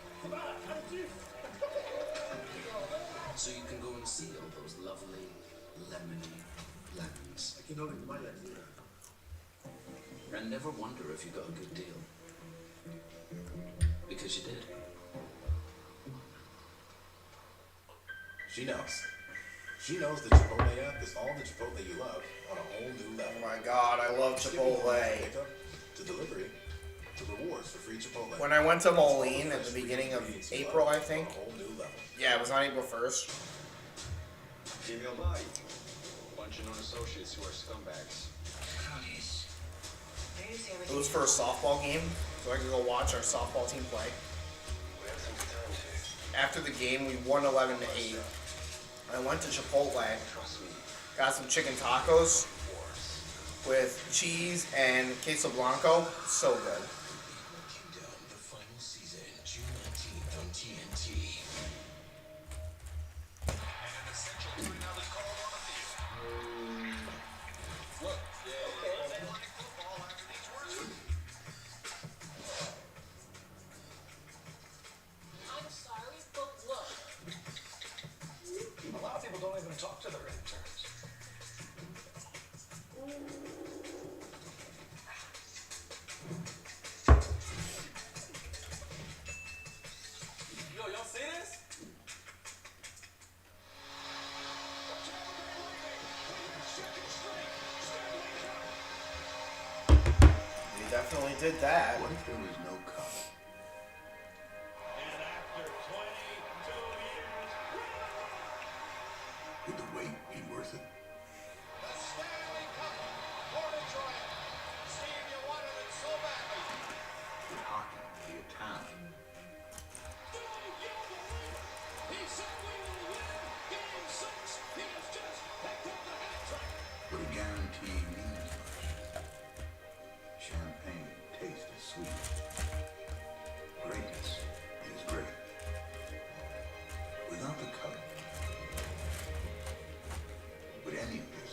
So you can go and see all those lovely, lemony lemons. And never wonder if you got a good deal. Because you did. She knows. She knows the Chipotle app is all the Chipotle you love on a whole new level. Oh my God, I love Chipotle. To delivery, to rewards for free Chipotle. When I went to Moline at the beginning of April, I think. A whole new level. Yeah, it was on April 1st. Female body. Bunch of known associates who are scumbags. It was for a softball game, so I could go watch our softball team play. After the game, we won 11-8. I went to Chipotle, got some chicken tacos with cheese and queso blanco. So good. The final season, June 19th on TNT. definitely did that. What if there was no cup? And after 22 years, Would the wait be worth it? The Stanley Cup for Detroit. Steve, you wanted it so badly. Would hockey be a town? he said we will win Game 6. He has just picked up the hat trick. Would a guarantee mean as much? Champagne tastes as sweet. Greatness is great. Without the cup, would any of this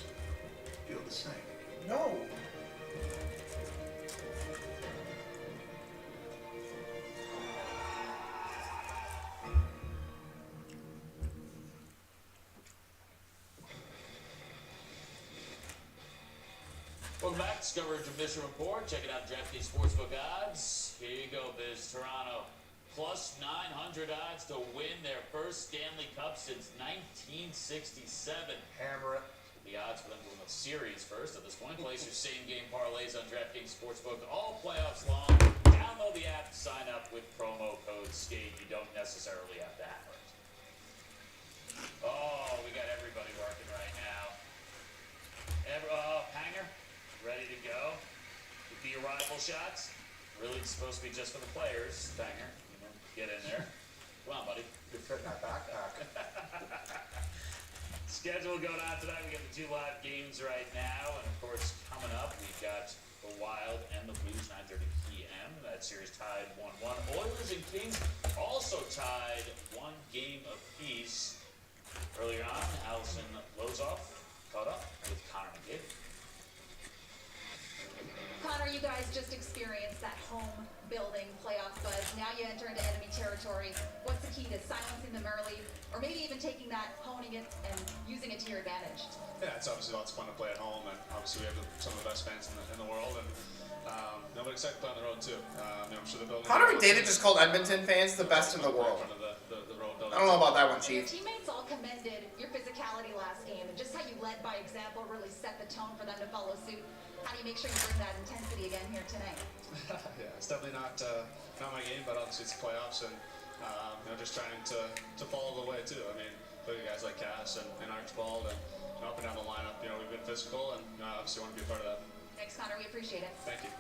feel the same? No. Welcome back. Discover Mission Report. Checking out DraftKings Sportsbook odds. Here you go, Biz. Toronto plus 900 odds to win their first Stanley Cup since 1967. Hammer it. The odds for them to win the series first at this point. Place your same-game parlays on DraftKings Sportsbook all playoffs long. Download the app to sign up with promo code SKATE. You don't necessarily have to have it. Oh, we got everybody working right now. Hanger, ready to go. With the arrival shots. Really it's supposed to be just for the players. Hanger, get in there. Come on, buddy. You're fitting that backpack. Schedule going on tonight. We got the 2 live games right now, and of course, coming up, we've got the Wild and the Blues, 9:30 p.m. That series tied 1-1. Oilers and Kings also tied 1 game apiece. Earlier on, Allison Lozoff caught up with Connor McDavid. Connor, you guys just experienced that home building playoff buzz. Now you enter into enemy territory. What's the key to silencing them early, or maybe even taking that, honing it, and using it to your advantage? Yeah, it's obviously lots of fun to play at home, and obviously we have some of the best fans in the world, and nobody excited to play on the road too. I'm sure the building. Connor McDavid just called Edmonton fans the best in the world. I don't know about that one, Your Chief. teammates all commended your physicality last game, and just how you led by example really set the tone for them to follow suit. How do you make sure you bring that intensity again here tonight? Yeah, it's definitely not my game, but obviously it's playoffs, and just trying to follow the way too. I mean, look at guys like Cass and Archibald, and up and down the lineup. We've been physical, and obviously want to be a part of that. Thanks, Connor. We appreciate it. Thank you.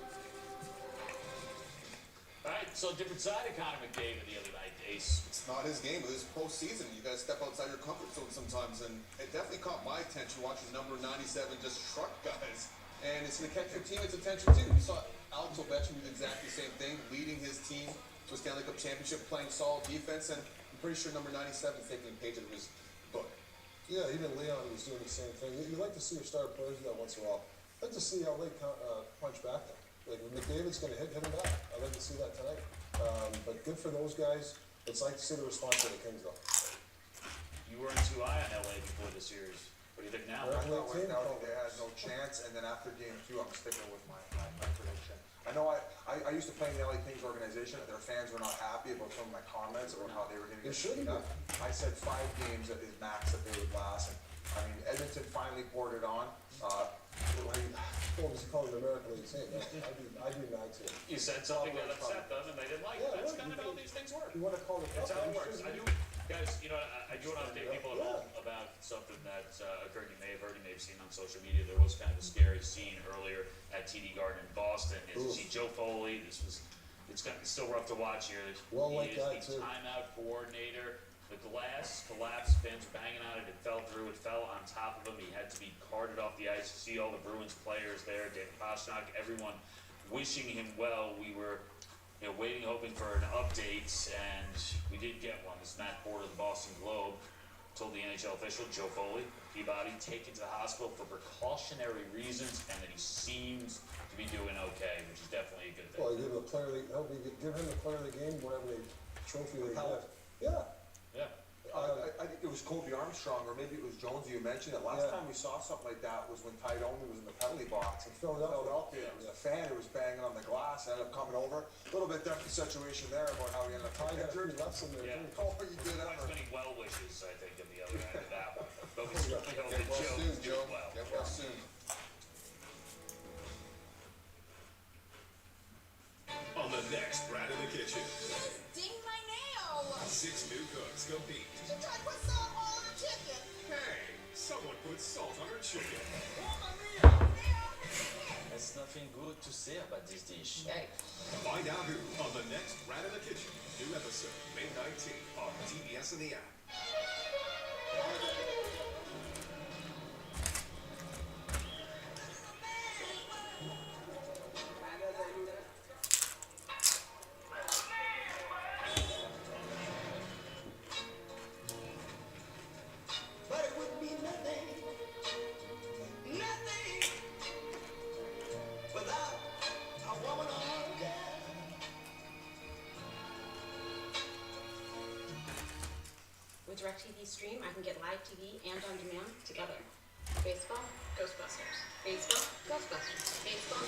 All right, so different side of Connor McDavid the other night, Ace. It's not his game, but it's postseason. You guys step outside your comfort zone sometimes, and it definitely caught my attention watching number 97 just truck guys. And it's going to catch your teammates' attention too. You saw Alex Ovechkin do exactly the same thing, leading his team to a Stanley Cup championship, playing solid defense, and I'm pretty sure number 97 is taking a page out of his book. Yeah, even Leon was doing the same thing. You like to see your star players do that once in a while. I'd like to see LA punch back there. Like, if McDavid's going to hit him back. I'd like to see that tonight. But good for those guys. It's like to see the response of the Kings, though. You weren't too high on LA before the series. What do you think now? I thought right now they had no chance, and then after game 2, I'm sticking with my prediction. I know I used to play in the LA Kings organization, and their fans were not happy about some of my comments about how they were going to get beat up. I said 5 games is max that they would last, and I mean, Edmonton finally poured it on. What was he calling the American League team? I'd be mad too. You said something that upset them, and they didn't like it. That's kind of how these things work. You want to call it? That's how it works. I do, guys. I do want to update people at home about something that occurred. You may have heard, you may have seen on social media. There was kind of a scary scene earlier at TD Garden in Boston. You see Joe Foley. It's still rough to watch here. He is the timeout coordinator. The glass collapsed, fans were banging on it, it fell through, it fell on top of him, he had to be carted off the ice. You see all the Bruins players there, David Pastrnak, everyone wishing him well. We were waiting, hoping for an update, and we did get one. This is Matt Porter of the Boston Globe told the NHL official, Joe Foley, Peabody, taken to the hospital for precautionary reasons, and that he seems to be doing okay, which is definitely a good thing. Well, give him the player of the game, whatever trophy they get. Yeah. Yeah. I think it was Kobe Armstrong, or maybe it was Jones you mentioned it. Last time we saw something like that was when Tydone was in the penalty box in Philadelphia. It was a fan who was banging on the glass, ended up coming over. A little bit different situation there about how he ended up getting injured. Oh, you did that. Many well wishes, I think, on the other end of that one. But we certainly hope that Joe is doing well. Get well soon. chicken. There's nothing good to say about this dish. Find out who on the next Rat in the Kitchen. New episode May 19th on TBS and the app. But it would be nothing, nothing without a woman on down. With DirecTV Stream, I can get live TV and on demand together. Baseball, Ghostbusters. Baseball, Ghostbusters. Baseball.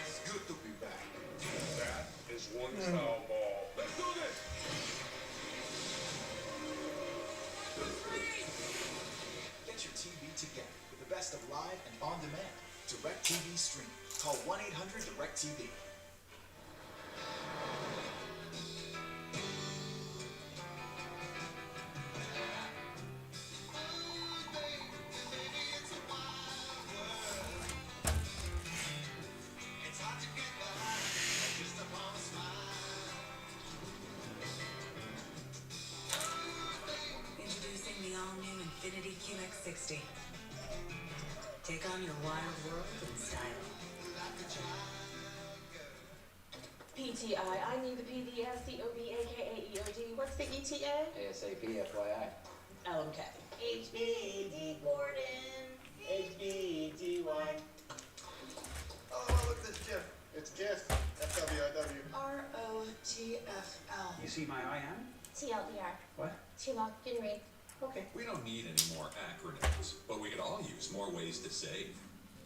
It's good to be back. That is one foul ball. Let's do this! Get your TV together with the best of live and on demand. DirecTV Stream. Call 1-800-DirecTV. Introducing the all-new Infiniti QX60. Take on your wild world in style. PTI, I need the PDS, COB, AKA EOD. What's the ETA? ASAP, FYI. LMK. HBD Gordon. HBDY. Oh, look at this GIF. It's GIF. FWIW. ROTFL. You see my IM? TLDR. What? T-Lock, can you read? Okay. We don't need any more acronyms, but we could all use more ways to save.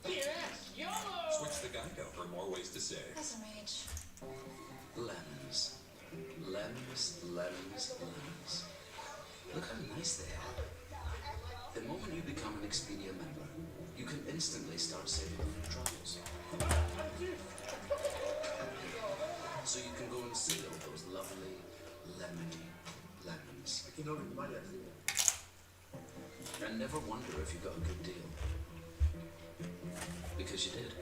Yes, YOLO! Switch to Geico for more ways to save. SMH. Lemons. Lemons, lemons, lemons. Look how nice they are. The moment you become an Expedia member, you can instantly start saving on your travels. So you can go and see all those lovely, lemony lemons. And never wonder if you got a good deal. Because you did.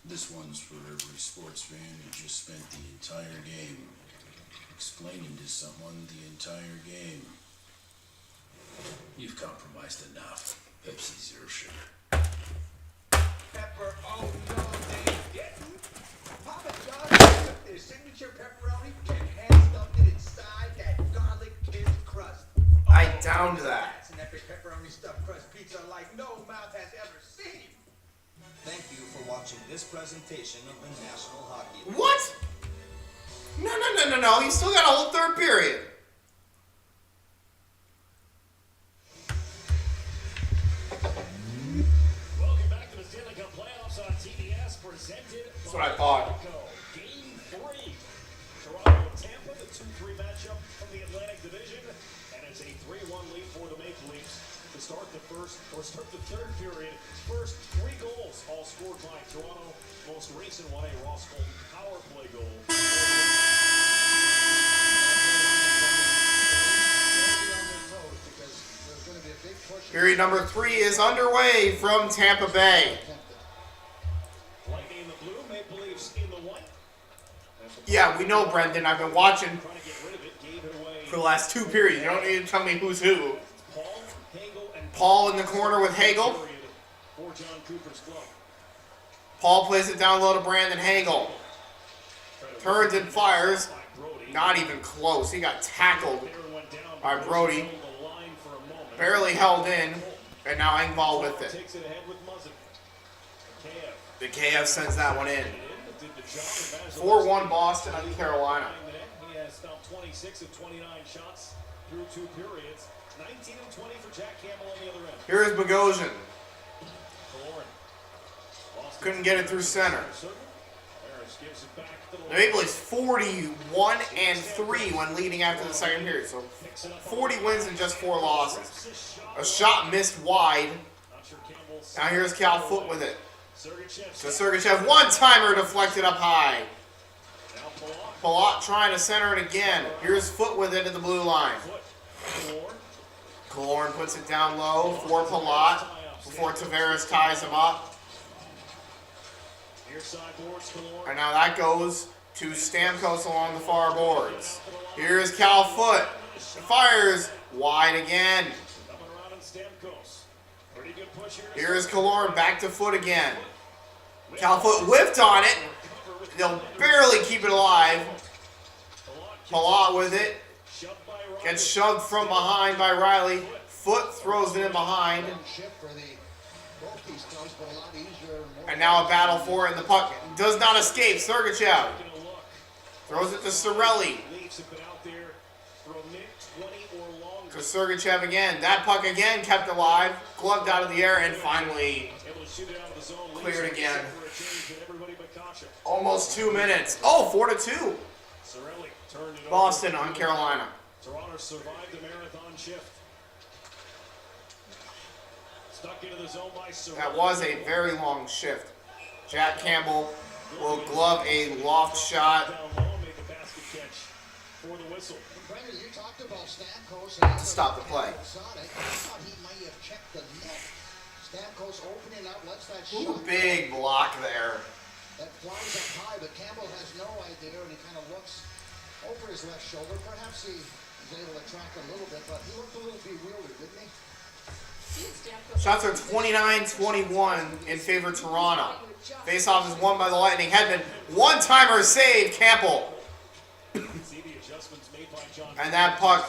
This one's for every sports fan who just spent the entire game explaining to someone the entire game. You've compromised enough. Pepsi Zero Sugar. Pepper, oh no, they didn't. Papa John's with their signature pepperoni and hand-stuffed it inside that garlic kid crust. I downed that. That's an epic pepperoni stuffed crust pizza like no mouth has ever seen. Thank you for watching this presentation of the National Hockey League. What? No. You still got a whole third period. Welcome back to the Stanley Cup playoffs on TBS, presented That's what I thought. Game 3. Toronto and Tampa, the 2-3 matchup from the Atlantic Division, and it's a 3-1 lead for the Maple Leafs to start the third period. First 3 goals, all scored by Toronto. Most recent one, a Ross Colton power play goal. Period number 3 is underway from Tampa Bay. Lightning in the blue, Maple Leafs in the white. Yeah, we know, Brendan. I've been watching for the last 2 periods. You don't need to tell me who's who. Paul in the corner with Hagel. For John Cooper's club. Paul plays it down low to Brandon Hagel. Turns and fires. Not even close. He got tackled by Brody. Barely held in. And now Engvall with it. The KF sends that one in. 4-1 Boston on Carolina. He has stopped 26 of 29 shots through 2 periods. 19 of 20 for Jack Campbell on the other end. Here's Bogosian. Couldn't get it through center. The Maple Leafs 41-3 when leading after the second period. So 40 wins and just 4 losses. A shot missed wide. Now here's Cal Foote with it. So Sergachev, one-timer deflected up high. Palat trying to center it again. Here's Foot with it at the blue line. Killorn puts it down low for Palat before Tavares ties him up. And now that goes to Stamkos along the far boards. Here's Cal Foot. Fires wide again. Here's Killorn back to Foot again. Cal Foot whiffed on it. They'll barely keep it alive. Palat with it. Gets shoved from behind by Riley. Foot throws it in behind. And now a battle for it, and the puck does not escape. Sergachev throws it to Cirelli. To Sergachev again. That puck again kept alive. Gloved out of the air and finally cleared again. Almost 2 minutes. Oh, 4-2. Boston on Carolina. Toronto survived the marathon shift. Stuck into the zone by Cirelli. That was a very long shift. Jack Campbell will glove a loft shot. For the whistle. Brendan, you talked about Stamkos To stop the play. I thought he might have checked the net. Stamkos opening up, lets that Ooh, shot. big block there. That flies up high, but Campbell has no idea, and he kind of looks over his left shoulder. Perhaps he was able to track a little bit, but he looked a little bewildered, didn't he? Shots are 29-21 in favor of Toronto. Faceoff is won by the Lightning. Hedman, one-timer save, Campbell. And that puck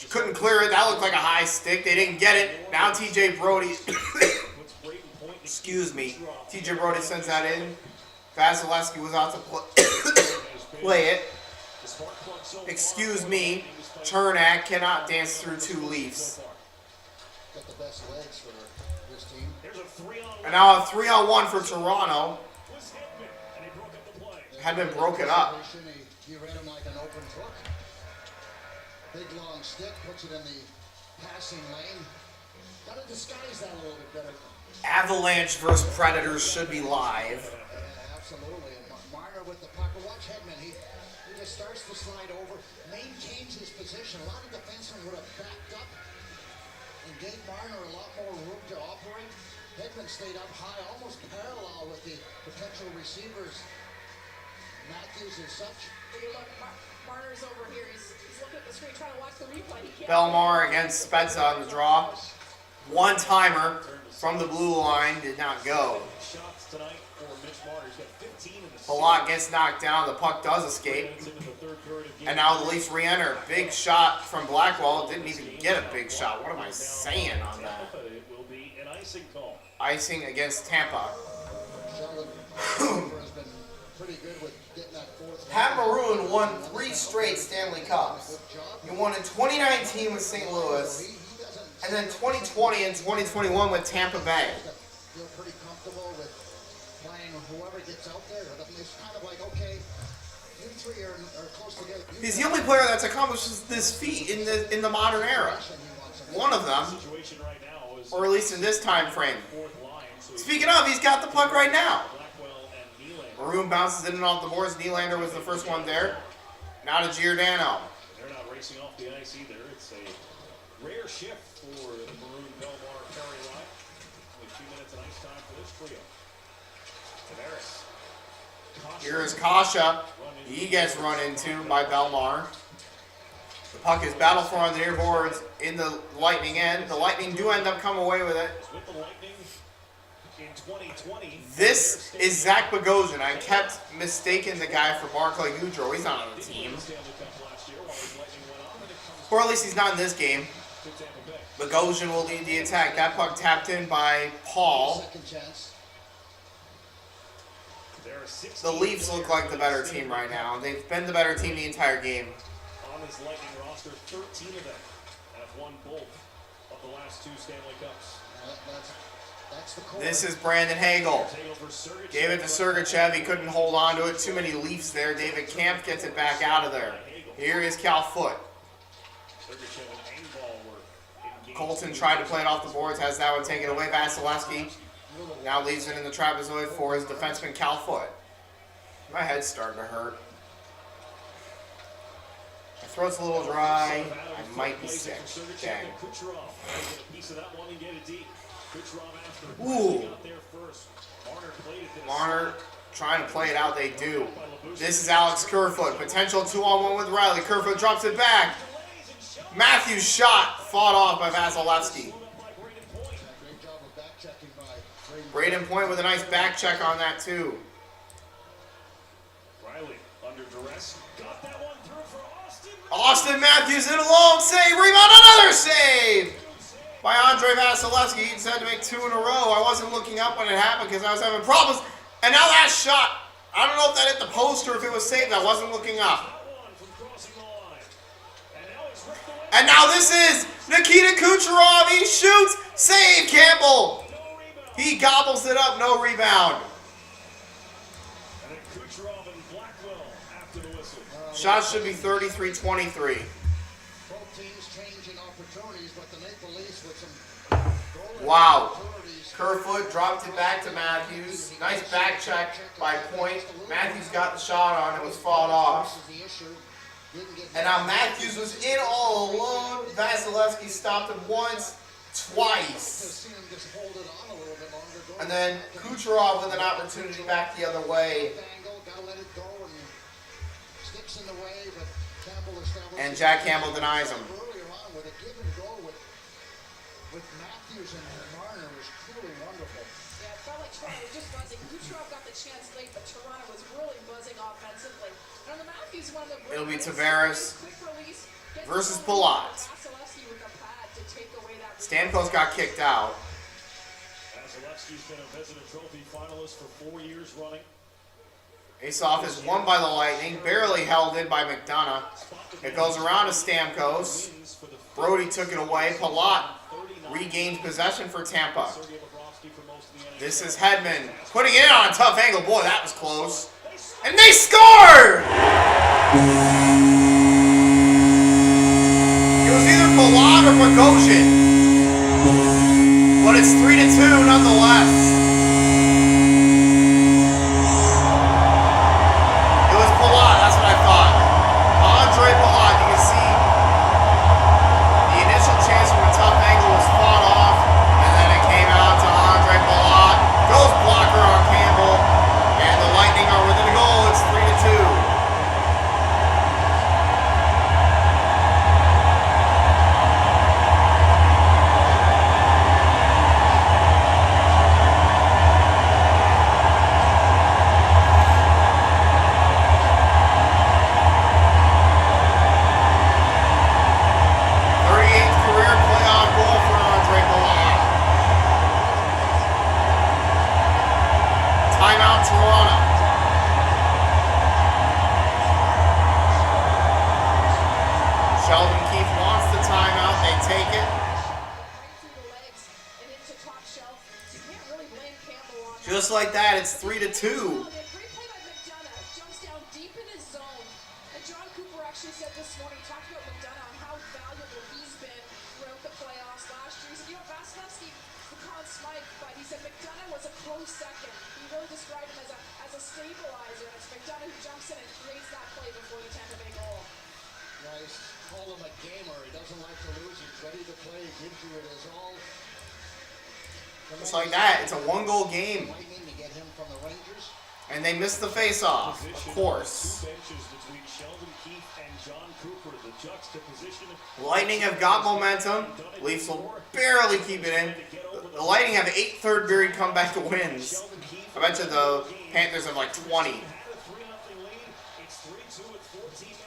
couldn't clear it. That looked like a high stick. They didn't get it. Now TJ Brody, excuse me, TJ Brody sends that in. Vasilevsky was out to play it. Excuse me, Chernak cannot dance through two Leafs. Got the best legs for this team. And now a 3-on-1 for Toronto. Hedman broke it up. He read him like an open book. Big long stick, puts it in the passing lane. Got to disguise that a little bit better. Avalanche versus Predators should be live. Absolutely. And Marner with the puck. Watch Hedman. He just starts to slide over, maintains his position. A lot of defensemen would have backed up and gave Marner a lot more room to operate. Hedman stayed up high, almost parallel with the potential receivers. Matthews and such. Marner's over here. He's looking at the screen trying to watch the replay. He can't. Belmar against Spezza on the draw. One-timer from the blue line did not go. Palat gets knocked down. The puck does escape. And now the Leafs re-enter. Big shot from Blackwell. Didn't even get a big shot. What am I saying on that? Icing against Tampa. Pat Maroon won 3 straight Stanley Cups. He won in 2019 with St. Louis, and then 2020 and 2021 with Tampa Bay. Feel pretty comfortable with playing whoever gets out there. It's kind of like, okay, you three are close together. He's the only player that's accomplished this feat in the modern era. One of them, or at least in this time frame. Speaking of, he's got the puck right now. Maroon bounces in and off the boards. Nylander was the first one there. Now to Giordano. They're not racing off the ice either. It's a rare shift for the Maroon Belmar Perry line. Only 2 minutes of ice time for this trio. Tavares. Here is Kasha. He gets run into by Belmar. The puck is battled for on the near boards in the Lightning end. The Lightning do end up coming away with it. With the Lightning in 2020. This is Zach Bogosian. I kept mistaking the guy for Barclay Goodrow. He's not on the team. Or at least he's not in this game. Bogosian will lead the attack. That puck tapped in by Paul. The Leafs look like the better team right now. They've been the better team the entire game. On this Lightning roster, 13 of them have won both of the last 2 Stanley Cups. This is Brandon Hagel. Gave it to Sergachev. He couldn't hold on to it. Too many Leafs there. David Kampf gets it back out of there. Here is Cal Foot. Colton tried to play it off the boards. Has that one taken away. Vasilevsky Now leaves it in the trapezoid for his defenseman Cal Foot. My head's starting to hurt. My throat's a little dry. I might be sick. Dang. Ooh. Marner trying to play it out. They do. This is Alex Kerfoot. Potential 2-on-1 with Riley. Kerfoot drops it back. Matthews' shot fought off by Vasilevsky. Braden Point with a nice back check on that too. Riley under duress. Got that one through for Austin. Austin Matthews in a long save. Rebound, another save by Andre Vasilevsky. He just had to make 2 in a row. I wasn't looking up when it happened because I was having problems. And now that shot, I don't know if that hit the post or if it was saved. I wasn't looking up. And now this is Nikita Kucherov. He shoots. Save, Campbell. He gobbles it up. No rebound. Shots should be 33-23. Both teams changing opportunities, but the Maple Leafs with some Wow. Kerfoot dropped it back to Matthews. Nice back check by Point. Matthews got the shot on. It was fought off. And now Matthews was in all alone. Vasilevsky stopped him once, twice. And then Kucherov with an opportunity back the other way. And Jack Campbell denies him. With Matthews and Marner was truly wonderful. Yeah, it felt like Toronto was just buzzing. Kucherov got the chance late, but Toronto was really buzzing offensively. And on the Matthews, one of the It'll be Tavares versus Palat. Stamkos got kicked out. Vasilevsky's been a Vezina Trophy finalist for 4 years running. Face-off is won by the Lightning, barely held in by McDonough. It goes around to Stamkos. Brody took it away. Palat regained possession for Tampa. This is Hedman putting it in on a tough angle. Boy, that was close. And they scored! It was either Palat or Bogosian. But it's 3-2 nonetheless. Just like that, it's 3-2. Great play by McDonough. Jumps down deep in his zone. And John Cooper actually said this morning, talked about McDonough and how valuable he's been throughout the playoffs last year. He said, you know, Vasilevsky, the Conn Smythe, but he said McDonough was a close second. He really described him as a stabilizer. And it's McDonough who jumps in and creates that play before the Tampa Bay goal. Guys, call him a gamer. He doesn't like to lose. He's ready to play. He gives you it his all. Just like that, it's a 1-goal game. And they missed the face-off, of course. Lightning have got momentum. Leafs will barely keep it in. The Lightning have 8 third-period comeback wins. I bet you the Panthers have like 20.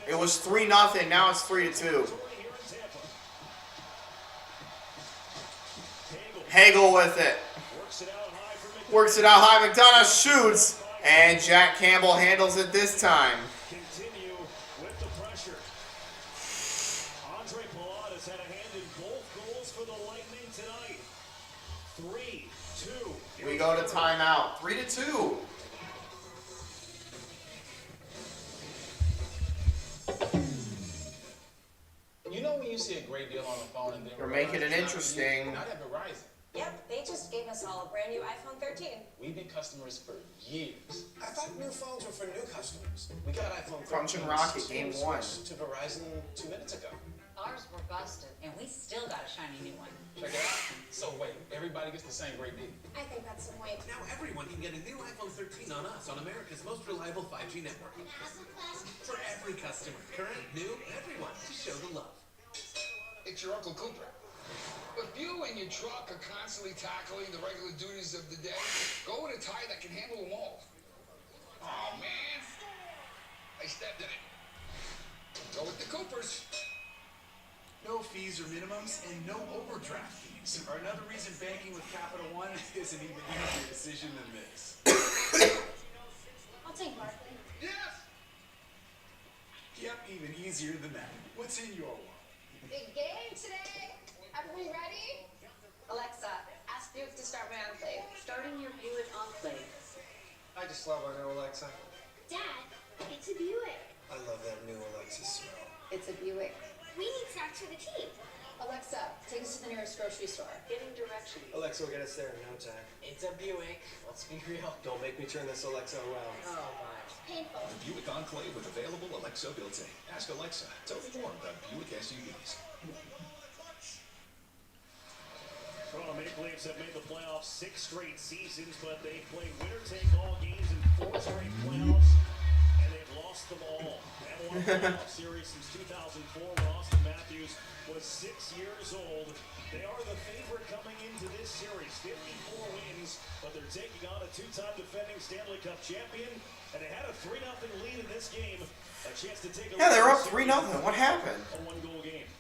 It was 3-0, now it's 3-2. Hagel with it. Works it out high. McDonough shoots. And Jack Campbell handles it this time. Continue with the pressure. Andre Palat has had a hand in both goals for the Lightning tonight. 3-2. We go to timeout. 3-2. You know when you see a great deal on the phone and then You're making it Verizon's not interesting. Not at Verizon. Yep, they just gave us all a brand new iPhone 13. We've been customers for years. I thought new phones were for new customers. We got iPhone 13. Crunch and Rocket, game 1. To Verizon 2 minutes ago. Ours were busted, and we still got a shiny new one. Check it out. So wait, everybody gets the same great deal. I think that's the point. Now everyone can get a new iPhone 13 on us, on America's most reliable 5G network. For every customer, current, new, everyone, to show the love. It's your Uncle Cooper. If you and your truck are constantly tackling the regular duties of the day, go with a tire that can handle them all. Oh man, I stepped in it. Go with the Coopers. No fees or minimums and no overdraft fees are another reason banking with Capital One is an even easier decision than this. I'll take Barkley. Yes! Yep, even easier than that. What's in your wallet? Big game today. Everyone ready? Alexa, ask Duke to start my enclave. Starting your Buick Enclave. I just love our new Alexa. Dad, it's a Buick. I love that new Alexa smell. It's a Buick. We need snacks for the team. Alexa, take us to the nearest grocery store. Giving directions. Alexa will get us there in no time. It's a Buick. Let's be real. Don't make me turn this Alexa around. Oh my. Painful. The Buick Enclave with available Alexa built-in. Ask Alexa. Tell me more about Buick SUVs. Toronto Maple Leafs have made the playoffs 6 straight seasons, but they played winner-take-all games in 4 straight playoffs, and they've lost them all. That one playoff series since 2004, when Austin Matthews was 6 years old. They are the favorite coming into this series, 54 wins, but they're taking on a 2-time defending Stanley Cup champion, and they had a 3-0 lead in this game. A chance to take a Yeah, they're up 3-0. What happened? A 1-goal game.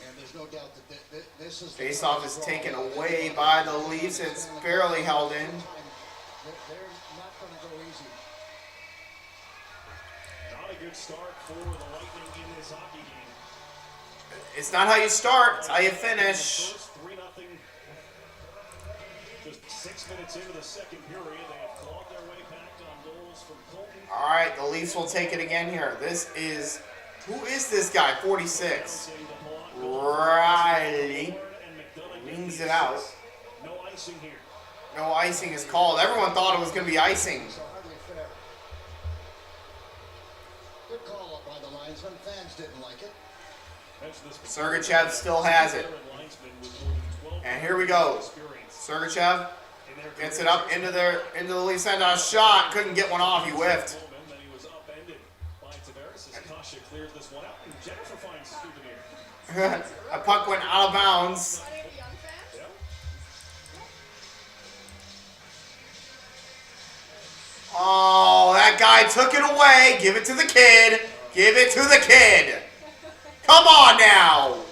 And there's no doubt that this is... Faceoff is taken away by the Leafs. It's barely held in. They're not going to go easy. Not a good start for the Lightning in this hockey game. It's not how you start, it's how you finish. First 3-0. Just 6 minutes into the second period, they have clawed their way back on goals from Colton. All right, the Leafs will take it again here. This is, who is this guy? 46. Riley wings it out. No icing here. No icing is called. Everyone thought it was going to be icing. So hardly fair. Good call up by the linesman. Fans didn't like it. Sergachev still has it. And here we go. Sergachev gets it up into the Leafs end on a shot. Couldn't get one off. He whiffed. A puck went out of bounds. Oh, that guy took it away. Give it to the kid. Give it to the kid. Come on now.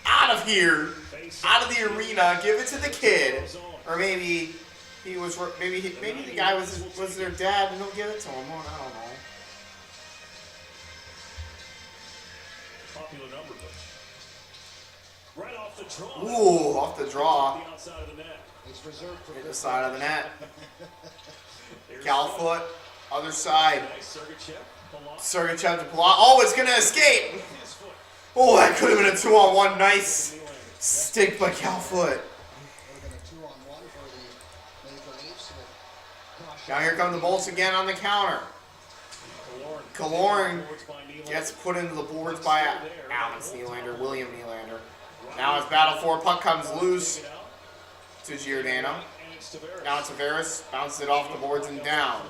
Out of here. Out of the arena. Give it to the kid. Or maybe he was. Maybe the guy was their dad, and he'll give it to him. I don't know. Popular number, but right off the draw. Ooh, off the draw. The outside of the net. It's reserved for Hit the side of the net. Calfoot, other side. Sergachev to Palat. Oh, it's gonna escape. Oh, that could have been a 2-on-1. Nice stick by Calfoot. Now here come the Bolts again on the counter. Killorn gets put into the boards by Alex Nylander, William Nylander. Now as Battle 4 puck comes loose to Giordano. Now it's Tavares, bounces it off the boards and down.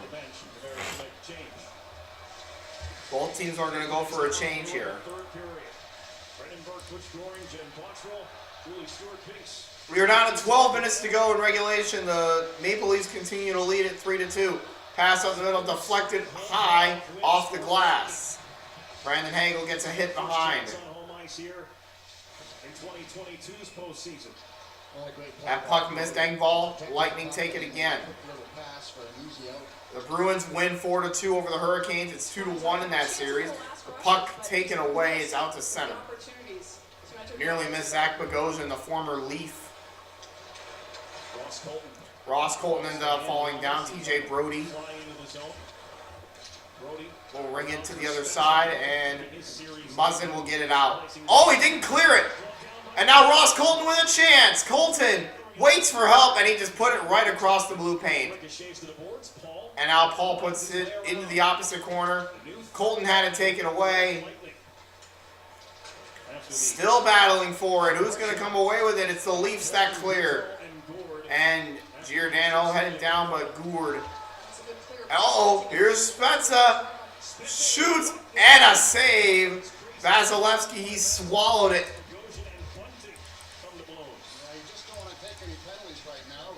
Both teams are going to go for a change here. We are down to 12 minutes to go in regulation. The Maple Leafs continue to lead at 3-2. Pass up the middle, deflected high off the glass. Brandon Hagel gets a hit behind. That puck missed Engvall. Lightning take it again. The Bruins win 4-2 over the Hurricanes. It's 2-1 in that series. The puck taken away. It's out to center. Nearly missed Zach Bogosian, the former Leaf. Ross Colton ended up falling down. TJ Brody will ring it to the other side, and Muzzin will get it out. Oh, he didn't clear it. And now Ross Colton with a chance. Colton waits for help, and he just put it right across the blue paint. And now Paul puts it into the opposite corner. Colton had to take it away. Still battling for it. Who's going to come away with it? It's the Leafs that clear. And Giordano headed down, but Gourde. Uh-oh, here's Spezza. Shoots, and a save. Vasilevsky, he swallowed it. You just don't want to take any penalties right now.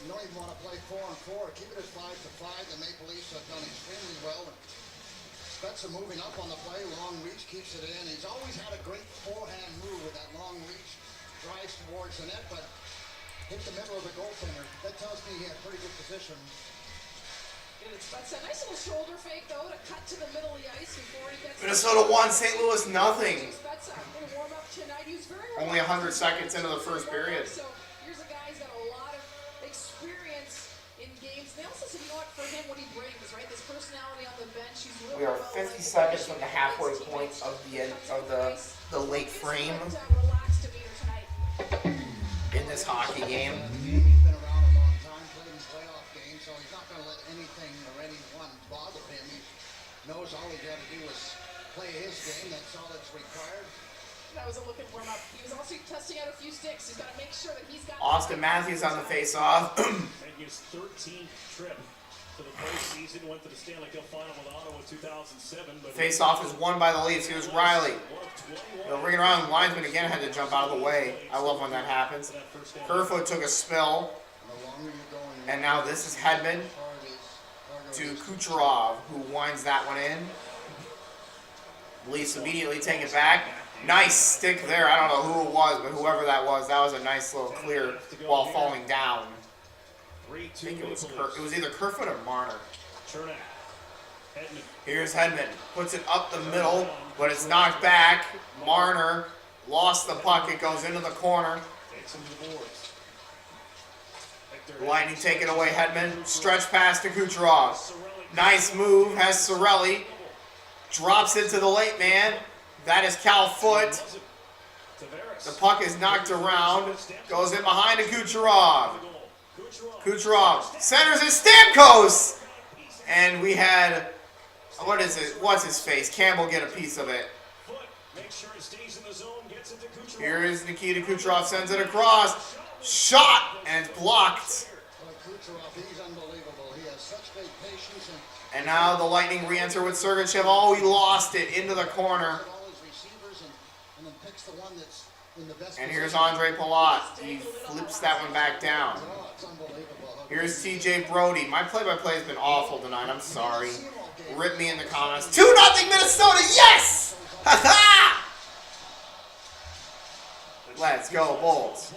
You don't even want to play 4-on-4. Keep it at 5-5. The Maple Leafs have done extremely well. Spezza moving up on the play. Long reach, keeps it in. He's always had a great forehand move with that long reach. Drives towards the net, but hit the middle of the goaltender. That tells me he had pretty good position. That's a nice little shoulder fake, though, to cut to the middle of the ice before he gets... Minnesota won, St. Louis nothing. Warm up tonight. He was very Only 100 seconds into the first period. So here's a guy who's got a lot of experience in games. They also said, you know what, for him, what he brings, right? This personality on the bench. He's really We are 50 seconds from the halfway point of the end of the late frame in this hockey game. He's been around a long time, played in playoff games, so he's not going to let anything or anyone bother him. He knows all he got to do is play his game. That's all that's required. That was a look at warm up. He was also testing out a few sticks. He's got to make sure that he's got... Austin Matthews on the face-off. Making his 13th trip to the postseason. Went to the Stanley Cup Final with Ottawa in 2007. Face-off is won by the Leafs. Here's Riley. They'll bring it around. Linesman again had to jump out of the way. I love when that happens. Kerfoot took a spill. And now this is Hedman to Kucherov, who winds that one in. Leafs immediately take it back. Nice stick there. I don't know who it was, but whoever that was a nice little clear while falling down. I think it was either Kerfoot or Marner. Here's Hedman. Puts it up the middle, but it's knocked back. Marner lost the puck. It goes into the corner. Lightning take it away. Hedman. Stretch pass to Kucherov. Nice move. Has Cirelli. Drops it to the late man. That is Cal Foot. The puck is knocked around. Goes in behind to Kucherov. Kucherov centers it. Stamkos! And we had, what is it? What's his face? Campbell get a piece of it. Here is Nikita Kucherov. Sends it across. Shot! And it's blocked. He's unbelievable. He has such great patience. And now the Lightning re-enter with Sergachev. Oh, he lost it into the corner. And here's Andre Palat. He flips that one back down. Here's TJ Brody. My play-by-play has been awful tonight. I'm sorry. Rip me in the comments. 2-0 Minnesota. Yes! Ha-ha! Let's go, Bolts.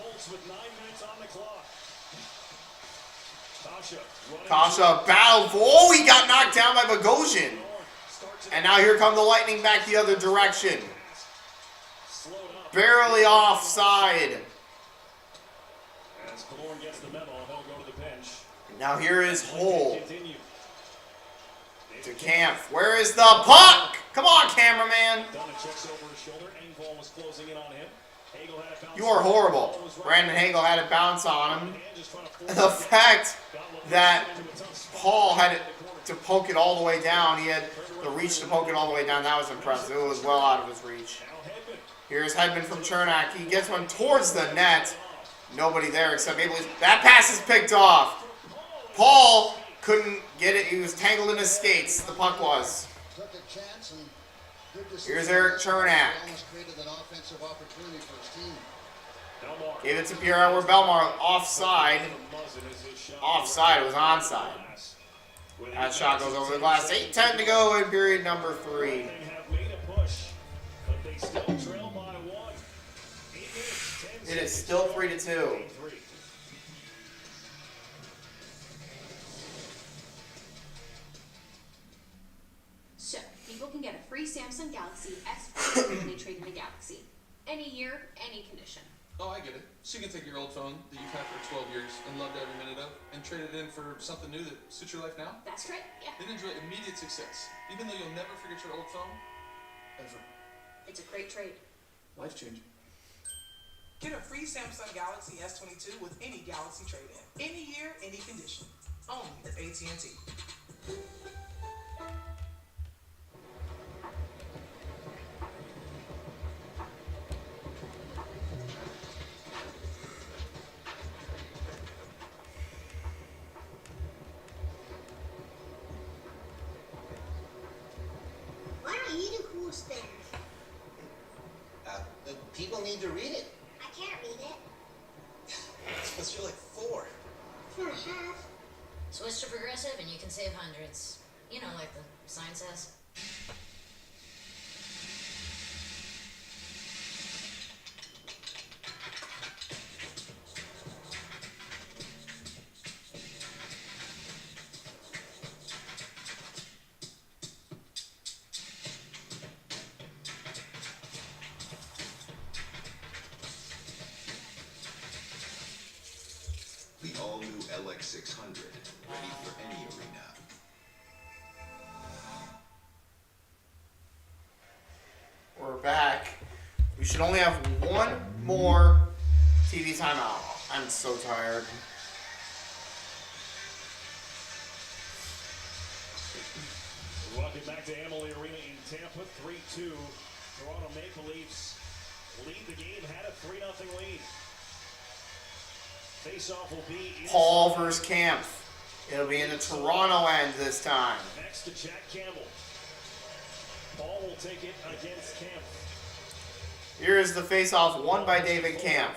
Kasha battled for. Oh, he got knocked down by Bogosian. And now here come the Lightning back the other direction. Barely offside. Now here is Hull. To Camp. Where is the puck? Come on, cameraman. You are horrible. Brandon Hagel had it bounce on him. The fact that Paul had to poke it all the way down, he had the reach to poke it all the way down, that was impressive. It was well out of his reach. Here's Hedman from Chernak. He gets one towards the net. Nobody there except Maple Leafs. That pass is picked off. Paul couldn't get it. He was tangled in his skates. The puck was. Here's Eric Chernak. Gave it to Pierre-Edouard Bellemare. Offside. Offside. It was onside. That shot goes over the glass. 8:10 to go in period number 3. It is still 3-2. So, people can get a free Samsung Galaxy S4 when they trade in a Galaxy. Any year, any condition. Oh, I get it. So you can take your old phone that you've had for 12 years and loved every minute of and trade it in for something new that suits your life now? That's right, yeah. Then enjoy immediate success, even though you'll never forget your old phone, ever. It's a great trade. Life-changing. Get a free Samsung Galaxy S22 with any Galaxy trade-in. Any year, any condition. Only at AT&T. Why don't you do cool things? People need to read it. I can't read it. Because you're like 4. It's not half. Switch to Progressive and you can save hundreds. You know, like the sign says. The all-new LX600, ready for any arena. We're back. We should only have one more TV timeout. I'm so tired. Welcome back to Amalie Arena in Tampa, 3-2. Toronto Maple Leafs lead the game, had a 3-0 lead. Face-off will be Paul versus Camp. It'll be in the Toronto end this time. next to Jack Campbell. Paul will take it against Camp. Here is the face-off won by David Camp.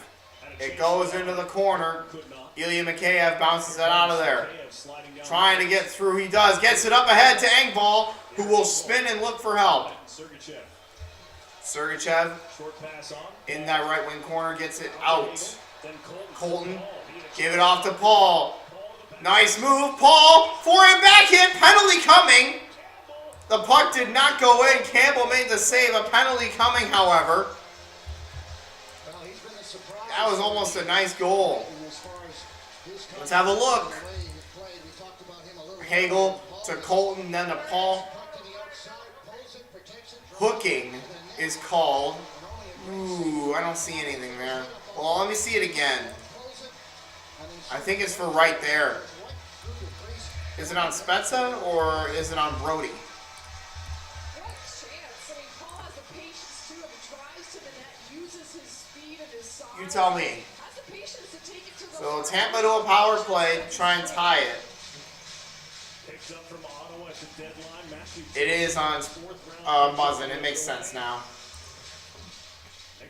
It goes into the corner. Ilya Mikheyev bounces it out of there. Trying to get through. He does. Gets it up ahead to Engvall, who will spin and look for help. Sergachev in that right wing corner gets it out. Colton, give it off to Paul. Nice move. Paul, forehand backhand, penalty coming. The puck did not go in. Campbell made the save. A penalty coming, however. That was almost a nice goal. Let's have a look. Hagel to Colton, then to Paul. Hooking is called. Ooh, I don't see anything there. Well, let me see it again. I think it's for right there. Is it on Spezza or is it on Brody? You tell me. So Tampa to a power play, try and tie it. It is on Muzzin. It makes sense now.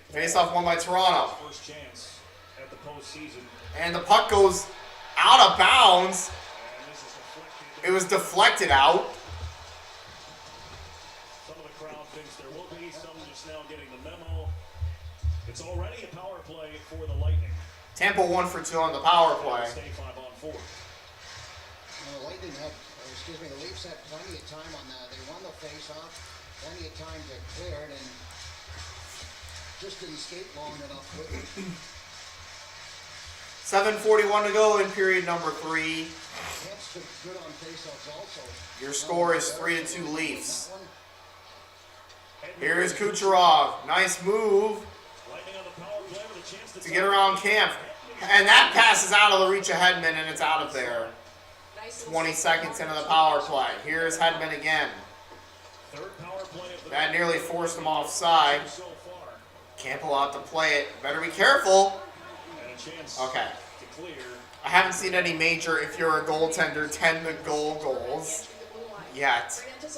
Face-off won by Toronto. And the puck goes out of bounds. It was deflected out. Some of the crowd thinks there will be, some just now getting the memo. It's already a power play for the Lightning. Tampa 1 for 2 on the power play. Stay 5 on 4. The Lightning had, the Leafs had plenty of time on that. They won the face-off, plenty of time to clear it, and just didn't skate long enough with it. 7:41 to go in period number 3. Camp's been good on face-offs also. Your score is 3-2 Leafs. Here is Kucherov. Nice move to get around Camp. And that pass is out of the reach of Hedman, and it's out of there. 20 seconds into the power play. Here's Hedman again. That nearly forced him offside. Campbell out to play it. Better be careful. Okay. I haven't seen any major, if you're a goaltender, 10-goal goals yet. He's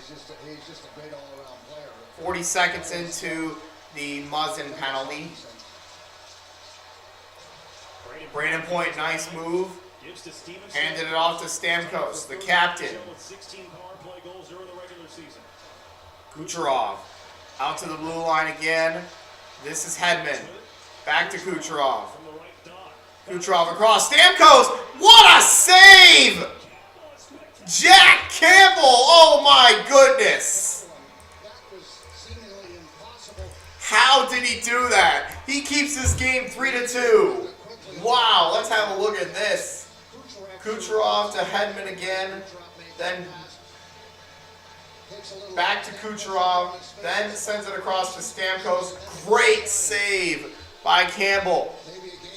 just a great all-around player. 40 seconds into the Muzzin penalty. Brandon Point, nice move. Handed it off to Stamkos, the captain. Kucherov out to the blue line again. This is Hedman. Back to Kucherov. Kucherov across. Stamkos! What a save! Jack Campbell! Oh my goodness! How did he do that? He keeps this game 3-2. Wow, let's have a look at this. Kucherov to Hedman again. Then back to Kucherov. Then sends it across to Stamkos. Great save by Campbell.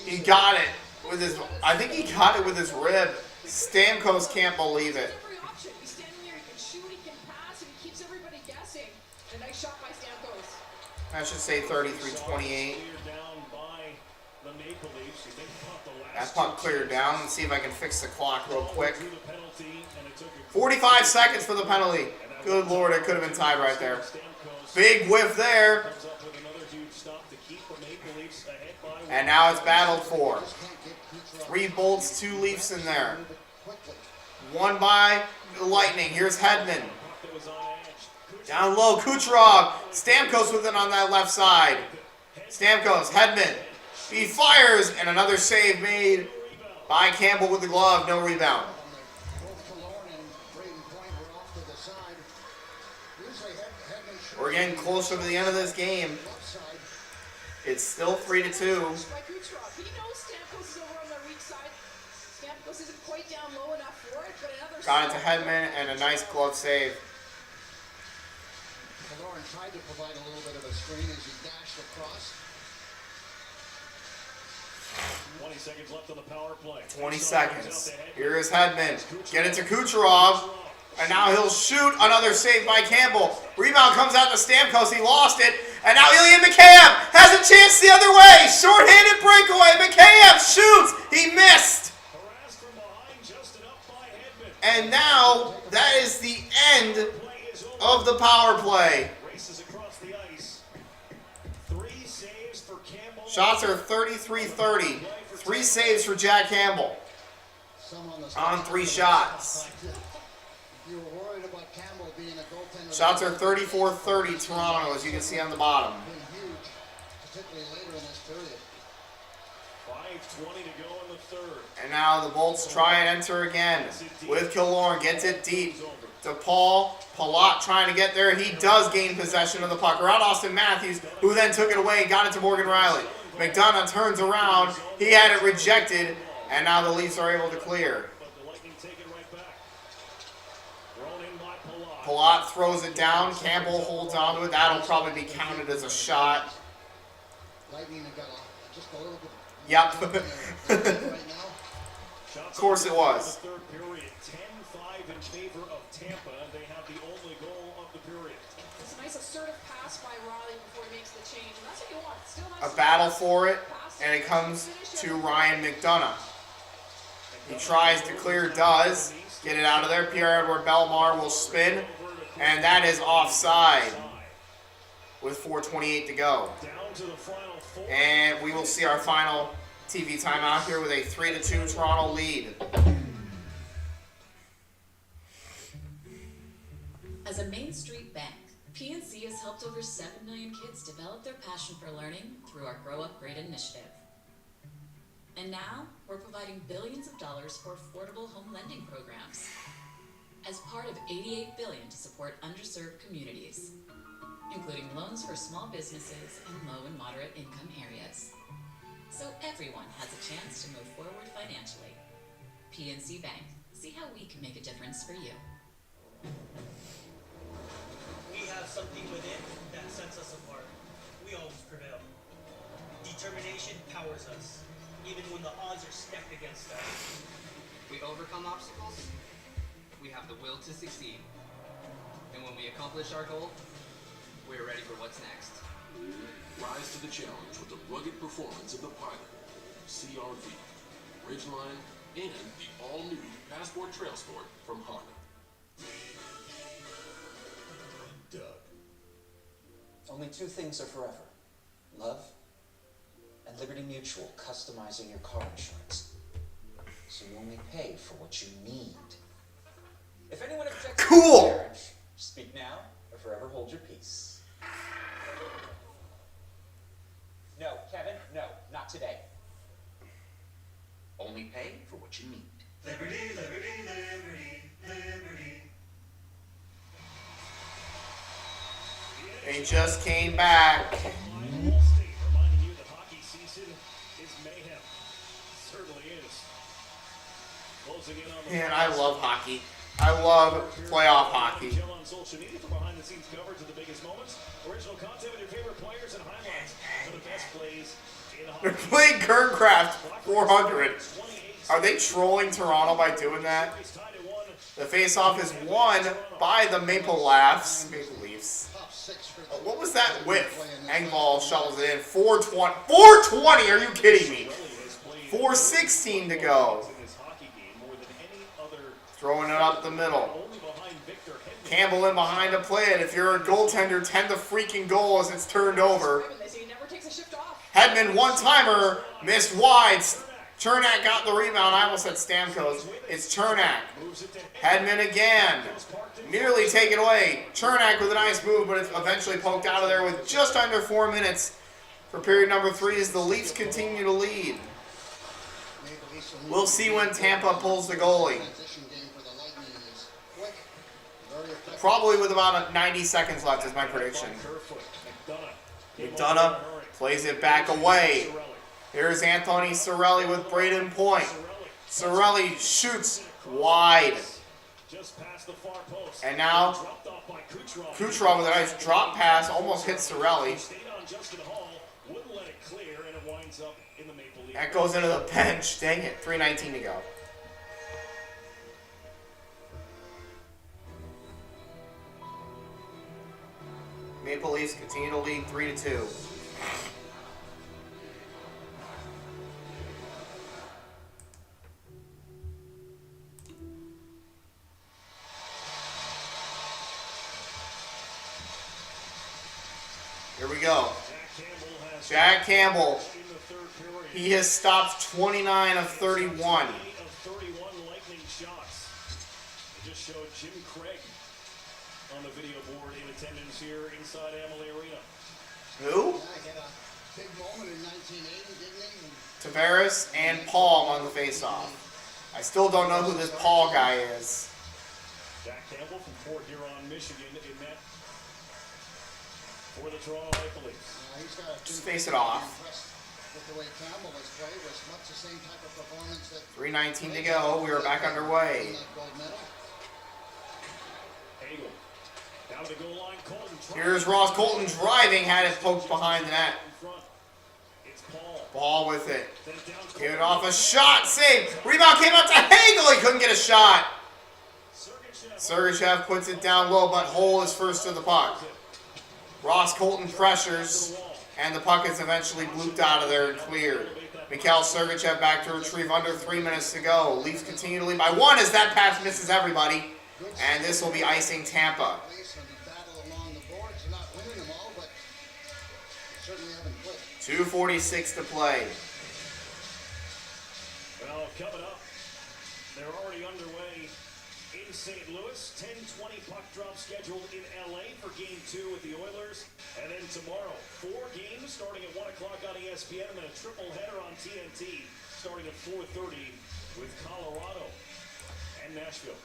He got it with his, I think he got it with his rib. Stamkos can't believe it. Every option. He's standing there, he can shoot, he can pass, and he keeps everybody guessing. A nice shot by Stamkos. I should say 33-28. That puck cleared down. Let's see if I can fix the clock real quick. 45 seconds for the penalty. Good Lord, it could have been tied right there. Big whiff there. And now it's battled for. 3 Bolts, 2 Leafs in there. 1 by the Lightning. Here's Hedman. Down low, Kucherov. Stamkos with it on that left side. Stamkos, Hedman. He fires, and another save made by Campbell with the glove. No rebound. We're getting closer to the end of this game. It's still 3-2. He knows Stamkos is over on the weak side. Stamkos isn't quite down low enough for it, but another got it to Hedman, and a nice glove save. Kaloran tried to provide a little bit of a screen as he dashed across. 20 seconds left on the power play. 20 seconds. Here is Hedman. Get it to Kucherov. And now he'll shoot. Another save by Campbell. Rebound comes out to Stamkos. He lost it. And now Ilya Mikheyev has a chance the other way. Short-handed breakaway. Mikheyev shoots. He missed. And now that is the end of the power play. Shots are 33-30. 3 saves for Jack Campbell on 3 shots. You were worried about Campbell being a goaltender. Shots are 34-30 Toronto, as you can see on the bottom. Huge, particularly later in this period. 5:20 to go in the third. And now the Bolts try and enter again with Killorn. Gets it deep to Paul. Palat trying to get there. He does gain possession of the puck. Around Austin Matthews, who then took it away and got it to Morgan Riley. McDonough turns around. He had it rejected. And now the Leafs are able to clear. Palat throws it down. Campbell holds on to it. That'll probably be counted as a shot. Lightning have got just a little bit. Yep. Of course it was. Third period, 10-5 in favor of Tampa. They have the only goal of the period. It's a nice assertive pass by Riley before he makes the change. And that's what you want. Still has A battle for it, and it comes to Ryan McDonough. He tries to clear, does. Get it out of there. Pierre-Edouard Bellemare will spin, and that is offside with 4:28 to go. And we will see our final TV timeout here with a 3-2 Toronto lead. As a Main Street bank, PNC has helped over 7 million kids develop their passion for learning through our Grow Up Great initiative. And now, we're providing billions of dollars for affordable home lending programs as part of $88 billion to support underserved communities, including loans for small businesses and low and moderate income areas. So everyone has a chance to move forward financially. PNC Bank. See how we can make a difference for you. We have something within that sets us apart. We always prevail. Determination powers us, even when the odds are stacked against us. We overcome obstacles. We have the will to succeed. And when we accomplish our goal, we're ready for what's next. Rise to the challenge with the rugged performance of the Pilot, CR-V, Ridgeline, and the all-new Passport Trail Sport from Honda. Doug. Only 2 things are forever. Love and Liberty Mutual customizing your car insurance. So you only pay for what you need. If anyone objects to marriage, speak now or forever hold your peace. No, Kevin, no, not today. Only pay for what you need. Liberty, liberty, liberty, liberty. They just came back. Reminding you that hockey season is mayhem. Certainly is. Closing in on the Man, I love hockey. I love playoff hockey. on social media for behind the scenes coverage of the biggest moments, original content with your favorite players and highlights for the best plays They're playing Kerncraft 400. Are they trolling Toronto by doing that? The face-off is won by the Maple Leafs. What was that whiff? Engvall shovels it in. 420. 420? Are you kidding me? 4:16 to go. Throwing it up the middle. Campbell in behind to play it. If you're a goaltender, tend to freaking goal as it's turned over. Hedman one-timer, missed wide. Chernak got the rebound. I almost said Stamkos. It's Chernak. Hedman again. Nearly taken away. Chernak with a nice move, but it's eventually poked out of there with just under 4 minutes for period number 3 as the Leafs continue to lead. We'll see when Tampa pulls the goalie. Probably with about 90 seconds left is my prediction. McDonough plays it back away. Here's Anthony Cirelli with Braden Point. Cirelli shoots wide. And now Kucherov with a nice drop pass almost hits Cirelli. That goes into the bench. Dang it. 3:19 to go. Maple Leafs continue to lead 3-2. Here we go. Jack Campbell. He has stopped 29 of 31. Just showed Jim Craig on the video board in attendance here inside Amalie Arena. Who? Big moment in 1980, didn't he? Tavares and Paul on the face-off. I still don't know who this Paul guy is. Jack Campbell from Port Huron, Michigan, in net for the Toronto Maple Leafs. Just face it off. With the way Campbell has played, was much the same type of performance that 3:19 to go. We are back underway. Hagel. Down to the goal line, Colton. Here's Ross Colton driving, had it poked behind the net. It's Paul. Ball with it. Give it off a shot. Save. Rebound came out to Hagel. He couldn't get a shot. Sergachev puts it down low, but Hole is first to the puck. Ross Colton pressures, and the puck is eventually blooped out of there and cleared. Mikhail Sergachev back to retrieve under 3 minutes to go. Leafs continue to lead by 1 as that pass misses everybody. And this will be icing Tampa. 2:46 to play. Well, coming up, they're already underway in St. Louis. 10:20 puck drop scheduled in LA for Game 2 with the Oilers. And then tomorrow, 4 games starting at 1 o'clock on ESPN, and then a triple header on TNT starting at 4:30 with Colorado and Nashville.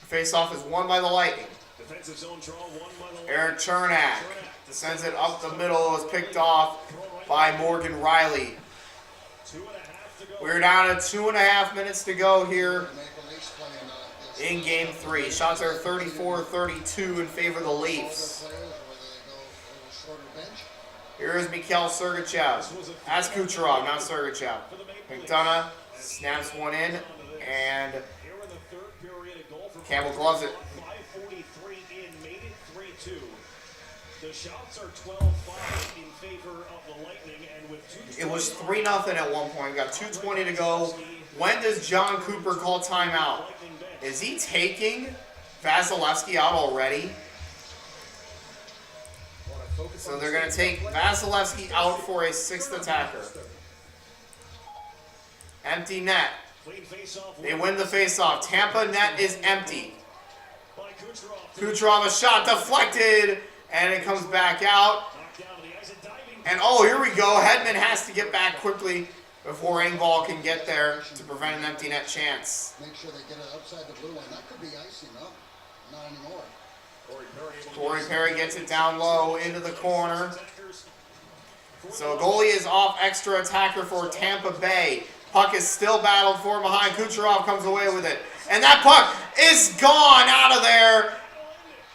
Face-off is won by the Lightning. Defensive zone draw, won by the Eric Chernak sends it up the middle, is picked off by Morgan Riley. We're down to 2.5 minutes to go here in Game 3. Shots are 34-32 in favor of the Leafs. Here is Mikhail Sergachev. That's Kucherov, not Sergachev. McDonough snaps one in, and Campbell gloves it. 5:43 in, made it 3-2. The shots are 12-5 in favor of the Lightning, and with 2. It was 3-0 at one point. We got 2:20 to go. When does John Cooper call timeout? Is he taking Vasilevsky out already? So they're going to take Vasilevsky out for a 6th attacker. Empty net. They win the face-off. Tampa net is empty. Kucherov, a shot deflected, and it comes back out. And oh, here we go. Hedman has to get back quickly before Engvall can get there to prevent an empty net chance. Make sure they get it outside the blue line. That could be icy, no? Not anymore. Corey Perry gets it down low into the corner. So goalie is off, extra attacker for Tampa Bay. Puck is still battled for behind. Kucherov comes away with it. And that puck is gone out of there.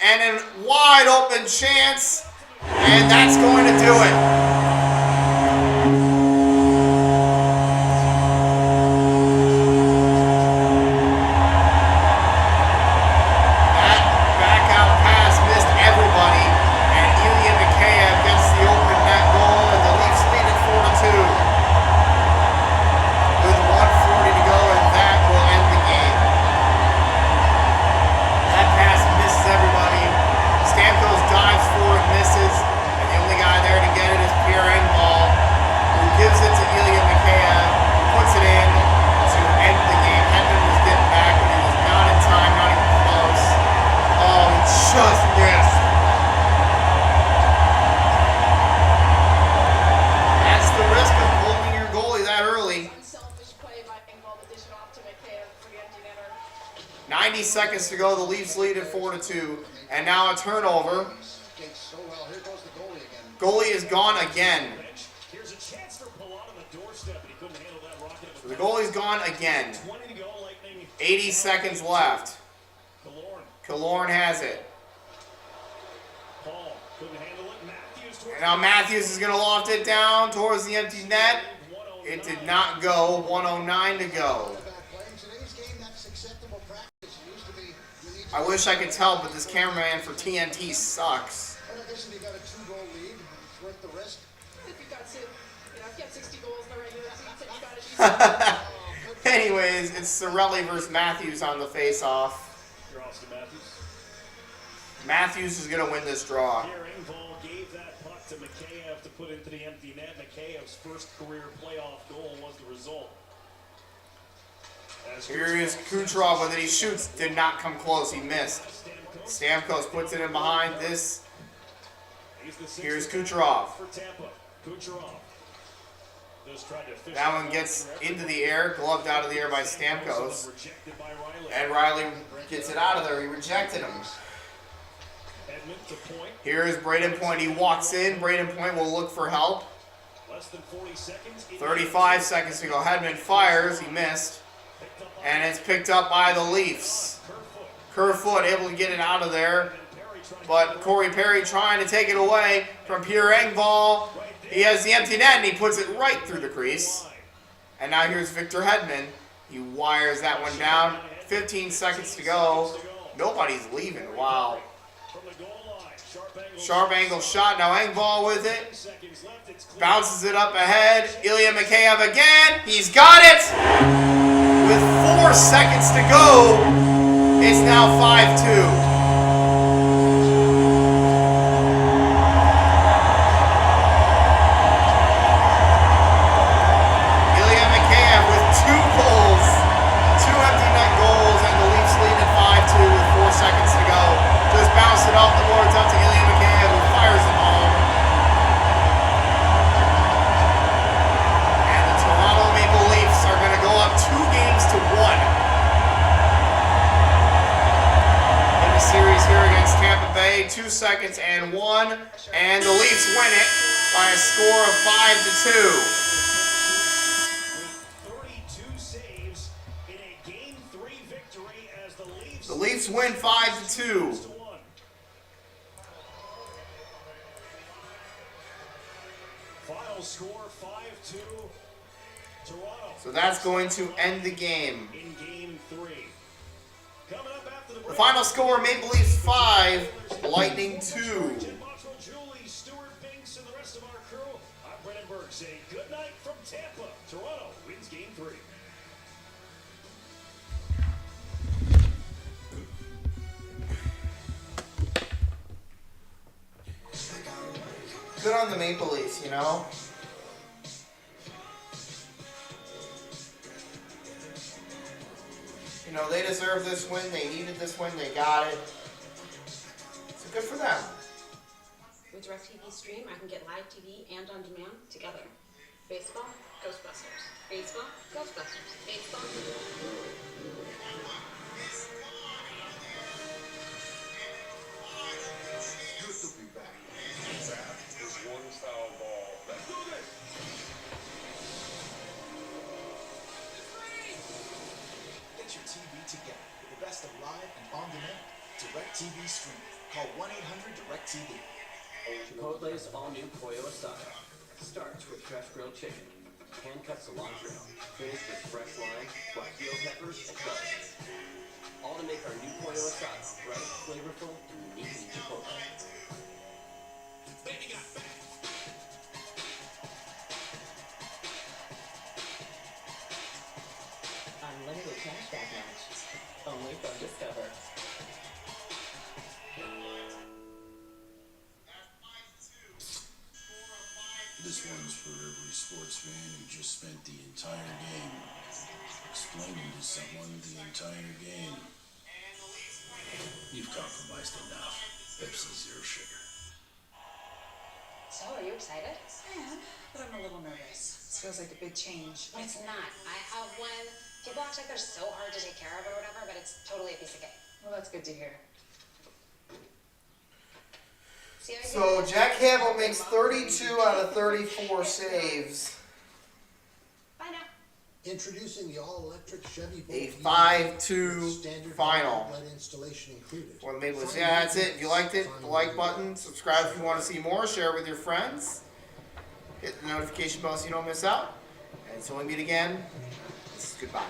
And a wide open chance. And that's going to do it. 90 seconds to go. The Leafs lead at 4-2. And now a turnover. Skates so well. Here goes the goalie again. Goalie is gone again. Here's a chance for Palat on the doorstep, but he couldn't handle that rocket. So the goalie's gone again. 20 to go, Lightning. 80 seconds left. Killorn has it. Paul couldn't handle it. Matthews And now Matthews is going to loft it down towards the empty net. It did not go. 1:09 to go. I wish I could tell, but this cameraman for TNT sucks. But I guess if you got a 2-goal lead, it's worth the risk. If you got to, if you have 60 goals in the regular season, you got to do Anyways, it's Cirelli versus Matthews on the face-off. Draws to Matthews. Matthews is going to win this draw. Here, Engvall gave that puck to Mikheyev to put into the empty net. Mikheyev's first career playoff goal was the result. Here is Kucherov with it. He shoots. Did not come close. He missed. Stamkos puts it in behind this. Here's Kucherov. For Tampa, Kucherov. That one gets into the air, gloved out of the air by Stamkos. And Riley gets it out of there. He rejected him. Here is Braden Point. He walks in. Braden Point will look for help. 35 seconds to go. Hedman fires. He missed. And it's picked up by the Leafs. Kerfoot able to get it out of there. But Corey Perry trying to take it away from Pierre Engvall. He has the empty net and he puts it right through the crease. And now here's Victor Hedman. He wires that one down. 15 seconds to go. Nobody's leaving. Wow. Sharp angle shot. Now Engvall with it. Bounces it up ahead. Ilya Mikheyev again. He's got it. With 4 seconds to go, it's now 5-2. Ilya Mikheyev with 2 goals, 2 empty net goals, and the Leafs lead at 5-2 with 4 seconds to go. Just bounce it off the boards up to Ilya Mikheyev, who fires it home. And the Toronto Maple Leafs are going to go up 2 games to 1 in the series here against Tampa Bay. 2 seconds and 1, and the Leafs win it by a score of 5-2. 32 saves in a Game 3 victory as The Leafs win 5-2. Final score 5-2. Toronto. So that's going to end the game. In Game 3. Coming up after the The final score: Maple Leafs 5, Lightning 2. Julie, Stuart Binks, and the rest of our crew. I'm Brennan Burke saying good night from Tampa. Toronto wins Game 3. Good on the Maple Leafs, you know. You know, they deserve this win. They needed this win. They got it. So good for them. With DirecTV Stream, I can get live TV and on demand together. Baseball, Ghostbusters. Baseball, Ghostbusters. Baseball. Good to be back. That is one foul ball. Let's do this. Get your TV together with the best of live and on demand. DirecTV Stream. Call 1-800-DirecTV. Chipotle's all-new Pollo Asado starts with fresh grilled chicken, hand-cut cilantro, finished with fresh lime, guajillo peppers, and garlic. All to make our new Pollo Asado bright, flavorful, and uniquely Chipotle. Unlimited cashback match. Only from Discover. This one's for every sports fan who just spent the entire game explaining to someone the entire game. You've compromised enough. Pepsi Zero Sugar. So, are you excited? I am, but I'm a little nervous. This feels like a big change. It's not. I have one People act like they're so hard to take care of or whatever, but it's totally a piece of cake. Well, that's good to hear. See how you So did? Jack Campbell makes 32 out of 34 saves. Bye now. Introducing the all-electric Chevy Bolt A EV 5-2 with standard final outlet installation included. for the Maple Leafs. Yeah, that's it. If you liked it, hit the like button. Subscribe if you want to see more. Share with your friends. Hit the notification bell so you don't miss out. And until we meet again, this is goodbye.